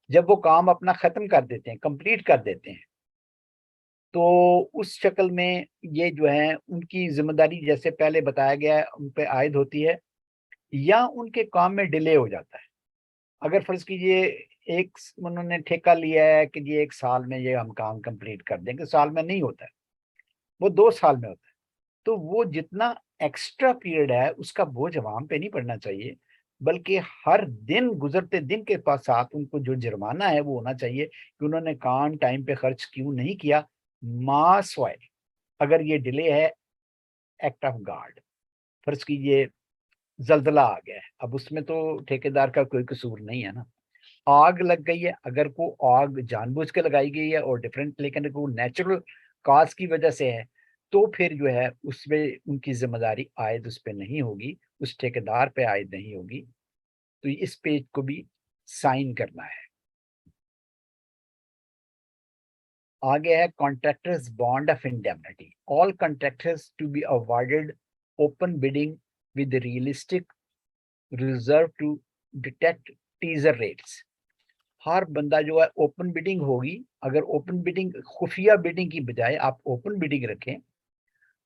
S2: जब वो काम अपना खत्म कर देते हैं, कंप्लीट कर देते हैं, तो उस शक्ल में ये जो है उनकी जिम्मेदारी जैसे पहले बताया गया है उन पे आयद होती है, या उनके काम में डिले हो जाता है। अगर फर्ज कीजिए उन्होंने ठेका लिया है कि ये 1 साल में ये हम काम कंप्लीट कर देंगे, साल में नहीं होता है, वो 2 साल में होता है, तो वो जितना एक्स्ट्रा पीरियड है उसका बोझ अवाम पे नहीं पड़ना चाहिए, बल्कि हर दिन गुजरते दिन के साथ उनको जो जुर्माना है वो होना चाहिए कि उन्होंने काम टाइम पे खर्च क्यों नहीं किया। मास वाइज अगर ये डिले है, एक्ट ऑफ गॉड, फर्ज कीजिए जल्जला आ गया है, अब उसमें तो ठेकेदार का कोई कसूर नहीं है ना। आग लग गई है, अगर को आग जानबूझ के लगाई गई है और डिफरेंट, लेकिन वो नेचुरल काज की वजह से है, तो फिर जो है उसमें उनकी जिम्मेदारी आयद उस पर नहीं होगी, उस ठेकेदार पे आयद नहीं होगी। तो इस पेज को भी साइन करना है। आगे है contractors bond of indemnity. All contractors to be awarded open bidding with realistic reserve to detect teaser rates. हर बंदा जो है ओपन बिडिंग होगी, अगर ओपन बिडिंग खुफिया बिडिंग की बजाय आप ओपन बिडिंग रखें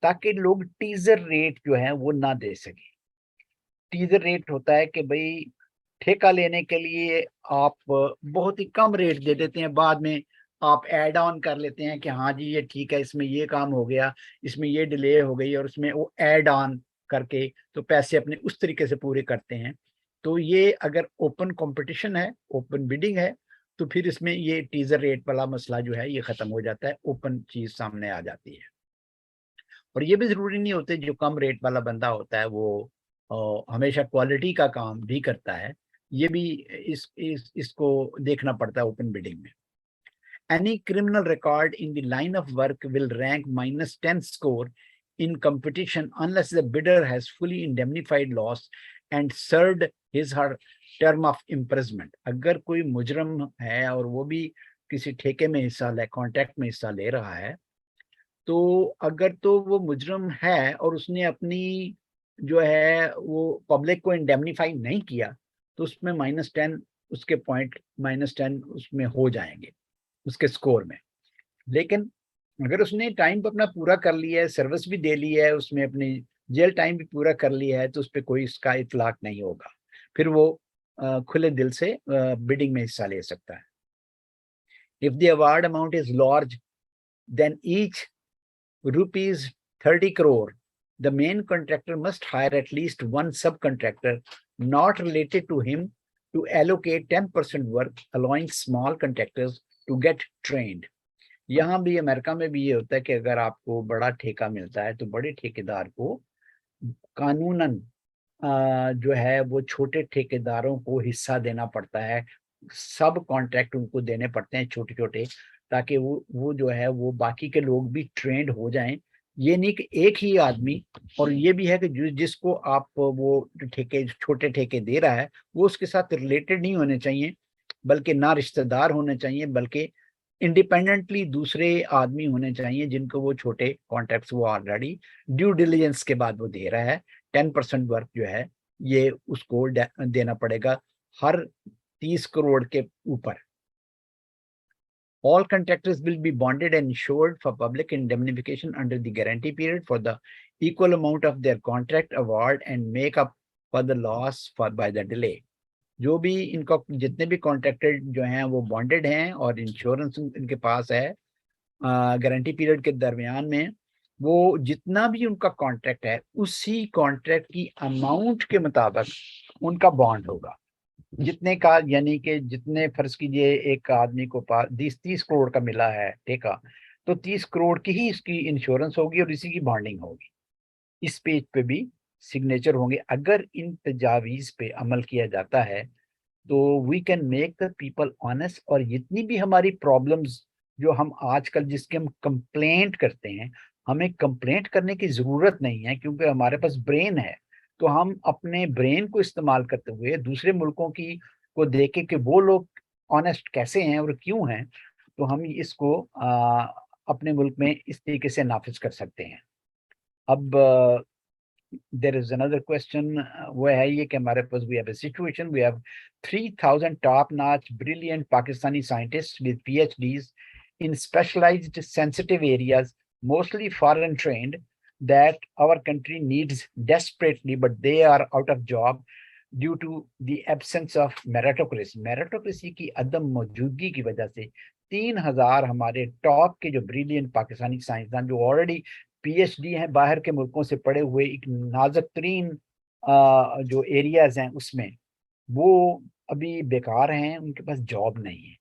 S2: ताकि लोग टीजर रेट जो है वो ना दे सके। टीजर रेट होता है कि भाई ठेका लेने के लिए आप बहुत ही कम रेट दे देते हैं, बाद में आप ऐड ऑन कर लेते हैं कि हाँ जी ये ठीक है, इसमें ये काम हो गया, इसमें ये डिले हो गई, और उसमें वो ऐड ऑन करके तो पैसे अपने उस तरीके से पूरे करते हैं। तो ये अगर ओपन कंपटीशन है, ओपन बिडिंग है, तो फिर इसमें ये टीजर रेट वाला मसला जो है ये खत्म हो जाता है, ओपन चीज सामने आ जाती है। और ये भी जरूरी नहीं होते जो कम रेट वाला बंदा होता है वो हमेशा क्वालिटी का काम भी करता है, ये भी इसको देखना पड़ता है ओपन बिडिंग में। Any criminal record in the line of work will rank -10 score in competition unless the bidder has fully indemnified loss and served his her term of imprisonment. अगर कोई मुजरम है और वो भी किसी ठेके में हिस्सा ले, कॉन्ट्रैक्ट में हिस्सा ले रहा है, तो अगर तो वो मुजरम है और उसने अपनी जो है वो पब्लिक को इंडेमनीफाई नहीं किया, तो उसमें -10 उसके पॉइंट -10 उसमें हो जाएंगे उसके स्कोर में। लेकिन अगर उसने टाइम पर अपना पूरा कर लिया है, सर्विस भी दे ली है, उसमें अपनी जेल टाइम भी पूरा कर लिया है, तो उस पर कोई इसका इतलाक नहीं होगा। फिर वो खुले दिल से बिडिंग में हिस्सा ले सकता है। If the award amount is large then each rupees 30 crore, the main contractor must hire at least one subcontractor not related to him to allocate 10% work, allowing small contractors to get trained. यहाँ भी America में भी ये होता है कि अगर आपको बड़ा ठेका मिलता है तो बड़े ठेकेदार को कानूनन जो है वो छोटे ठेकेदारों को हिस्सा देना पड़ता है, सब कॉन्ट्रैक्ट उनको देने पड़ते हैं छोटे छोटे, ताकि वो जो है वो बाकी के लोग भी ट्रेंड हो जाएं। ये नहीं कि एक ही आदमी, और ये भी है कि जिसको आप वो ठेके छोटे ठेके दे रहा है वो उसके साथ रिलेटेड नहीं होने चाहिए, बल्कि ना रिश्तेदार होने चाहिए, बल्कि इंडिपेंडेंटली दूसरे आदमी होने चाहिए जिनको वो छोटे कॉन्ट्रैक्ट्स वो ऑलरेडी ड्यू डिलिजेंस के बाद वो दे रहा है। 10% वर्क जो है ये उसको देना पड़ेगा हर 30 करोड़ के ऊपर। All contractors will be bonded and insured for public indemnification under the guarantee period for the equal amount of their contract award and make up for the loss by the delay. जो भी इनका जितने भी contracted जो हैं वो bonded हैं और इंश्योरेंस इनके पास है गारंटी पीरियड के दरमियान में, वो जितना भी उनका कॉन्ट्रैक्ट है उसी कॉन्ट्रैक्ट की अमाउंट के मुताबिक उनका बॉन्ड होगा। जितने का, यानी कि जितने फर्ज कीजिए एक आदमी को पास 30 करोड़ का मिला है ठेका, तो 30 करोड़ की ही इसकी इंश्योरेंस होगी और इसी की बॉन्डिंग होगी। इस पेज पे भी सिग्नेचर होंगे। अगर इन तजावीज पे अमल किया जाता है तो we can make the people honest. और जितनी भी हमारी प्रॉब्लम्स जो हम आजकल जिसके हम कंप्लेंट करते हैं, हमें कंप्लेंट करने की जरूरत नहीं है क्योंकि हमारे पास ब्रेन है। तो हम अपने ब्रेन को इस्तेमाल करते हुए दूसरे मुल्कों की को देखे कि वो लोग ऑनेस्ट कैसे हैं और क्यों हैं, तो हम इसको अपने मुल्क में इस तरीके से नाफिज कर सकते हैं। अब there is another question, वो है ये कि हमारे पास we have a situation, we have 3,000 top-notch brilliant Pakistani scientists with PhDs in specialized sensitive areas, mostly foreign trained, that our country needs desperately, but they are out of job due to the absence of meritocracy. meritocracy की अदम मौजूदगी की वजह से 3,000 हमारे top के जो brilliant Pakistani साइंसदान जो already PhD हैं, बाहर के मुल्कों से पढ़े हुए, एक नाजुक तरीन जो एरियाज हैं उसमें, वो अभी बेकार हैं, उनके पास जॉब नहीं है।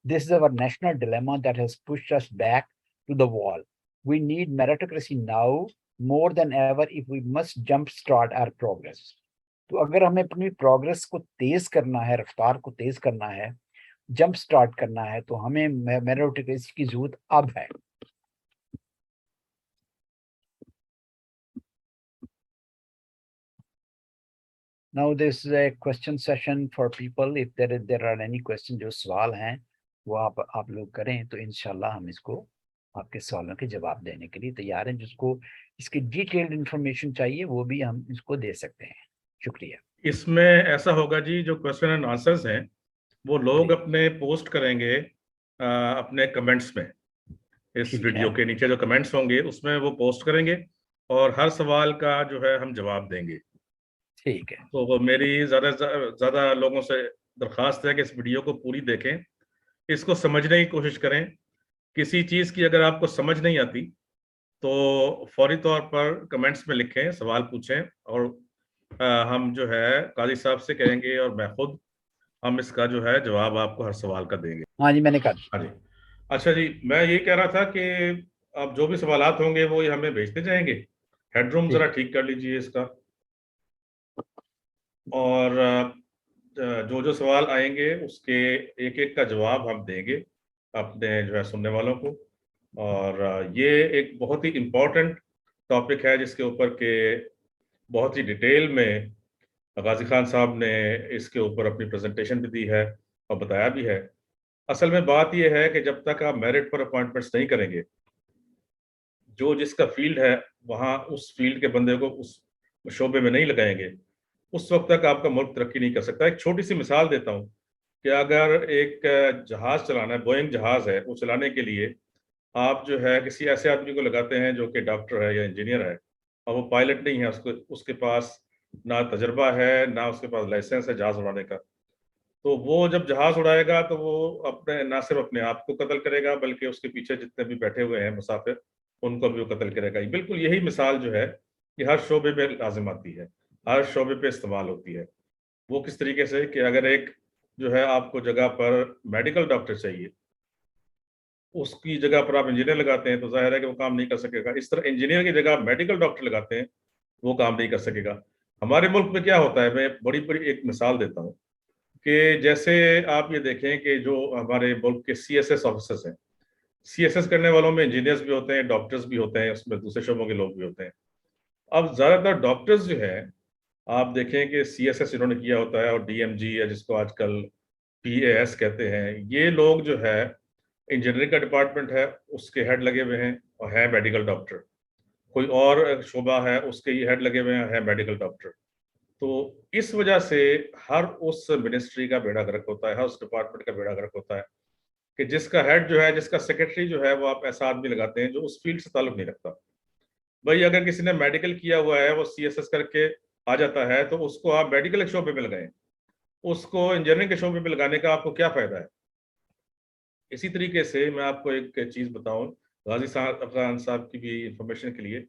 S2: This is our national dilemma that has pushed us back to the wall. We need meritocracy now more than ever if we must jump start our progress. तो अगर हमें अपनी प्रोग्रेस को तेज करना है, रफ्तार को तेज करना है, जंप स्टार्ट करना है, तो हमें मेरिटोक्रेसी की जरूरत अब है। Now this is a question session for people. If there are any questions, जो सवाल हैं वो आप लोग करें तो इंशाल्लाह हम इसको आपके सवालों के जवाब देने के लिए तैयार हैं। जिसको इसकी डिटेल्ड इंफॉर्मेशन चाहिए वो भी हम इसको दे सकते हैं। शुक्रिया।
S1: इसमें ऐसा होगा जी, जो क्वेश्चन एंड आंसर्स हैं वो लोग अपने पोस्ट करेंगे अपने कमेंट्स में। इस वीडियो के नीचे जो कमेंट्स होंगे उसमें वो पोस्ट करेंगे और हर सवाल का जो है हम जवाब देंगे।
S2: ठीक है।
S1: तो मेरी ज्यादा लोगों से दरखास्त है कि इस वीडियो को पूरी देखें, इसको समझने की कोशिश करें। किसी चीज की अगर आपको समझ नहीं आती तो फौरी तौर पर कमेंट्स में लिखें, सवाल पूछें और हम जो है काजी साहब से कहेंगे और मैं खुद हम इसका जो है जवाब आपको हर सवाल का देंगे।
S2: हाँ जी, मैंने कहा।
S1: हाँ जी। अच्छा जी, मैं ये कह रहा था कि अब जो भी सवालात होंगे वो ये हमें भेजते जाएंगे। हेडरूम जरा ठीक कर लीजिए इसका, और जो जो सवाल आएंगे उसके एक एक का जवाब हम देंगे अपने जो है सुनने वालों को। और ये एक बहुत ही इम्पोर्टेंट टॉपिक है जिसके ऊपर के बहुत ही डिटेल में गाजी खान साहब ने इसके ऊपर अपनी प्रेजेंटेशन भी दी है और बताया भी है। असल में बात यह है कि जब तक आप मेरिट पर अपॉइंटमेंट्स नहीं करेंगे, जो जिसका फील्ड है वहाँ उस फील्ड के बंदे को उस शोबे में नहीं लगाएंगे, उस वक्त तक आपका मुल्क तरक्की नहीं कर सकता। एक छोटी सी मिसाल देता हूँ कि अगर एक जहाज चलाना है, बोइंग जहाज है, वो चलाने के लिए आप जो है किसी ऐसे आदमी को लगाते हैं जो कि डॉक्टर है या इंजीनियर है, और वो पायलट नहीं है, उसके पास ना तजर्बा है, ना उसके पास लाइसेंस है जहाज उड़ाने का, तो वो जब जहाज उड़ाएगा तो वो अपने ना सिर्फ अपने आप को कत्ल करेगा, बल्कि उसके पीछे जितने भी बैठे हुए हैं मुसाफिर, उनको भी वो कत्ल करेगा। बिल्कुल यही मिसाल जो है कि हर शोबे पे लाजिम आती है, हर शोबे पे इस्तेमाल होती है। वो किस तरीके से कि अगर एक जो है आपको जगह पर मेडिकल डॉक्टर चाहिए, उसकी जगह पर आप इंजीनियर लगाते हैं तो जाहिर है कि वो काम नहीं कर सकेगा। इस तरह इंजीनियर की जगह मेडिकल डॉक्टर लगाते हैं, वो काम नहीं कर सकेगा। हमारे मुल्क में क्या होता है, मैं बड़ी बड़ी एक मिसाल देता हूँ कि जैसे आप ये देखें कि जो हमारे मुल्क के CSS ऑफिसर्स हैं, CSS करने वालों में इंजीनियर्स भी होते हैं, डॉक्टर्स भी होते हैं, उसमें दूसरे शोबों के लोग भी होते हैं। अब ज्यादातर डॉक्टर्स जो है, आप देखें कि CSS इन्होंने किया होता है, और DMG है जिसको आजकल PAS कहते हैं, ये लोग जो है इंजीनियरिंग का डिपार्टमेंट है उसके हेड लगे हुए हैं और है मेडिकल डॉक्टर, कोई और शोबा है उसके ही हेड लगे हुए हैं, है मेडिकल डॉक्टर। तो इस वजह से हर उस मिनिस्ट्री का बेड़ा गर्क होता है, हर उस डिपार्टमेंट का बेड़ा गर्क होता है कि जिसका हेड जो है, जिसका सेक्रेटरी जो है, वो आप ऐसा आदमी लगाते हैं जो उस फील्ड से ताल्लुक नहीं रखता। भाई अगर किसी ने मेडिकल किया हुआ है, वो CSS करके आ जाता है, तो उसको आप मेडिकल के शोबे पे लगाएं, उसको इंजीनियरिंग के शोबे पे लगाने का आपको क्या फायदा है। इसी तरीके से मैं आपको एक चीज बताऊं, गाजी साहब अफगान साहब की भी इंफॉर्मेशन के लिए,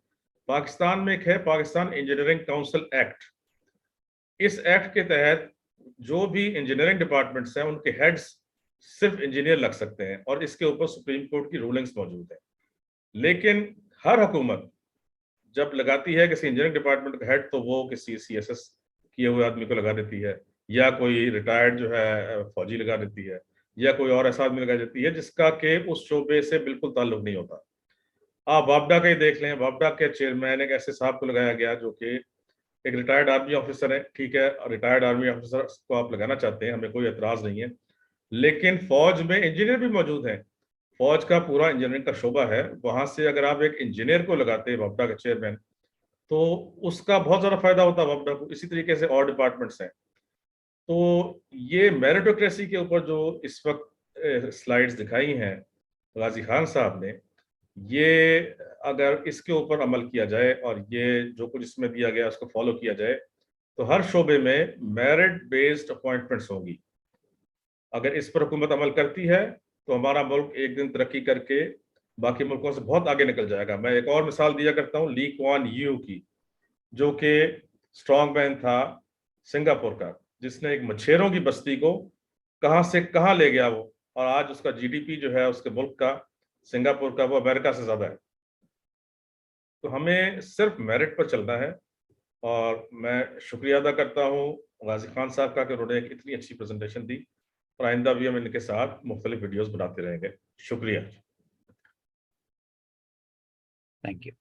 S1: पाकिस्तान में एक है पाकिस्तान इंजीनियरिंग काउंसिल एक्ट। इस एक्ट के तहत जो भी इंजीनियरिंग डिपार्टमेंट्स हैं उनके हेड्स सिर्फ इंजीनियर लग सकते हैं, और इसके ऊपर सुप्रीम कोर्ट की रूलिंग्स मौजूद है। लेकिन हर हुकूमत जब लगाती है किसी इंजीनियरिंग डिपार्टमेंट का हेड, तो वो किसी CSS किए हुए आदमी को लगा देती है, या कोई रिटायर्ड जो है फौजी लगा देती है, या कोई और ऐसा आदमी लगा देती है जिसका के उस शोबे से बिल्कुल ताल्लुक नहीं होता। आप वापडा का ही देख लें, वापडा के चेयरमैन एक ऐसे साहब को लगाया गया जो कि एक रिटायर्ड आर्मी ऑफिसर है। ठीक है, रिटायर्ड आर्मी ऑफिसर को आप लगाना चाहते हैं, हमें कोई एतराज नहीं है, लेकिन फौज में इंजीनियर भी मौजूद हैं, फौज का पूरा इंजीनियरिंग का शोबा है, वहां से अगर आप एक इंजीनियर को लगाते हैं वापडा का चेयरमैन, तो उसका बहुत ज्यादा फायदा होता है वापडा को। इसी तरीके से और डिपार्टमेंट्स हैं। तो ये मेरिटोक्रेसी के ऊपर जो इस वक्त स्लाइड्स दिखाई हैं गाजी खान साहब ने, ये अगर इसके ऊपर अमल किया जाए और ये जो कुछ इसमें दिया गया उसको फॉलो किया जाए, तो हर शोबे में मेरिट बेस्ड अपॉइंटमेंट्स होंगी। अगर इस पर हुकूमत अमल करती है तो हमारा मुल्क एक दिन तरक्की करके बाकी मुल्कों से बहुत आगे निकल जाएगा। मैं एक और मिसाल दिया करता हूँ ली क्वान यू की, जो कि स्ट्रॉन्ग मैन था सिंगापुर का, जिसने एक मछेरों की बस्ती को कहां से कहां ले गया वो, और आज उसका GDP जो है उसके मुल्क का, सिंगापुर का, वो अमेरिका से ज्यादा है। तो हमें सिर्फ मेरिट पर चलना है। और मैं शुक्रिया अदा करता हूँ गाजी खान साहब का कि उन्होंने एक इतनी अच्छी प्रेजेंटेशन दी, और आइंदा भी हम इनके साथ मुख्तलिफ वीडियोस बनाते रहेंगे। शुक्रिया।
S2: Thank you.